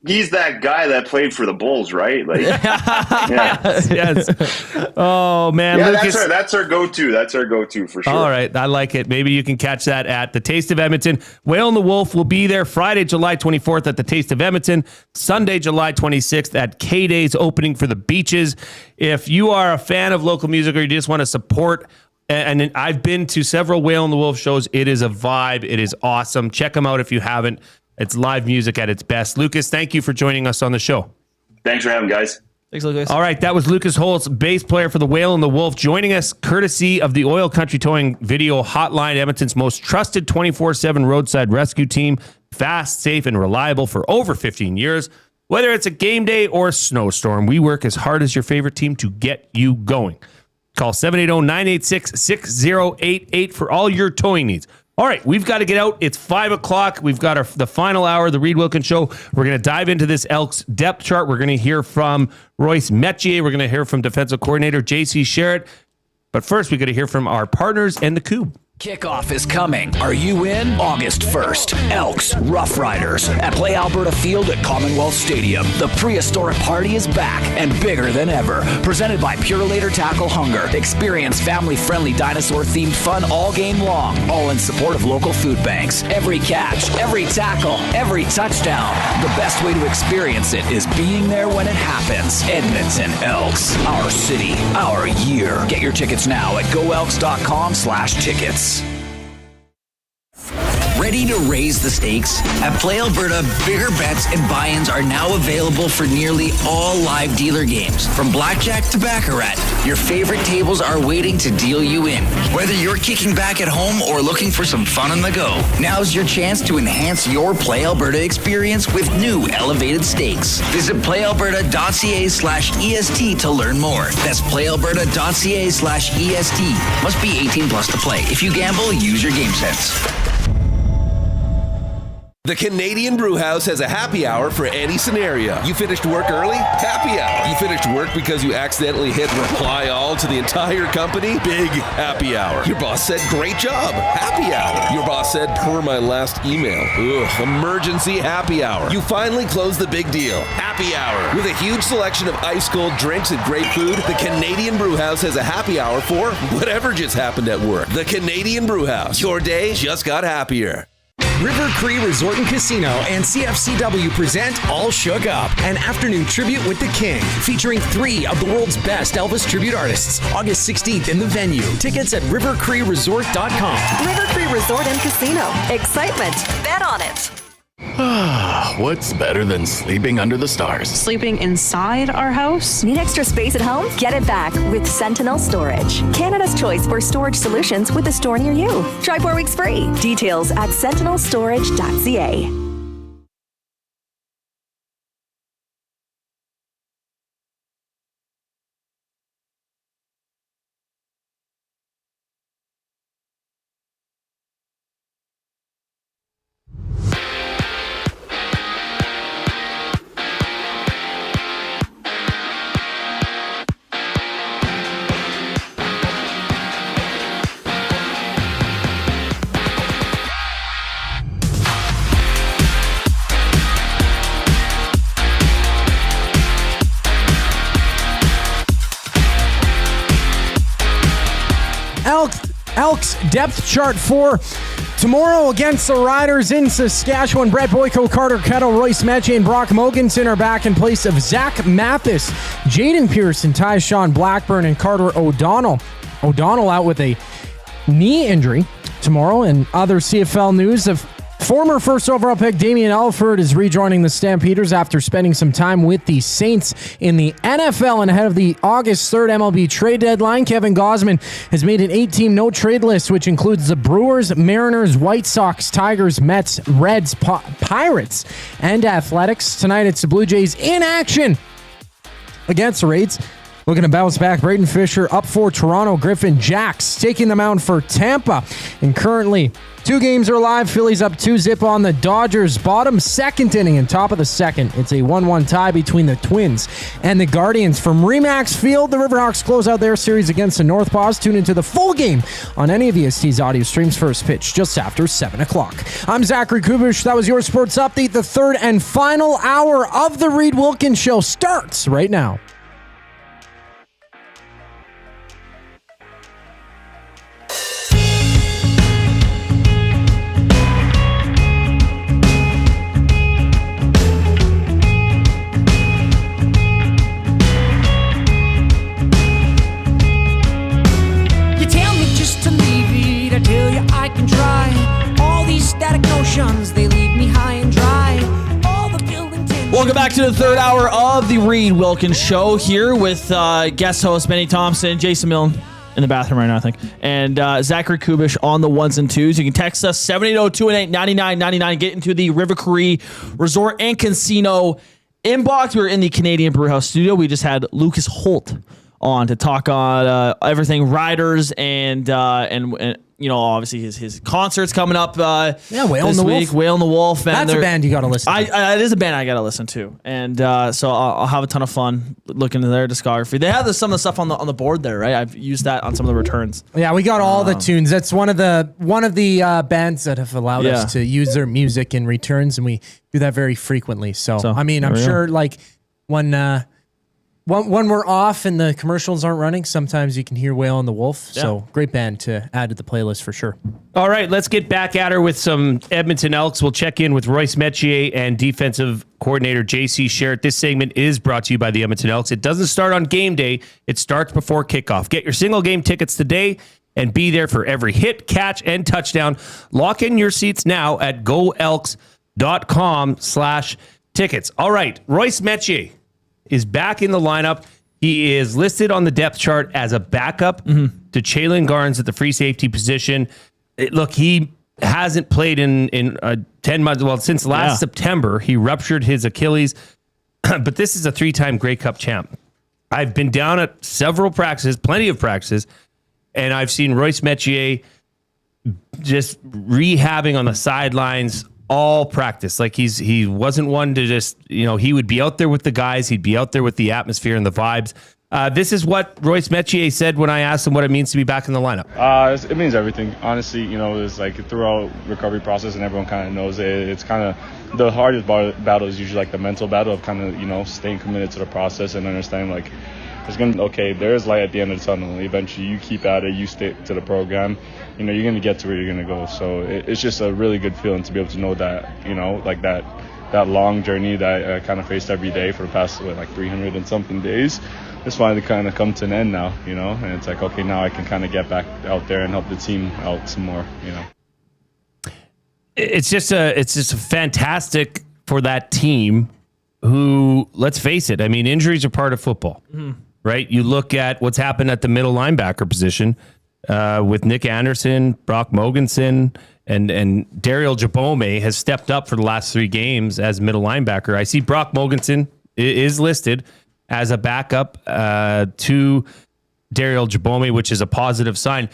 He's that guy that played for the Bulls, right? Yes. Oh man, yeah, Lucas. That's our go-to. That's our go-to for sure. All right, I like it. Maybe you can catch that at the Taste of Edmonton. Whale and the Wolf will be there Friday, July 24th at the Taste of Edmonton, Sunday, July 26th at K-Days opening for the Beaches. If you are a fan of local music or you just want to support, and I've been to several Whale and the Wolf shows, it is a vibe. It is awesome. Check them out if you haven't. It's live music at its best. Lucas, thank you for joining us on the show. Thanks for having me, guys. Thanks, Lucas. All right, that was Lucas Holtz, bass player for the Whale and the Wolf, joining us courtesy of the Oil Country Towing Video Hotline, Edmonton's most trusted 24/7 roadside rescue team. Fast, safe, and reliable for over 15 years. Whether it's a game day or a snowstorm, we work as hard as your favorite team to get you going. Call 780-986-6088 for all your towing needs. All right, we've got to get out. It's 5 o'clock. We've got the final hour of the Reid Wilkins Show. We're going to dive into this Elks depth chart. We're going to hear from Royce Metchie. We're going to hear from defensive coordinator J.C. Sherritt. But first, we got to hear from our partners and the Cube. Kickoff is coming. Are you in? August 1st, Elks Rough Riders at Play Alberta Field at Commonwealth Stadium. The prehistoric party is back and bigger than ever. Presented by Pure Later Tackle Hunger. Experience family-friendly dinosaur-themed fun all game long, all in support of local food banks. Every catch, every tackle, every touchdown. The best way to experience it is being there when it happens. Edmonton Elks, our city, our year. Get your tickets now at goelks.com/tickets. Ready to raise the stakes? At Play Alberta, bigger bets and buy-ins are now available for nearly all live dealer games. From blackjack to baccarat, your favorite tables are waiting to deal you in. Whether you're kicking back at home or looking for some fun on the go, now's your chance to enhance your Play Alberta experience with new elevated stakes. Visit playalberta.ca/EST to learn more. That's playalberta.ca/EST. Must be 18 plus to play. If you gamble, use your game sense. The Canadian Brewhouse has a happy hour for any scenario. You finished work early? Happy hour. You finished work because you accidentally hit reply all to the entire company? Big happy hour. Your boss said, great job. Happy hour. Your boss said, per my last email. Ugh, emergency happy hour. You finally closed the big deal. Happy hour. With a huge selection of ice cold drinks and great food, the Canadian Brewhouse has a happy hour for whatever just happened at work. The Canadian Brewhouse. Your day just got happier. River Cree Resort and Casino and CFCW present All Shook Up, an afternoon tribute with the King, featuring 3 of the world's best Elvis tribute artists. August 16th in the venue. Tickets at rivercreeresort.com. River Cree Resort and Casino. Excitement. Bet on it. What's better than sleeping under the stars? Sleeping inside our house? Need extra space at home? Get it back with Sentinel Storage. Canada's choice for storage solutions with a store near you. Try 4 weeks free. Details at sentinelstorage.ca. Elks depth chart for tomorrow against the Riders in Saskatchewan. Brett Boyko, Carter Kettle, Royce Metchie, and Brock Mogensen are back in place of Zach Mathis, Jaden Pearson, Tyshawn Blackburn, and Carter O'Donnell. O'Donnell out with a knee injury tomorrow. And other CFL news of former first overall pick Damian Elford is rejoining the Stampeders after spending some time with the Saints in the NFL. And ahead of the August 3rd MLB trade deadline, Kevin Gausman has made an 8-team no-trade list, which includes the Brewers, Mariners, White Sox, Tigers, Mets, Reds, Pirates, and Athletics. Tonight, it's the Blue Jays in action against the Raids. Looking to bounce back, Braden Fisher up for Toronto. Griffin Jacks taking the mound for Tampa. And currently, 2 games are live. Phillies up 2-0 on the Dodgers. Bottom second inning and top of the second. It's a 1-1 tie between the Twins and the Guardians. From Remax Field, the Riverhawks close out their series against the Northpaws. Tune into the full game on any of EST's audio streams. First pitch just after 7 o'clock. I'm Zachary Kubish. That was your sports update. The third and final hour of the Reid Wilkins Show starts right now. They leave me high and dry. Welcome back to the third hour of the Reid Wilkins Show here with guest host Ben Thomson, Jason Milne in the bathroom right now, I think, and Zachary Kubish on the ones and twos. You can text us 780-218-9999. Get into the River Cree Resort and Casino inbox. We're in the Canadian Brewhouse studio. We just had Lucas Holt on to talk on everything Riders and obviously his concerts coming up. Wail this and the week. Wolf. Wail and the Wolf. And That's a band you got to listen to. It is a band I got to listen to, and so I'll have a ton of fun looking at their discography. They have some of the stuff on the board there, right? I've used that on some of the returns. Yeah, we got all the tunes. That's one of the bands that have allowed us to use their music in returns, and we do that very frequently. So I mean, I'm sure like when we're off and the commercials aren't running, sometimes you can hear Wail and the Wolf. Yeah. So great band to add to the playlist for sure. All right, let's get back at her with some Edmonton Elks. We'll check in with Royce Metchie and defensive coordinator J.C. Sherritt. This segment is brought to you by the Edmonton Elks. It doesn't start on game day. It starts before kickoff. Get your single game tickets today and be there for every hit, catch, and touchdown. Lock in your seats now at goelks.com/tickets. All right, Royce Metchie is back in the lineup. He is listed on the depth chart as a backup to Chalon Garnes at the free safety position. Look, he hasn't played in 10 months. Well, since last September, he ruptured his Achilles, but this is a 3-time Grey Cup champ. I've been down at several practices, plenty of practices, and I've seen Royce Metchie just rehabbing on the sidelines all practice. Like he wasn't one to just, he would be out there with the guys. He'd be out there with the atmosphere and the vibes. This is what Royce Metchie said when I asked him what it means to be back in the lineup. It means everything. Honestly, it's like throughout recovery process, and everyone kind of knows it. It's kind of the hardest battle is usually like the mental battle of kind of, staying committed to the process and understanding like there's going to be, there is light at the end of the tunnel. Eventually you keep at it, you stick to the program, you're going to get to where you're going to go. So it's just a really good feeling to be able to know that, like that long journey that I kind of faced every day for the past 300 and something days. It's finally kind of come to an end now, and it's like, okay, now I can kind of get back out there and help the team out some more, It's just a fantastic for that team who, let's face it, I mean, injuries are part of football, right? You look at what's happened at the middle linebacker position with Nick Anderson, Brock Mogensen, and Daryl Jabome has stepped up for the last 3 games as middle linebacker. I see Brock Mogensen is listed as a backup to Daryl Jabome, which is a positive sign.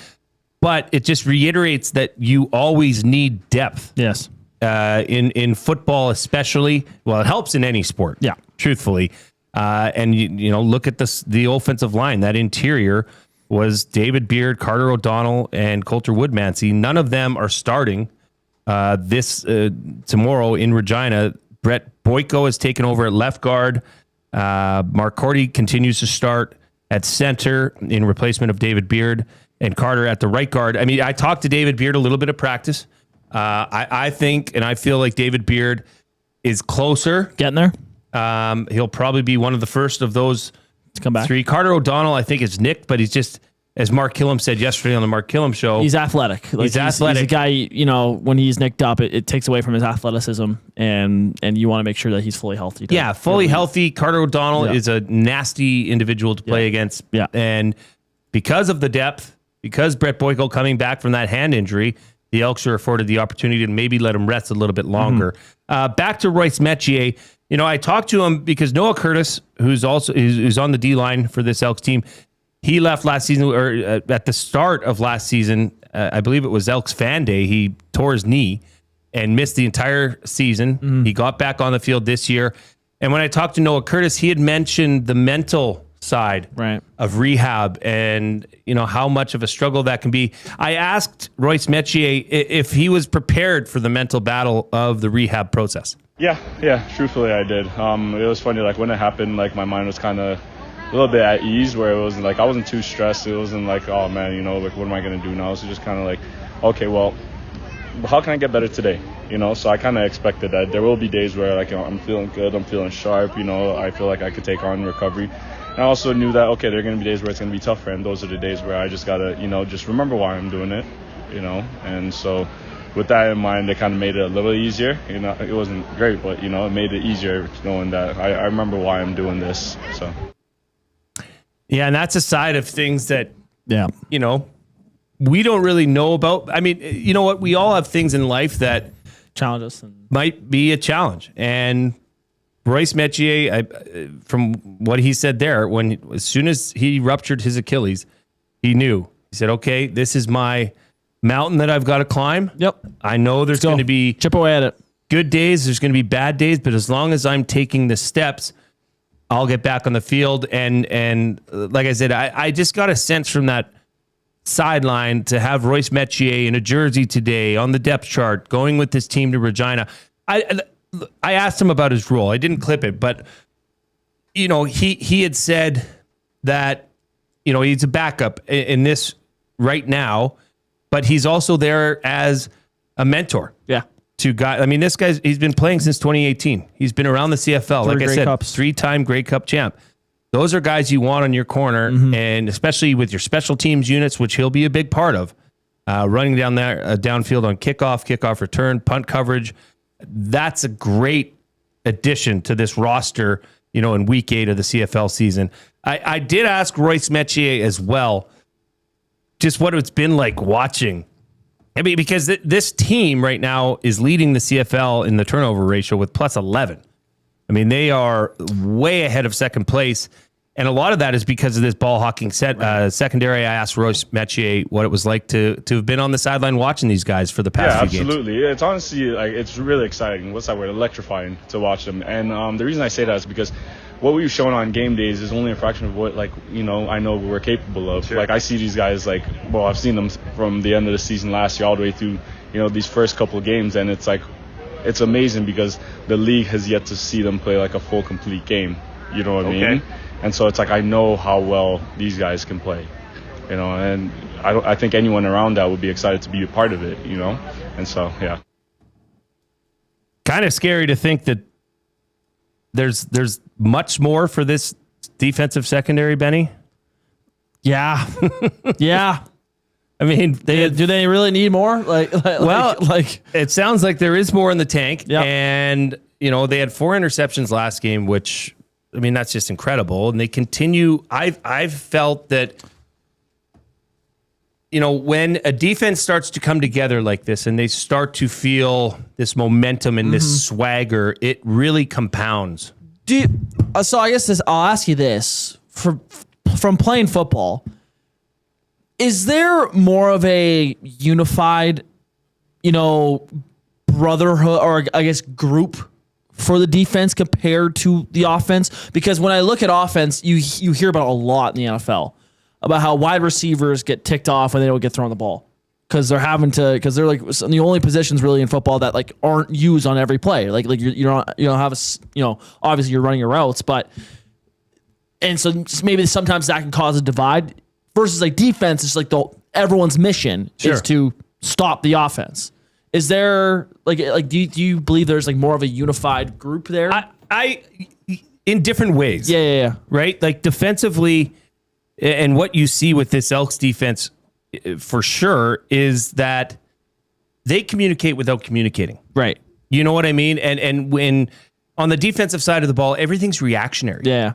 But it just reiterates that you always need depth. Yes. In football especially. Well, it helps in any sport. Yeah. Truthfully. And look at the offensive line. That interior was David Beard, Carter O'Donnell, and Coulter Woodmansey. None of them are starting tomorrow in Regina. Brett Boyko has taken over at left guard. Mark Cordy continues to start at center in replacement of David Beard, and Carter at the right guard. I mean, I talked to David Beard a little bit of practice. I think, and I feel like David Beard is closer. Getting there. He'll probably be one of the first of those to come back. 3. Carter O'Donnell, I think, is nicked, but he's just, as Mark Killam said yesterday on the Mark Killam show, he's athletic. He's athletic. He's a guy, when he's nicked up, it takes away from his athleticism, and you want to make sure that he's fully healthy. Yeah, fully healthy. Carter O'Donnell is a nasty individual to play against. Yeah. And because of the depth, because Brett Boyko coming back from that hand injury, the Elks are afforded the opportunity to maybe let him rest a little bit longer. Back to Royce Metchie. I talked to him because Noah Curtis, who's on the D-line for this Elks team, he left last season, or at the start of last season, I believe it was Elks Fan Day, he tore his knee and missed the entire season. He got back on the field this year. And when I talked to Noah Curtis, he had mentioned the mental side of rehab and, how much of a struggle that can be. I asked Royce Metchie if he was prepared for the mental battle of the rehab process. Yeah, truthfully I did. It was funny, when it happened, my mind was kind of a little bit at ease, where it wasn't I wasn't too stressed. It wasn't oh man, what am I going to do now? So just kind of okay, well, how can I get better today? So I kind of expected that there will be days where I'm feeling good, I'm feeling sharp, I feel like I could take on recovery. And I also knew that, okay, there are going to be days where it's going to be tougher, and those are the days where I just got to, just remember why I'm doing it, and so with that in mind, it kind of made it a little easier. It wasn't great, but, it made it easier knowing that I remember why I'm doing this, so. Yeah, and that's a side of things that, we don't really know about. I mean, you know what? We all have things in life that challenges might be a challenge. And Royce Metchie, from what he said there, as soon as he ruptured his Achilles, he knew. He said, okay, this is my mountain that I've got to climb. Yep. I know there's going to be chip away at it. Good days. There's going to be bad days, but as long as I'm taking the steps, I'll get back on the field. And like I said, I just got a sense from that sideline to have Royce Metchie in a jersey today on the depth chart, going with this team to Regina. I asked him about his role. I didn't clip it, but he had said that he's a backup in this right now, but he's also there as a mentor. Yeah. To guys. I mean, this guy's he's been playing since 2018. He's been around the CFL. Like I said, 3-time Grey Cup champ. Those are guys you want on your corner, and especially with your special teams units, which he'll be a big part of, running down there downfield on kickoff return, punt coverage. That's a great addition to this roster, in week 8 of the CFL season. I did ask Royce Metchie as well, just what it's been like watching. I mean, because this team right now is leading the CFL in the turnover ratio with plus 11. I mean, they are way ahead of second place. And a lot of that is because of this ball hawking secondary. I asked Royce Metchie what it was like to have been on the sideline watching these guys for the past few games. Absolutely. It's honestly, it's really exciting. What's that word? Electrifying to watch them. And the reason I say that is because what we've shown on game days is only a fraction of what, I know we're capable of. Sure. I see these guys, I've seen them from the end of the season last year all the way through, these first couple of games. And it's it's amazing because the league has yet to see them play a full, complete game. You know what I mean? And so it's I know how well these guys can play, and I think anyone around that would be excited to be a part of it, And so, yeah. Kind of scary to think that there's much more for this defensive secondary, Benny. Yeah. Yeah. I mean, do they really need more? It sounds like there is more in the tank. Yep. And, they had 4 interceptions last game, which, I mean, that's just incredible. And they continue. I've felt that, when a defense starts to come together like this and they start to feel this momentum and this swagger, it really compounds. So I guess I'll ask you this. From playing football, is there more of a unified, brotherhood or I guess group for the defense compared to the offense? Because when I look at offense, you hear about a lot in the NFL about how wide receivers get ticked off when they don't get thrown the ball because they're the only positions really in football that aren't used on every play. You don't have obviously you're running your routes, and so maybe sometimes that can cause a divide versus defense is everyone's mission is to stop the offense. Is there do you believe there's more of a unified group there? I in different ways. Yeah. Right? Defensively, and what you see with this Elks defense for sure is that they communicate without communicating. Right. You know what I mean? And when on the defensive side of the ball, everything's reactionary. Yeah.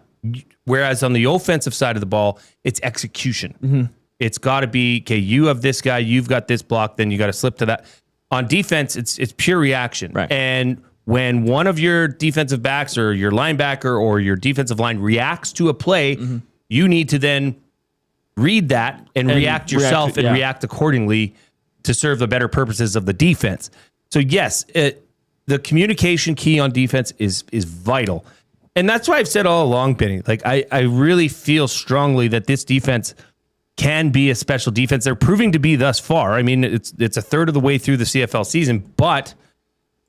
Whereas on the offensive side of the ball, it's execution. It's got to be, okay, you have this guy, you've got this block, then you got to slip to that. On defense, it's pure reaction. Right. And when one of your defensive backs or your linebacker or your defensive line reacts to a play, you need to then read that and react yourself and react accordingly to serve the better purposes of the defense. So yes, the communication key on defense is vital. And that's why I've said all along, Benny, I really feel strongly that this defense can be a special defense. They're proving to be thus far. I mean, it's a third of the way through the CFL season, but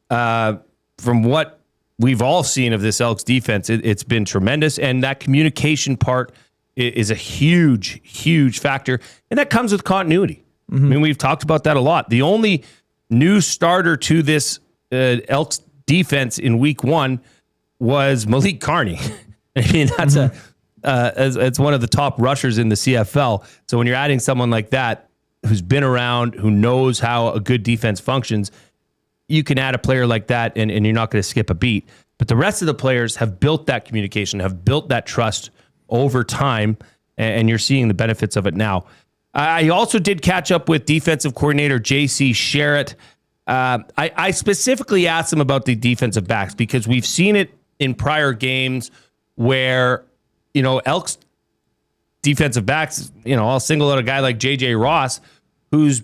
from what we've all seen of this Elks defense, it's been tremendous. And that communication part is a huge, huge factor. And that comes with continuity. I mean, we've talked about that a lot. The only new starter to this Elks defense in week 1 was Malik Carney. I mean, that's it's one of the top rushers in the CFL. So when you're adding someone like that, who's been around, who knows how a good defense functions, you can add a player like that and you're not going to skip a beat. But the rest of the players have built that communication, have built that trust over time, and you're seeing the benefits of it now. I also did catch up with defensive coordinator J.C. Sherritt. I specifically asked him about the defensive backs because we've seen it in prior games where, Elks defensive backs, I'll single out a guy like J.J. Ross, who's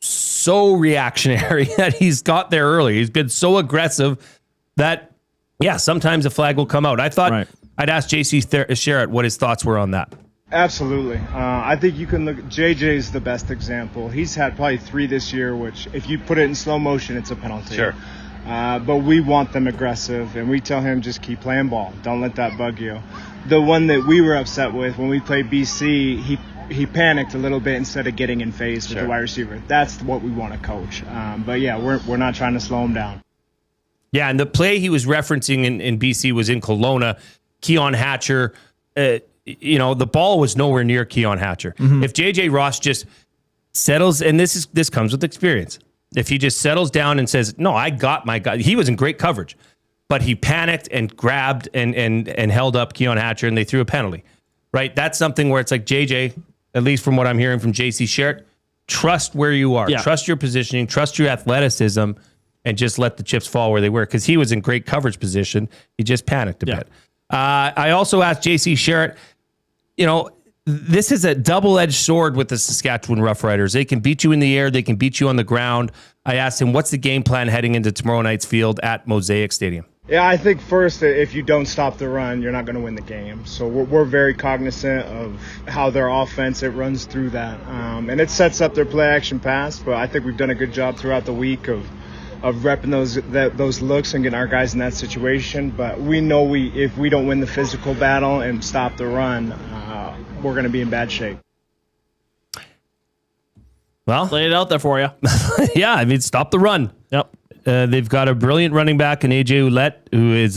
so reactionary that he's got there early. He's been so aggressive that, yeah, sometimes a flag will come out. I thought I'd ask JC Sherritt what his thoughts were on that. Absolutely. I think you can look. JJ's the best example. He's had probably 3 this year, which if you put it in slow motion, it's a penalty. Sure. But we want them aggressive, and we tell him just keep playing ball. Don't let that bug you. The one that we were upset with when we played BC, he panicked a little bit instead of getting in phase with the wide receiver. That's what we want to coach. But yeah, we're not trying to slow him down. Yeah, and the play he was referencing in BC was in Kelowna. Keon Hatcher, the ball was nowhere near Keon Hatcher. Mm-hmm. If JJ Ross just settles, and this comes with experience, if he just settles down and says, no, I got my guy, he was in great coverage, but he panicked and grabbed and held up Keon Hatcher, and they threw a penalty, right? That's something where it's like, JJ, at least from what I'm hearing from JC Sherritt, trust where you are, trust your positioning, trust your athleticism, and just let the chips fall where they were, because he was in great coverage position. He just panicked a bit. I also asked JC Sherritt, this is a double-edged sword with the Saskatchewan Roughriders. They can beat you in the air. They can beat you on the ground. I asked him, what's the game plan heading into tomorrow night's field at Mosaic Stadium? Yeah, I think first, if you don't stop the run, you're not going to win the game. So we're very cognizant of how their offense, it runs through that. And it sets up their play-action pass, but I think we've done a good job throughout the week of repping those looks and getting our guys in that situation. But we know if we don't win the physical battle and stop the run, we're going to be in bad shape. Well, lay it out there for you. Yeah, I mean, stop the run. Yep. They've got a brilliant running back in AJ Ouellette, who is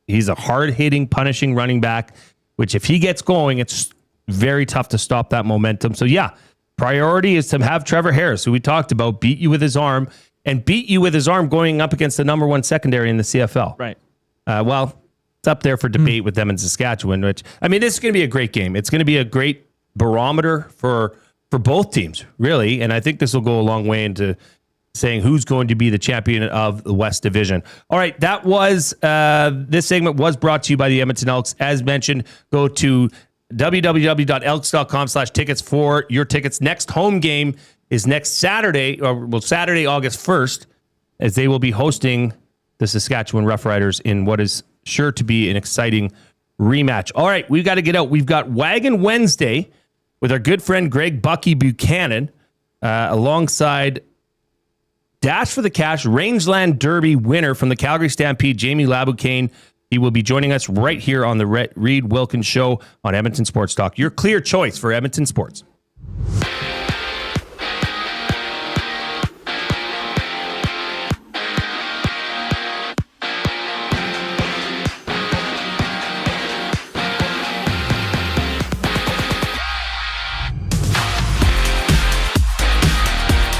he's a hard-hitting, punishing running back, which if he gets going, it's very tough to stop that momentum. So, yeah, priority is to have Trevor Harris, who we talked about, beat you with his arm, and beat you with his arm going up against the number 1 secondary in the CFL. Right. Well, it's up there for debate with them in Saskatchewan, which, I mean, this is going to be a great game. It's going to be a great barometer for both teams, really, and I think this will go a long way into saying who's going to be the champion of the West Division. All right, that was, this segment was brought to you by the Edmonton Elks. As mentioned, go to www.elks.com/tickets for your tickets. Next home game is next Saturday, Saturday, August 1st, as they will be hosting the Saskatchewan Roughriders in what is sure to be an exciting rematch. All right, we've got to get out. We've got Wagon Wednesday with our good friend Greg Bucky Buchanan alongside Dash for the Cash Rangeland Derby winner from the Calgary Stampede, Jamie Laboucaine. He will be joining us right here on the Reid Wilkins Show on Edmonton Sports Talk. Your clear choice for Edmonton sports.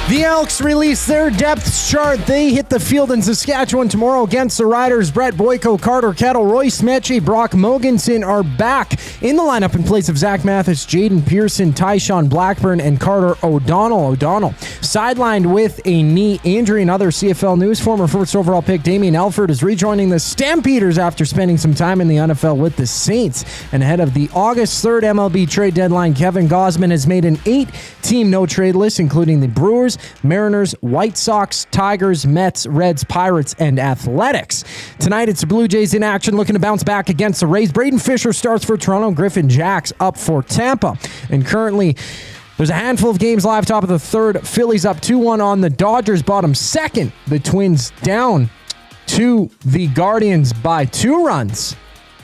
The Elks release their depth chart. They hit the field in Saskatchewan tomorrow against the Riders. Brett Boyko, Carter Kettle, Royce Metchie, Brock Mogensen are back in the lineup in place of Zach Mathis, Jaden Pearson, Tyshawn Blackburn, and Carter O'Donnell. Sidelined with a knee injury. And other CFL news, former first overall pick Damien Elford is rejoining the Stampeders after spending some time in the NFL with the Saints. And ahead of the August 3rd MLB trade deadline, Kevin Gausman has made an 8-team no-trade list, including the Brewers, Mariners, White Sox, Tigers, Mets, Reds, Pirates, and Athletics. Tonight, it's the Blue Jays in action, looking to bounce back against the Rays. Braden Fisher starts for Toronto. Griffin Jacks up for Tampa. And currently, there's a handful of games live. Top of the third, Phillies up 2-1 on the Dodgers. Bottom second, the Twins down to the Guardians by 2 runs.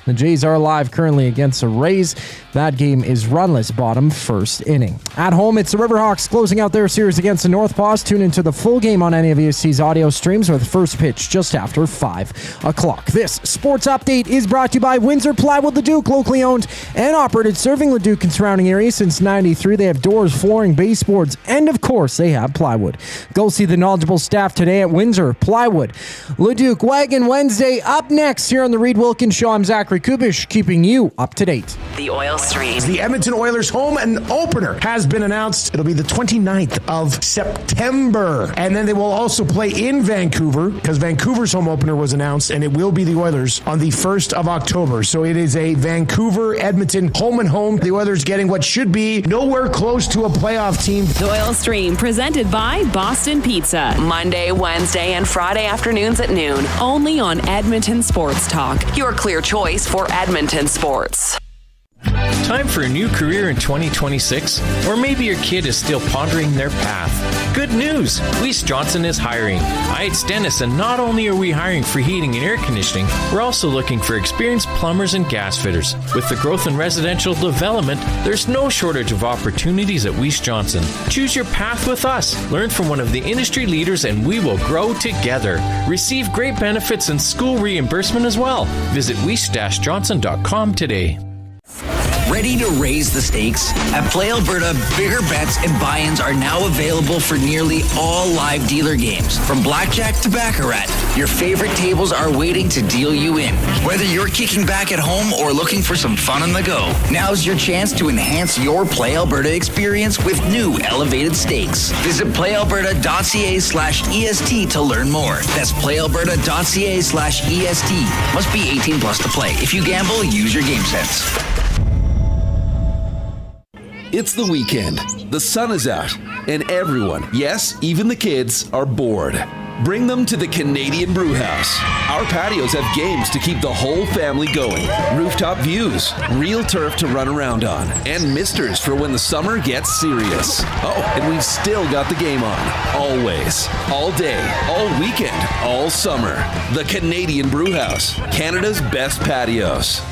The Jays are live currently against the Rays. That game is runless, bottom first inning. At home, it's the Riverhawks closing out their series against the Northpaws. Tune into the full game on any of ESC's audio streams with first pitch just after 5 o'clock. This sports update is brought to you by Windsor Plywood Leduc, locally owned and operated, serving Leduc and surrounding areas since '93. They have doors, flooring, baseboards, and of course, they have plywood. Go see the knowledgeable staff today at Windsor Plywood Leduc. Wagon Wednesday up next here on the Reid Wilkins Show. I'm Zach Zachary Kubish keeping you up to date. The Oil Stream. The Edmonton Oilers home and opener has been announced. It'll be the 29th of September. And then they will also play in Vancouver because Vancouver's home opener was announced, and it will be the Oilers on the 1st of October. So it is a Vancouver-Edmonton home and home. The Oilers getting what should be nowhere close to a playoff team. The Oil Stream presented by Boston Pizza. Monday, Wednesday, and Friday afternoons at noon. Only on Edmonton Sports Talk. Your clear choice for Edmonton sports. Time for a new career in 2026? Or maybe your kid is still pondering their path. Good news! Weiss Johnson is hiring. Hi, it's Dennis, and not only are we hiring for heating and air conditioning, we're also looking for experienced plumbers and gas fitters. With the growth in residential development, there's no shortage of opportunities at Weiss Johnson. Choose your path with us. Learn from one of the industry leaders, and we will grow together. Receive great benefits and school reimbursement as well. Visit weiss-johnson.com today. Ready to raise the stakes? At Play Alberta, bigger bets and buy-ins are now available for nearly all live dealer games. From blackjack to baccarat, your favorite tables are waiting to deal you in. Whether you're kicking back at home or looking for some fun on the go, now's your chance to enhance your Play Alberta experience with new elevated stakes. Visit playalberta.ca/EST to learn more. That's playalberta.ca/EST. Must be 18 plus to play. If you gamble, use your game sense. It's the weekend. The sun is out, and everyone, yes, even the kids, are bored. Bring them to the Canadian Brewhouse. Our patios have games to keep the whole family going. Rooftop views, real turf to run around on, and misters for when the summer gets serious. Oh, and we've still got the game on. Always. All day, all weekend, all summer. The Canadian Brewhouse. Canada's best patios.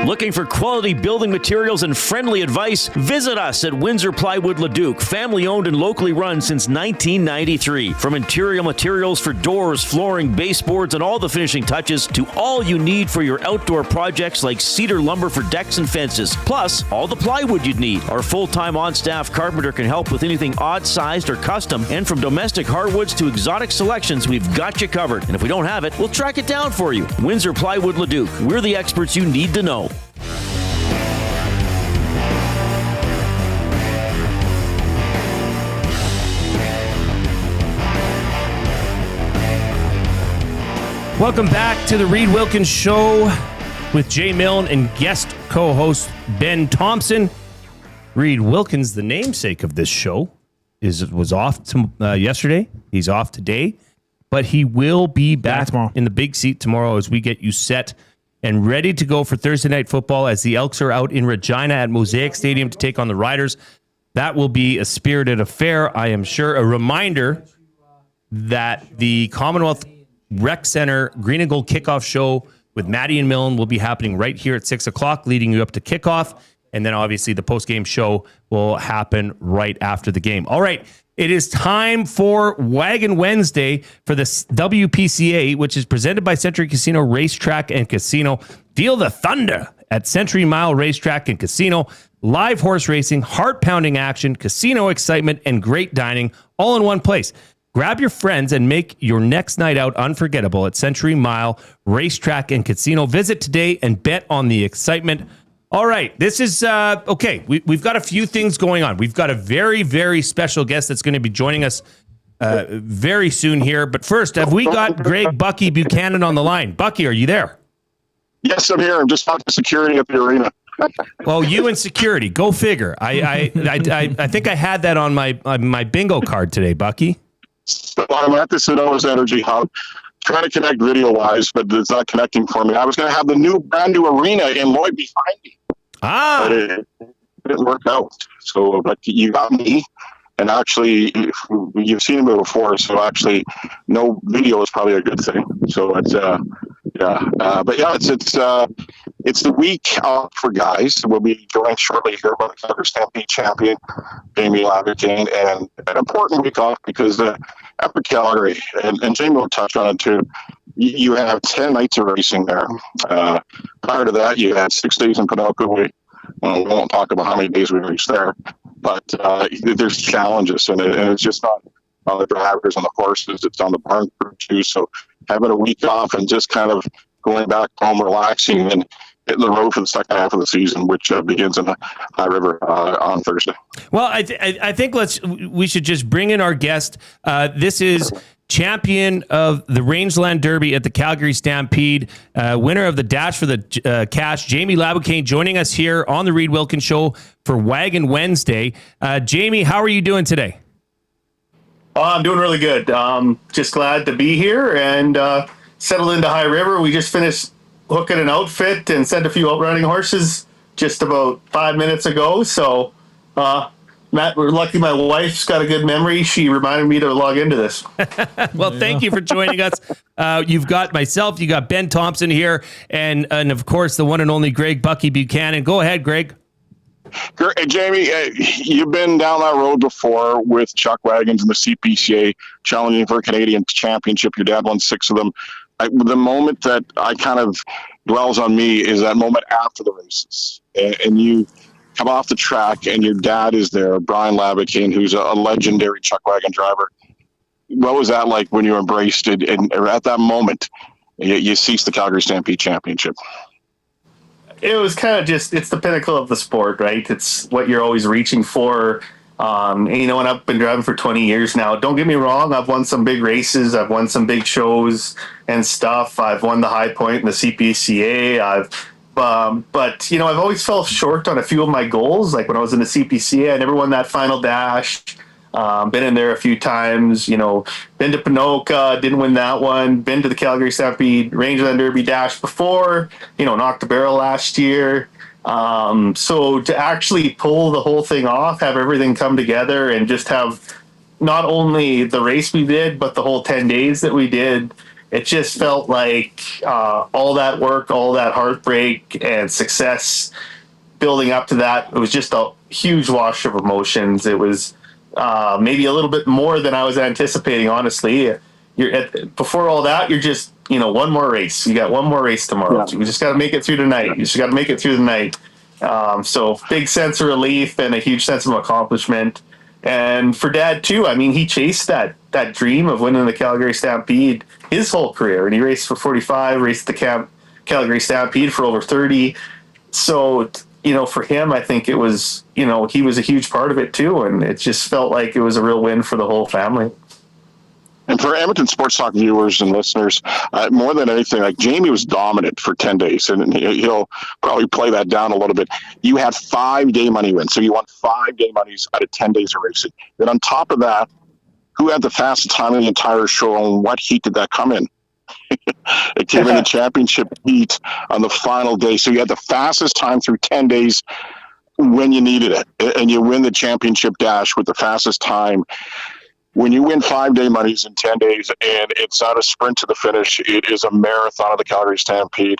Looking for quality building materials and friendly advice? Visit us at Windsor Plywood Leduc, family owned and locally run since 1993. From interior materials for doors, flooring, baseboards, and all the finishing touches to all you need for your outdoor projects like cedar lumber for decks and fences. Plus, all the plywood you'd need. Our full-time on-staff carpenter can help with anything odd-sized or custom. And from domestic hardwoods to exotic selections, we've got you covered. And if we don't have it, we'll track it down for you. Windsor Plywood Leduc. We're the experts you need to know. Welcome back to the Reid Wilkins Show with Jay Milne and guest co-host Ben Thomson. Reid Wilkins, the namesake of this show, was off yesterday. He's off today, but he will be back in the big seat tomorrow as we get you set and ready to go for Thursday Night Football as the Elks are out in Regina at Mosaic Stadium to take on the Riders. That will be a spirited affair, I am sure. A reminder that the Commonwealth Rec Center Green and Gold Kickoff Show with Maddie and Milne will be happening right here at 6 o'clock, leading you up to kickoff. And then obviously the post-game show will happen right after the game. All right, it is time for Wagon Wednesday for the WPCA, which is presented by Century Casino Racetrack and Casino. Feel the thunder at Century Mile Racetrack and Casino. Live horse racing, heart-pounding action, casino excitement, and great dining all in one place. Grab your friends and make your next night out unforgettable at Century Mile Racetrack and Casino. Visit today and bet on the excitement. All right, this is, okay, we've got a few things going on. We've got a very, very special guest that's going to be joining us very soon here. But first, have we got Greg Bucky Buchanan on the line? Bucky, are you there? Yes, I'm here. I'm just talking to security at the arena. Well, you and security, go figure. I think I had that on my bingo card today, Bucky. So I'm at the Sano's Energy Hub, trying to connect video-wise, but it's not connecting for me. I was going to have the brand new arena in Lloyd behind me. But it didn't work out. So, but you got me, and actually, you've seen me before, so actually, no video is probably a good thing. So it's but yeah, it's the week for guys. We'll be joined shortly here by the Calgary Stampede champion, Jamie Lavertine, and an important week off because after Calgary, and Jamie will touch on it too, you have 10 nights of racing there. Prior to that, you had 6 days in Pinocchio. We won't talk about how many days we raced there, but there's challenges, and it's just not on the drivers and the horses, it's on the barn crew too. So having a week off and just kind of going back home, relaxing, and hitting the road for the second half of the season, which begins in High River on Thursday. Well, I think we should just bring in our guest. This is champion of the Rangeland Derby at the Calgary Stampede, winner of the Dash for the Cash, Jamie Laboucaine, joining us here on the Reid Wilkins Show for Wagon Wednesday. Jamie, how are you doing today? I'm doing really good. Just glad to be here and settled into High River. We just finished hooking an outfit and sent a few outrunning horses just about 5 minutes ago. So, Matt, we're lucky my wife's got a good memory. She reminded me to log into this. Well, thank you for joining us. You've got myself, you got Ben Thomson here, and of course, the one and only Greg Bucky Buchanan. Go ahead, Greg. Jamie, you've been down that road before with Chuck Wagons and the CPCA challenging for a Canadian championship. Your dad won 6 of them. The moment that I kind of dwells on me is that moment after the races. And you come off the track and your dad is there, Brian Laboucaine, who's a legendary Chuck Wagon driver. What was that like when you embraced it? And at that moment, you ceased the Calgary Stampede Championship? It was kind of it's the pinnacle of the sport, right? It's what you're always reaching for. And, and I've been driving for 20 years now. Don't get me wrong. I've won some big races. I've won some big shows and stuff. I've won the High Point in the CPCA. But I've always fell short on a few of my goals. Like when I was in the CPCA, I never won that final dash. Been in there a few times, been to Ponoka, didn't win that one, been to the Calgary Stampede Rangeland Derby Dash before, knocked a barrel last year. So to actually pull the whole thing off, have everything come together and just have not only the race we did, but the whole 10 days that we did, it just felt like all that work, all that heartbreak and success building up to that. It was just a huge wash of emotions. It was maybe a little bit more than I was anticipating, honestly. Before all that, you're just, one more race. You got one more race tomorrow. Yeah. You just got to make it through tonight. You just got to make it through the night. So big sense of relief and a huge sense of accomplishment. And for Dad, too, he chased that dream of winning the Calgary Stampede his whole career. And he raced for 45, raced the Calgary Stampede for over 30. So for him, I think it was, he was a huge part of it too. And it just felt like it was a real win for the whole family. And for Edmonton Sports Talk viewers and listeners, more than anything, like Jamie was dominant for 10 days, and he'll probably play that down a little bit. You had 5-day money wins, so you won 5-day monies out of 10 days of racing. Then on top of that, who had the fastest time in the entire show, and what heat did that come in? It came in the championship heat on the final day, so you had the fastest time through 10 days when you needed it, and you win the championship dash with the fastest time. When you win 5-day monies in 10 days and it's not a sprint to the finish, it is a marathon of the Calgary Stampede.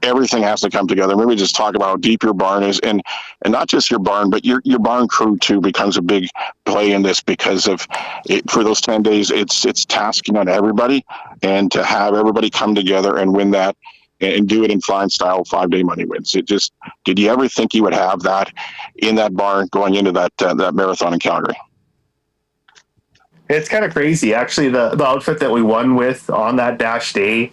Everything has to come together. Maybe just talk about how deep your barn is, and not just your barn, but your barn crew too becomes a big play in this because of it. For those 10 days, it's tasking on everybody, and to have everybody come together and win that and do it in fine style, 5-day money wins. Did you ever think you would have that in that barn going into that marathon in Calgary? It's kind of crazy. Actually, the outfit that we won with on that dash day,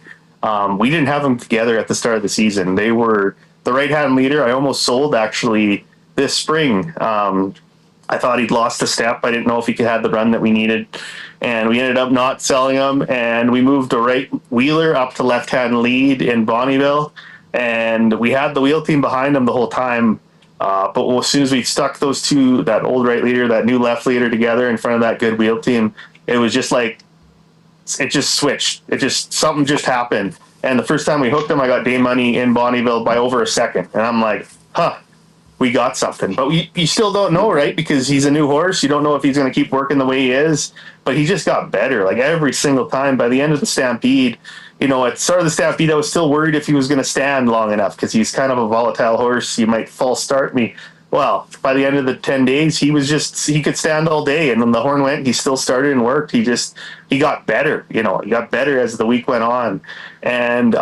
we didn't have them together at the start of the season. They were the right-hand leader. I almost sold, actually, this spring. I thought he'd lost a step. I didn't know if he could have the run that we needed. And we ended up not selling him, and we moved a right wheeler up to left-hand lead in Bonnyville. And we had the wheel team behind him the whole time. But as soon as we stuck those two, that old right leader, that new left leader together in front of that good wheel team, it was just like, it just switched. Something just happened. And the first time we hooked him, I got day money in Bonnyville by over a second. And I'm like, we got something. But you still don't know, right? Because he's a new horse. You don't know if he's going to keep working the way he is. But he just got better, like every single time. By the end of the Stampede, at the start of the Stampede, I was still worried if he was going to stand long enough because he's kind of a volatile horse. He might false start me. Well, by the end of the 10 days, he could stand all day. And when the horn went, he still started and worked. He got better, he got better as the week went on. And, the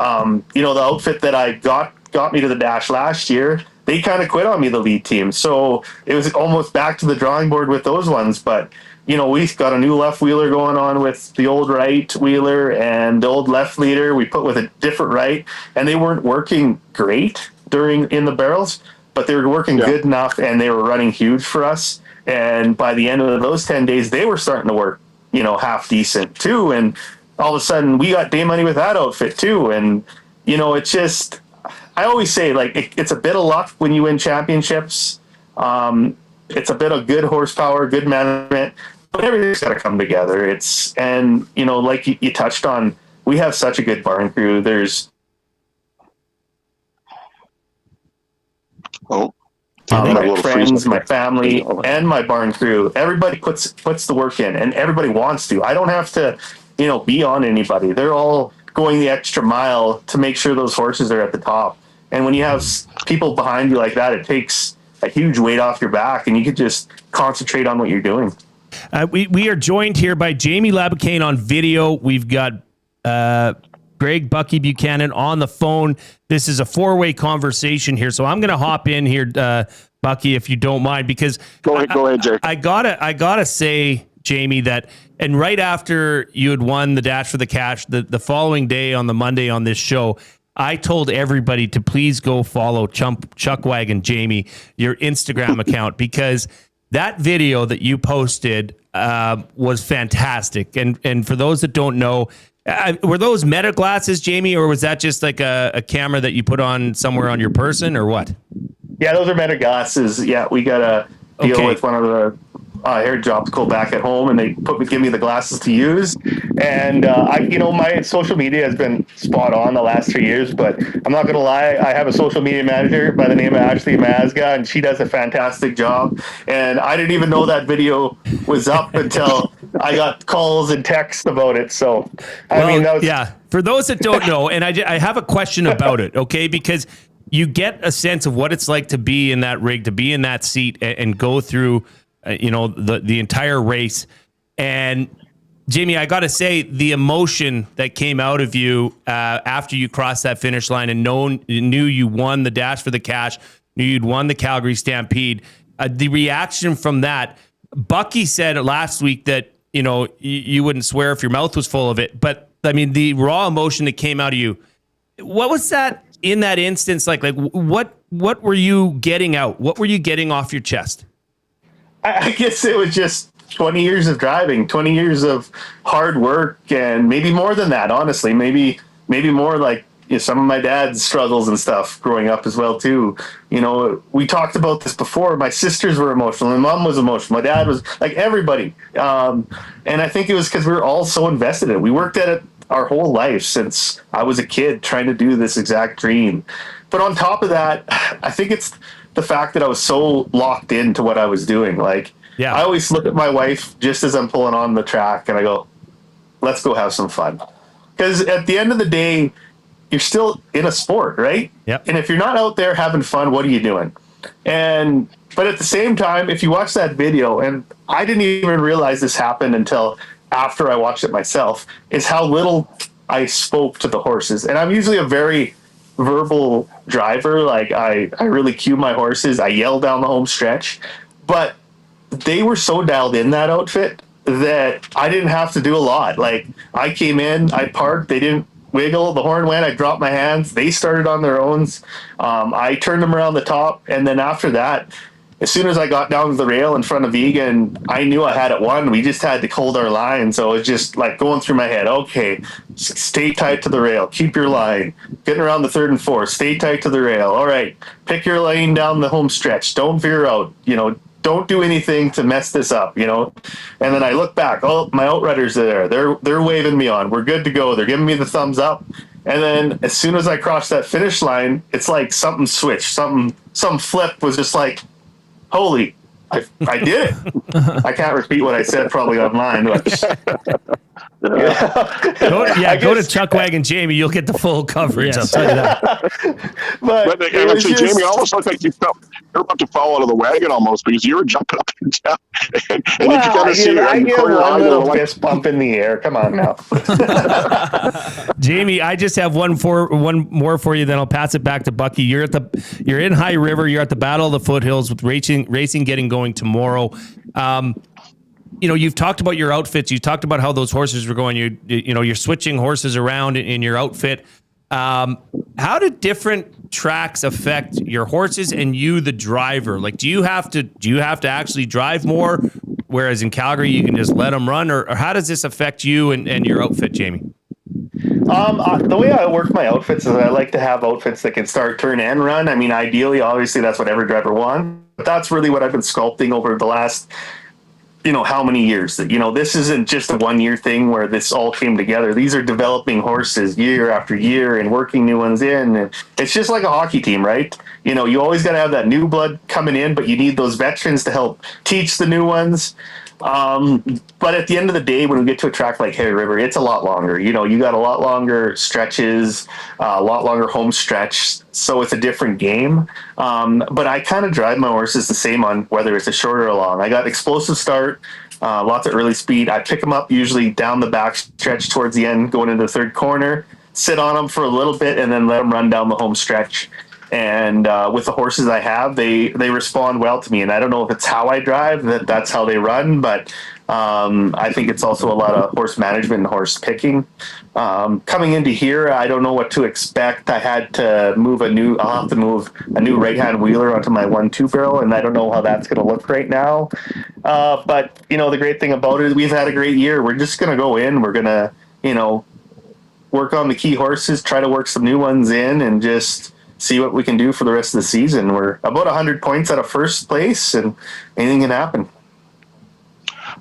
outfit that I got me to the dash last year, they kind of quit on me, the lead team. So it was almost back to the drawing board with those ones. But, we got a new left wheeler going on with the old right wheeler and the old left leader we put with a different right, and they weren't working great in the barrels, but they were working good enough, and they were running huge for us. And by the end of those 10 days, they were starting to work, half decent too. And all of a sudden we got day money with that outfit too. And, it's just, I always say, like, it's a bit of luck when you win championships. It's a bit of good horsepower, good management, but everything's got to come together. Like you touched on, we have such a good barn crew. There's my friends, my family, and my barn crew. Everybody puts the work in, and everybody wants to. I don't have to, be on anybody. They're all going the extra mile to make sure those horses are at the top. And when you have people behind you like that, it takes a huge weight off your back, and you can just concentrate on what you're doing. We are joined here by Jamie Laboucaine on video. We've got Greg Bucky Buchanan on the phone. This is a four-way conversation here, so I'm going to hop in here, Bucky, if you don't mind, because go ahead, Jay. I gotta say, Jamie, that and right after you had won the Dash for the Cash, the following day on the Monday on this show, I told everybody to please go follow Chuckwagon Jamie, your Instagram account, because that video that you posted was fantastic. And for those that don't know, were those Meta glasses, Jamie, or was that just like a camera that you put on somewhere on your person, or what? Yeah, those are Meta glasses. Yeah, we got a deal with one of the hair jobs go back at home, and they give me the glasses to use. And my social media has been spot on the last 3 years, but I'm not gonna lie, I have a social media manager by the name of Ashley Mazga, and she does a fantastic job. And I didn't even know that video was up until I got calls and texts about it. So for those that don't know, and I have a question about it, okay, because you get a sense of what it's like to be in that rig, to be in that seat, and go through the entire race. And Jamie, I got to say, the emotion that came out of you after you crossed that finish line and knew you won the Dash for the Cash, knew you'd won the Calgary Stampede, the reaction from that. Bucky said last week that you wouldn't swear if your mouth was full of it, but I mean, the raw emotion that came out of you, what was that in that instance like what were you getting out? What were you getting off your chest? I guess it was just 20 years of driving, 20 years of hard work, and maybe more than that, honestly. Maybe more like some of my dad's struggles and stuff growing up as well, too. We talked about this before. My sisters were emotional. My mom was emotional. My dad was, like, everybody. And I think it was because we were all so invested in it. We worked at it our whole life since I was a kid trying to do this exact dream. But on top of that, I think it's the fact that I was so locked into what I was doing. Like, I always look at my wife just as I'm pulling on the track and I go, let's go have some fun. Because at the end of the day, you're still in a sport, right? Yep. And if you're not out there having fun, what are you doing? But at the same time, if you watch that video, and I didn't even realize this happened until after I watched it myself, is how little I spoke to the horses. And I'm usually a very verbal driver. Like I really cue my horses. I yell down the home stretch, but they were so dialed in that outfit that I didn't have to do a lot. Like I came in, I parked, they didn't wiggle, the horn went, I dropped my hands, they started on their own. I turned them around the top, and then after that, as soon as I got down to the rail in front of Egan, I knew I had it won. We just had to hold our line. So it was just like going through my head, okay, stay tight to the rail, keep your line, getting around the third and fourth, stay tight to the rail. All right, pick your lane down the home stretch, don't veer out, don't do anything to mess this up, And then I look back, oh, my outrunners are there. They're waving me on. We're good to go. They're giving me the thumbs up. And then as soon as I crossed that finish line, it's like something switched. Some flip was just like, holy, I did it. I can't repeat what I said probably online. But go to Chuckwagon Jamie. You'll get the full coverage. I'll tell you that. but actually, Jamie, almost looked like you're about to fall out of the wagon almost, because you were jumping up and down. And you could kind of see I get one little fist bump in the air. Come on now. Jamie, I just have one more for you, then I'll pass it back to Bucky. You're in High River. You're at the Battle of the Foothills with racing getting going tomorrow. you've talked about your outfits. You talked about how those horses were going. You're switching horses around in your outfit. How did different tracks affect your horses and you, the driver? Like, do you have to actually drive more? Whereas in Calgary, you can just let them run, or how does this affect you and your outfit, Jamie? The way I work my outfits is I like to have outfits that can start, turn, and run. I mean, ideally, obviously, that's what every driver wants. But that's really what I've been sculpting over the last, how many years. This isn't just a 1 year thing where this all came together. These are developing horses year after year and working new ones in. And it's just like a hockey team, right? You always got to have that new blood coming in, but you need those veterans to help teach the new ones. But at the end of the day, when we get to a track like Harry River, it's a lot longer. You got a lot longer stretches, a lot longer home stretch. So it's a different game. But I kind of drive my horses the same on whether it's a short or a long. I got explosive start, lots of early speed. I pick them up usually down the back stretch towards the end, going into the third corner, sit on them for a little bit, and then let them run down the home stretch. And with the horses I have, they respond well to me. And I don't know if it's how I drive, that's how they run, but I think it's also a lot of horse management and horse picking. Coming into here, I don't know what to expect. I had to I'll have to move a new right-hand wheeler onto my 1-2 barrel, and I don't know how that's going to look right now. But, the great thing about it is we've had a great year. We're just going to go in. We're going to, work on the key horses, try to work some new ones in, and just see what we can do for the rest of the season. We're about 100 points out of first place, and anything can happen.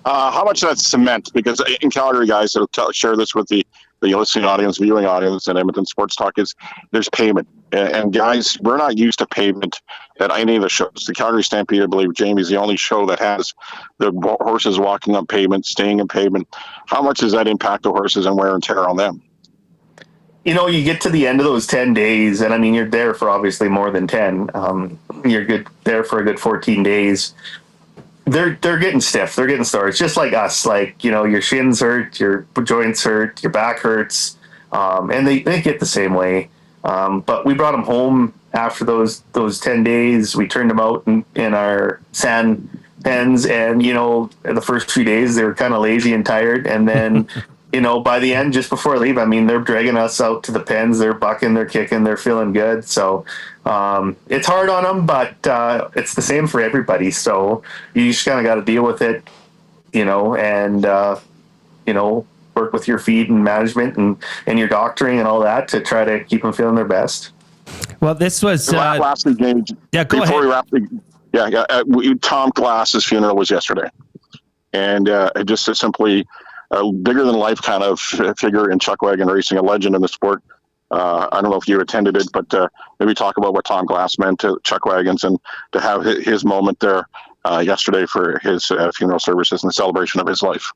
How much of that's cement? Because in Calgary, guys, share this with the listening audience, viewing audience, and Edmonton Sports Talk, is there's pavement. And guys, we're not used to pavement at any of the shows. The Calgary Stampede, I believe, Jamie's the only show that has the horses walking on pavement, staying in pavement. How much does that impact the horses and wear and tear on them? You get to the end of those 10 days, and I mean, you're there for obviously more than 10. You're there for a good 14 days. They're getting stiff. They're getting sore. It's just like us. Like, your shins hurt, your joints hurt, your back hurts, and they get the same way. But we brought them home after those 10 days. We turned them out in our sand pens, and, the first few days they were kind of lazy and tired, and then by the end, just before I leave, I mean, they're dragging us out to the pens. They're bucking, they're kicking, they're feeling good. So it's hard on them, but it's the same for everybody. So you just kind of got to deal with it, and, work with your feed and management and your doctoring and all that to try to keep them feeling their best. Well, this was... lastly, James, yeah, go before ahead. we wrap Tom Glass's funeral was yesterday. And just simply... a bigger than life kind of figure in chuck wagon racing, a legend in the sport. I don't know if you attended it, but maybe talk about what Tom Glass meant to chuck wagons and to have his moment there yesterday for his funeral services and the celebration of his life.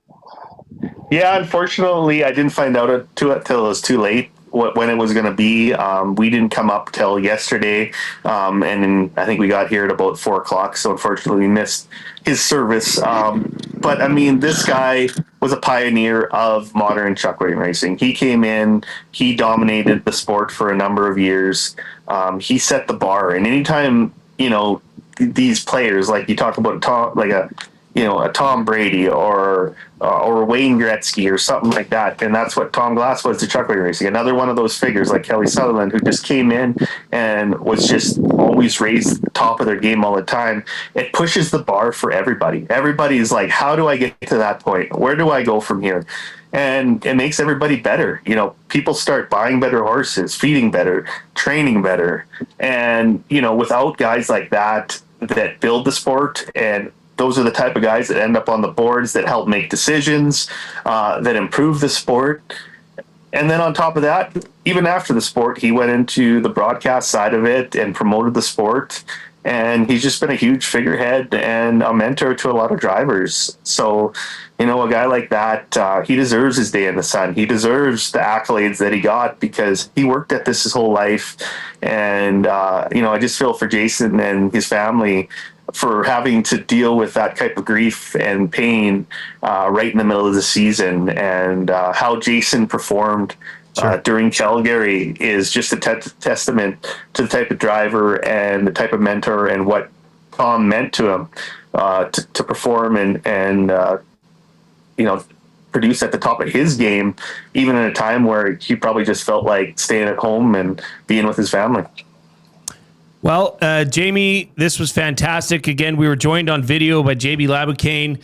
Yeah, unfortunately, I didn't find out till it was too late when it was going to be. We didn't come up till yesterday, and then I think we got here at about 4:00. So unfortunately, we missed his service. But I mean, this guy was a pioneer of modern chuck wagon racing. He came in, he dominated the sport for a number of years. He set the bar, and anytime these players, like you talk about a Tom Brady or Wayne Gretzky or something like that. And that's what Tom Glass was to chuck wagon racing. Another one of those figures like Kelly Sutherland, who just came in and was just always raised at the top of their game all the time. It pushes the bar for everybody. Everybody's like, how do I get to that point? Where do I go from here? And it makes everybody better. People start buying better horses, feeding better, training better. And, without guys like that build the sport, and those are the type of guys that end up on the boards that help make decisions, that improve the sport. And then on top of that, even after the sport, he went into the broadcast side of it and promoted the sport. And he's just been a huge figurehead and a mentor to a lot of drivers. So, a guy like that, he deserves his day in the sun. He deserves the accolades that he got because he worked at this his whole life. And, I just feel for Jason and his family for having to deal with that type of grief and pain right in the middle of the season. And how Jason performed during Calgary is just a testament to the type of driver and the type of mentor and what Tom meant to him to perform and produce at the top of his game, even in a time where he probably just felt like staying at home and being with his family. Well, Jamie, this was fantastic. Again, we were joined on video by JB Laboucaine,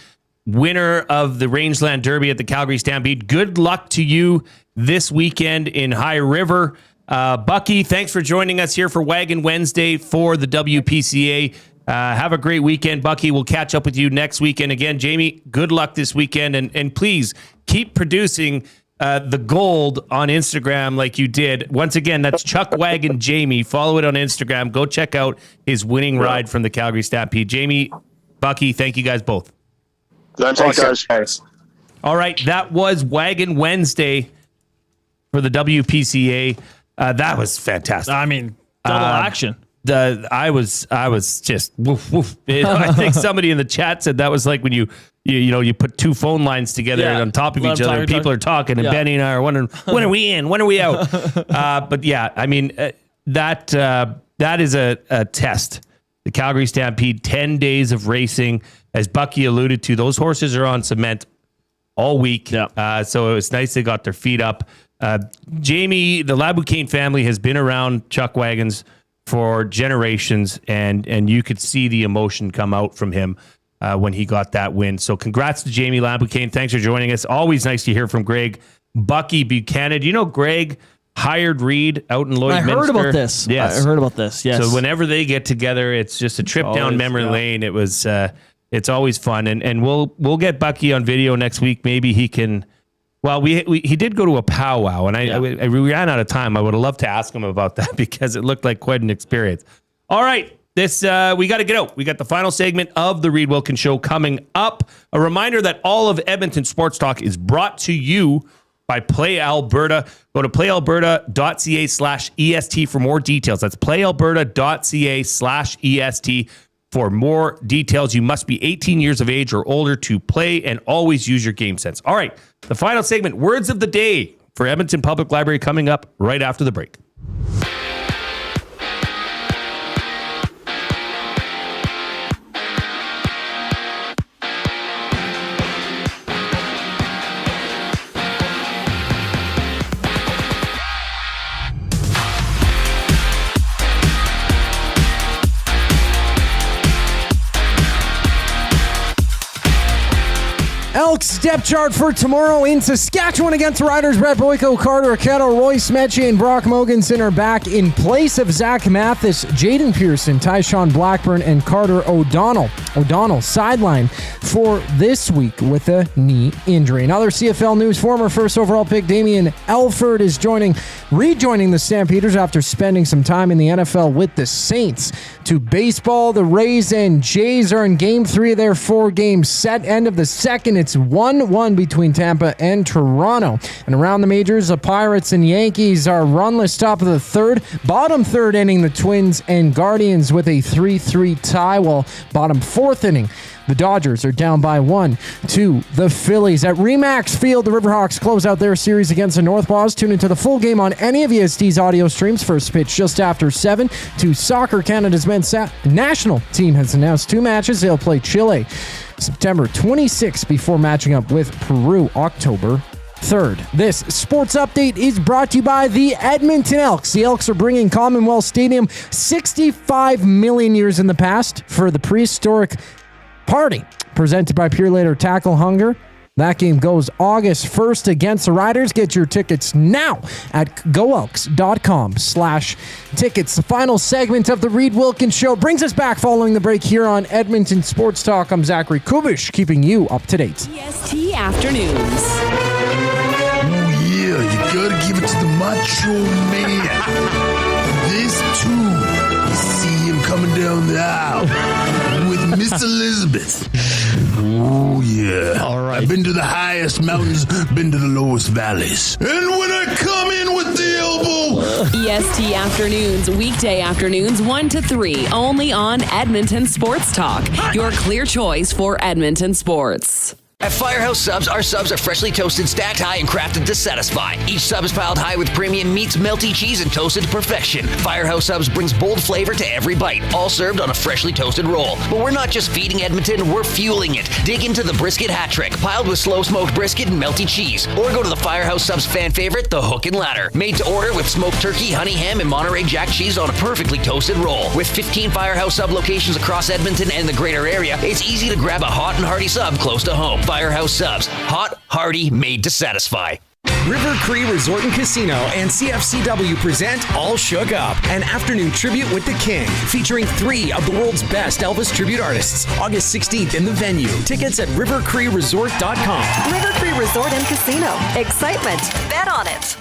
winner of the Rangeland Derby at the Calgary Stampede. Good luck to you this weekend in High River. Bucky, thanks for joining us here for Wagon Wednesday for the WPCA. Have a great weekend, Bucky. We'll catch up with you next weekend. Again, Jamie, good luck this weekend. And please keep producing the gold on Instagram like you did. Once again, that's Chuck Wagon Jamie. Follow it on Instagram. Go check out his winning ride from the Calgary Stampede. Jamie, Bucky, thank you guys both. Thanks, guys. All right, that was Wagon Wednesday for the WPCA. That was fantastic. I mean, double action. I was just woof woof. I think somebody in the chat said that was like when you put two phone lines together on top of each other. And people are talking, and Benny and I are wondering when are we in, when are we out. But yeah, I mean that is a test. The Calgary Stampede, 10 days of racing, as Bucky alluded to. Those horses are on cement all week, so it was nice they got their feet up. Jamie, the Laboucaine family has been around Chuck Wagons for generations, and you could see the emotion come out from him when he got that win. So congrats to Jamie Laboucaine. Thanks for joining us. Always nice to hear from Greg Bucky Buchanan. You know, Greg hired Reid out in Lloydminster. I heard about this. Yes. I heard about this. Yes. So whenever they get together, it's just a trip down memory lane. It was, it's always fun. And we'll get Bucky on video next week. Maybe he can. Well, he did go to a powwow, and I ran out of time. I would have loved to ask him about that because it looked like quite an experience. All right, we got to get out. We got the final segment of the Reid Wilkins Show coming up. A reminder that all of Edmonton Sports Talk is brought to you by Play Alberta. Go to playalberta.ca/EST for more details. That's playalberta.ca/EST. For more details, you must be 18 years of age or older to play, and always use your game sense. All right, the final segment, Words of the Day for Edmonton Public Library, coming up right after the break. Elks depth chart for tomorrow in Saskatchewan against the Riders. Brett Boyko, Carter Arquette, Royce Metchie, and Brock Mogensen are back in place of Zach Mathis, Jaden Pearson, Tyshawn Blackburn, and Carter O'Donnell. O'Donnell sidelined for this week with a knee injury. In other CFL news, former first overall pick Damian Elford is rejoining the Stampeders after spending some time in the NFL with the Saints. To baseball, the Rays and Jays are in Game 3 of their 4-game set. End of the second, it's 1-1 between Tampa and Toronto. And around the majors, the Pirates and Yankees are runless top of the third. Bottom third inning, the Twins and Guardians with a 3-3 tie, while bottom fourth inning, the Dodgers are down by 1 to the Phillies. At Remax Field, the Riverhawks close out their series against the Northpaws. Tune into the full game on any of EST's audio streams. First pitch just after 7 to soccer. Canada's men's national team has announced 2 matches. They'll play Chile September 26th before matching up with Peru October 3rd. This sports update is brought to you by the Edmonton Elks. The Elks are bringing Commonwealth Stadium 65 million years in the past for the prehistoric party presented by Pure Later Tackle Hunger. That game goes August 1st against the Riders. Get your tickets now at goelks.com/tickets. The final segment of the Reid Wilkins Show brings us back following the break here on Edmonton Sports Talk. I'm Zachary Kubish, keeping you up to date. EST Afternoons. Oh yeah, you gotta give it to the Macho Man. This too, you see him coming down the aisle with Miss Elizabeth. Oh yeah. All right. I've been to the highest mountains, been to the lowest valleys. And when I come in with the elbow. EST Afternoons, weekday afternoons 1 to 3, only on Edmonton Sports Talk. Your clear choice for Edmonton sports. At Firehouse Subs, our subs are freshly toasted, stacked high, and crafted to satisfy. Each sub is piled high with premium meats, melty cheese, and toasted to perfection. Firehouse Subs brings bold flavor to every bite, all served on a freshly toasted roll. But we're not just feeding Edmonton, we're fueling it. Dig into the brisket hat trick, piled with slow-smoked brisket and melty cheese. Or go to the Firehouse Subs fan favorite, the Hook and Ladder. Made to order with smoked turkey, honey ham, and Monterey Jack cheese on a perfectly toasted roll. With 15 Firehouse Sub locations across Edmonton and the greater area, it's easy to grab a hot and hearty sub close to home. Firehouse Subs. Hot, hearty, made to satisfy. River Cree Resort and Casino and CFCW present All Shook Up, an afternoon tribute with the King, featuring 3 of the world's best Elvis tribute artists. August 16th in the venue. Tickets at rivercreeresort.com. River Cree Resort and Casino. Excitement. Bet on it.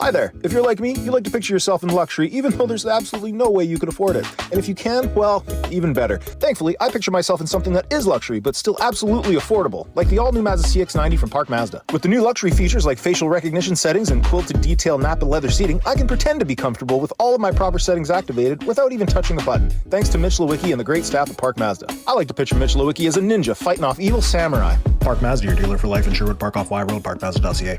Hi there. If you're like me, you like to picture yourself in luxury, even though there's absolutely no way you could afford it. And if you can, well, even better. Thankfully, I picture myself in something that is luxury, but still absolutely affordable, like the all-new Mazda CX-90 from Park Mazda. With the new luxury features like facial recognition settings and quilted detail Napa leather seating, I can pretend to be comfortable with all of my proper settings activated without even touching a button, thanks to Mitch Lewicki and the great staff at Park Mazda. I like to picture Mitch Lewicki as a ninja fighting off evil samurai. Park Mazda, your dealer for life in Sherwood Park off Y Road, parkmazda.ca.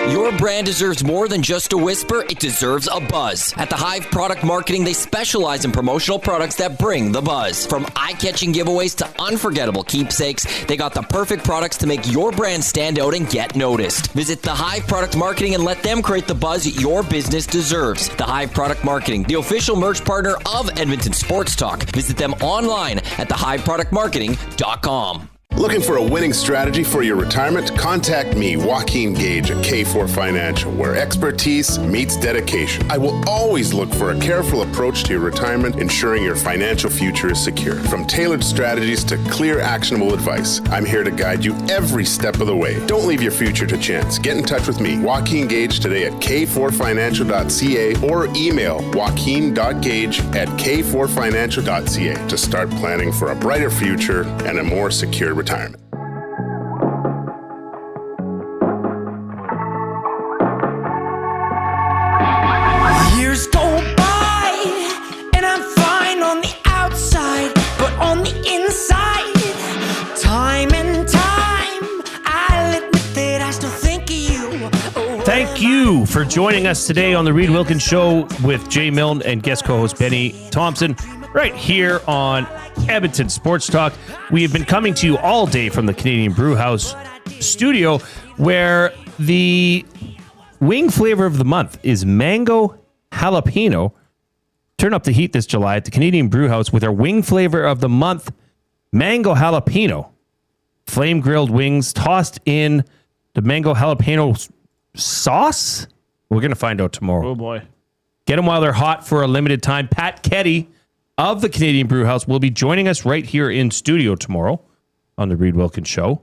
Your brand deserves more than just a whisper, it deserves a buzz. At the Hive Product Marketing, they specialize in promotional products that bring the buzz. From eye-catching giveaways to unforgettable keepsakes, they got the perfect products to make your brand stand out and get noticed. Visit the Hive Product Marketing and let them create the buzz your business deserves. The Hive Product Marketing, the official merch partner of Edmonton Sports Talk. Visit them online at thehiveproductmarketing.com. Looking for a winning strategy for your retirement? Contact me, Joaquin Gage at K4 Financial, where expertise meets dedication. I will always look for a careful approach to your retirement, ensuring your financial future is secure. From tailored strategies to clear, actionable advice, I'm here to guide you every step of the way. Don't leave your future to chance. Get in touch with me, Joaquin Gage, today at k4financial.ca or email joaquin.gage@k4financial.ca to start planning for a brighter future and a more secure retirement. Years go by and I'm fine on the outside, but on the inside, time and time, I'll admit that I still think of you. Thank you for joining us today on the Reid Wilkins Show with Jay Milne and guest co-host Benny Thomson, right here on Edmonton Sports Talk. We have been coming to you all day from the Canadian Brewhouse studio, where the wing flavor of the month is mango jalapeno. Turn up the heat this July at the Canadian Brewhouse with our wing flavor of the month, mango jalapeno. Flame grilled wings tossed in the mango jalapeno sauce. We're going to find out tomorrow. Oh boy. Get them while they're hot for a limited time. Pat Ketty of the Canadian Brewhouse will be joining us right here in studio tomorrow on the Reid Wilkins Show.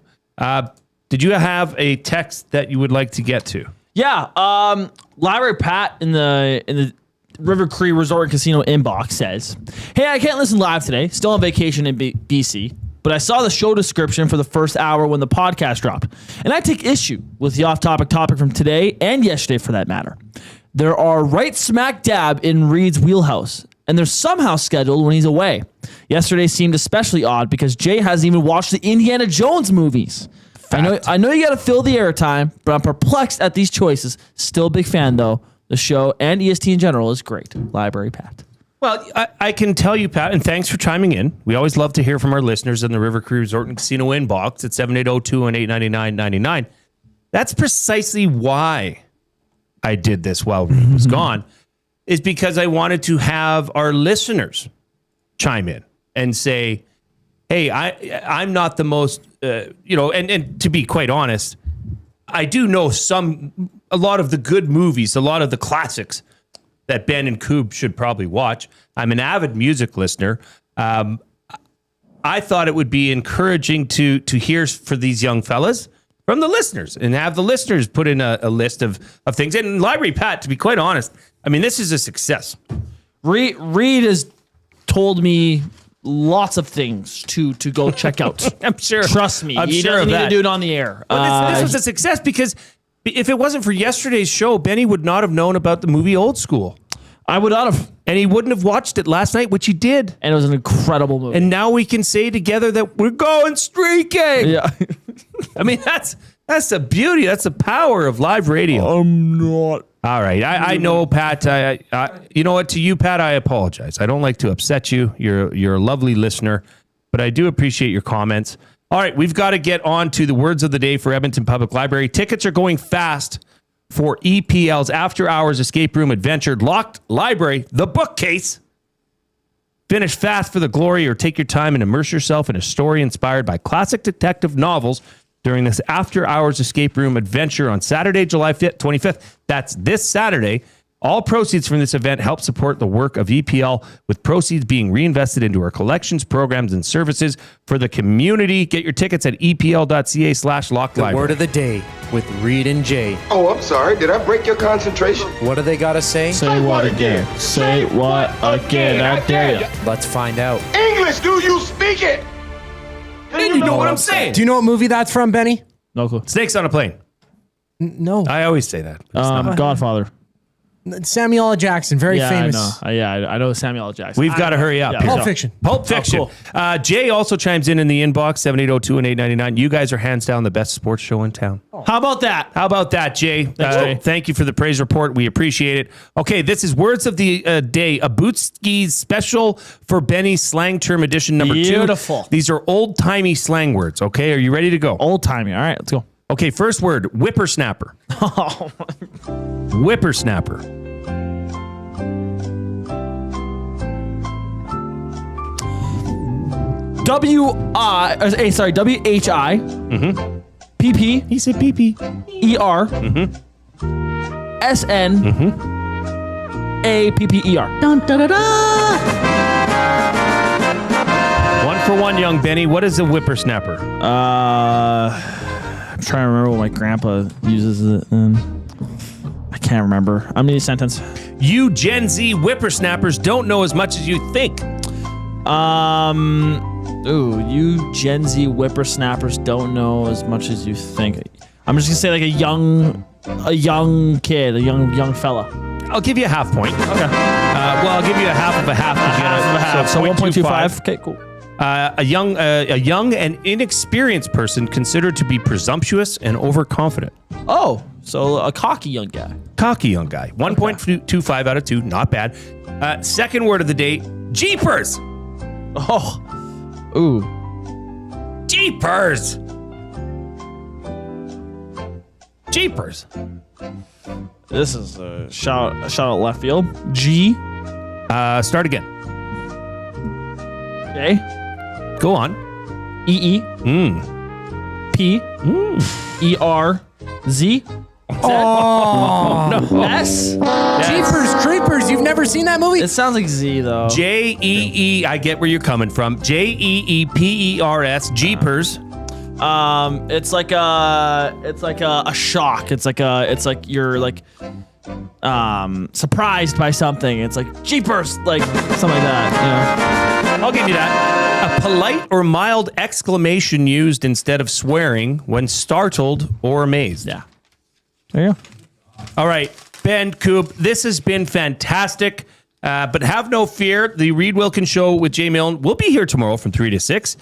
Did you have a text that you would like to get to? Yeah. Library Pat in the River Cree Resort and Casino inbox says, "Hey, I can't listen live today. Still on vacation in BC, but I saw the show description for the first hour when the podcast dropped, and I take issue with the off-topic topic from today and yesterday for that matter. There are right smack dab in Reid's wheelhouse, and they're somehow scheduled when he's away. Yesterday seemed especially odd because Jay hasn't even watched the Indiana Jones movies. I know you got to fill the airtime, but I'm perplexed at these choices. Still a big fan, though. The show and EST in general is great." Library Pat. Well, I can tell you, Pat, and thanks for chiming in. We always love to hear from our listeners in the River Cree Resort and Casino inbox at 780-218-9999. That's precisely why I did this while Reid was gone, is because I wanted to have our listeners chime in and say, hey, I'm not the most, and to be quite honest, I do know a lot of the good movies, a lot of the classics that Ben and Coob should probably watch. I'm an avid music listener. I thought it would be encouraging to hear for these young fellas from the listeners and have the listeners put in a list of things. And Library Pat, to be quite honest, I mean, this is a success. Reid has told me lots of things to go check out. I'm sure. Trust me. I'm he sure doesn't of need that. to do it on the air. This was a success because if it wasn't for yesterday's show, Benny would not have known about the movie Old School. I would not have. And he wouldn't have watched it last night, which he did. And it was an incredible movie. And now we can say together that we're going streaking. Yeah. I mean, that's the beauty. That's the power of live radio. I'm not. All right. I know, Pat. You know what? To you, Pat, I apologize. I don't like to upset you. You're a lovely listener, but I do appreciate your comments. All right. We've got to get on to the words of the day for Edmonton Public Library. Tickets are going fast for EPL's After Hours Escape Room Adventure. Locked Library, the bookcase. Finish fast for the glory or take your time and immerse yourself in a story inspired by classic detective novels during this After Hours Escape Room Adventure on Saturday, July 25th. That's this Saturday. All proceeds from this event help support the work of EPL, with proceeds being reinvested into our collections, programs, and services for the community. Get your tickets at epl.ca/locklibrary. The word of the day with Reid and Jay. Oh, I'm sorry. Did I break your concentration? What do they got to say? Say what again? Say what again? I dare you. Let's find out. English, do you speak it? You know what I'm saying? Do you know what movie that's from, Benny? No clue. Snakes on a Plane. No. I always say that. Godfather. Samuel L. Jackson, very famous. I know Samuel L. Jackson. We've got to hurry up. Yeah, Pulp Fiction. Pulp Fiction. cool. Jay also chimes in the inbox, 7802-1899. You guys are hands down the best sports show in town. How about that? How about that, Jay? Jay. Thank you for the praise report. We appreciate it. Okay, this is Words of the Day, a Bootskis special for Benny slang term edition number 2. Beautiful. These are old-timey slang words, okay? Are you ready to go? Old-timey. All right, let's go. Okay, first word, whippersnapper. Whippersnapper. WHI. Mm-hmm. PP. He said PP. ER. Mm-hmm. SN. Mm-hmm. APPER. Dun, da, da, da. 1 for 1, young Benny. What is a whippersnapper? I'm trying to remember what my grandpa uses it in. I can't remember. I'm in a sentence. You Gen Z whippersnappers don't know as much as you think. You Gen Z whippersnappers don't know as much as you think. I'm just gonna say like a young kid, a young fella. I'll give you a half point. Okay. I'll give you a half of a half. So 1.25. Okay, cool. A young and inexperienced person considered to be presumptuous and overconfident. Oh, so a cocky young guy. Cocky young guy. 1.25 out of 2. Not bad. Second word of the day, jeepers. Oh. Ooh. Jeepers. Jeepers. This is a shout out left field. G. Start again. Okay. Go on. EE. P. ERZ. Oh. No. S. Jeepers Creepers. You've never seen that movie? It sounds like Z though. JEE. I get where you're coming from. JEEPERS. Jeepers. It's like a shock. It's like you're like surprised by something. It's like jeepers, like something like that. You know? I'll give you that. A polite or mild exclamation used instead of swearing when startled or amazed. Yeah. There you go. All right, Ben Coop, this has been fantastic. But have no fear. The Reid Wilkins Show with Jay Milne will be here tomorrow from 3 to 6,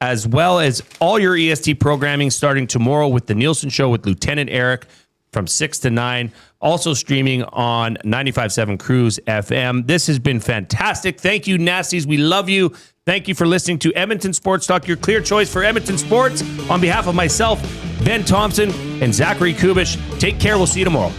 as well as all your EST programming starting tomorrow with the Nielsen Show with Lieutenant Eric from 6 to 9. Also streaming on 95.7 Cruise FM. This has been fantastic. Thank you, Nasties. We love you. Thank you for listening to Edmonton Sports Talk, your clear choice for Edmonton sports. On behalf of myself, Ben Thomson, and Zachary Kubish, take care. We'll see you tomorrow.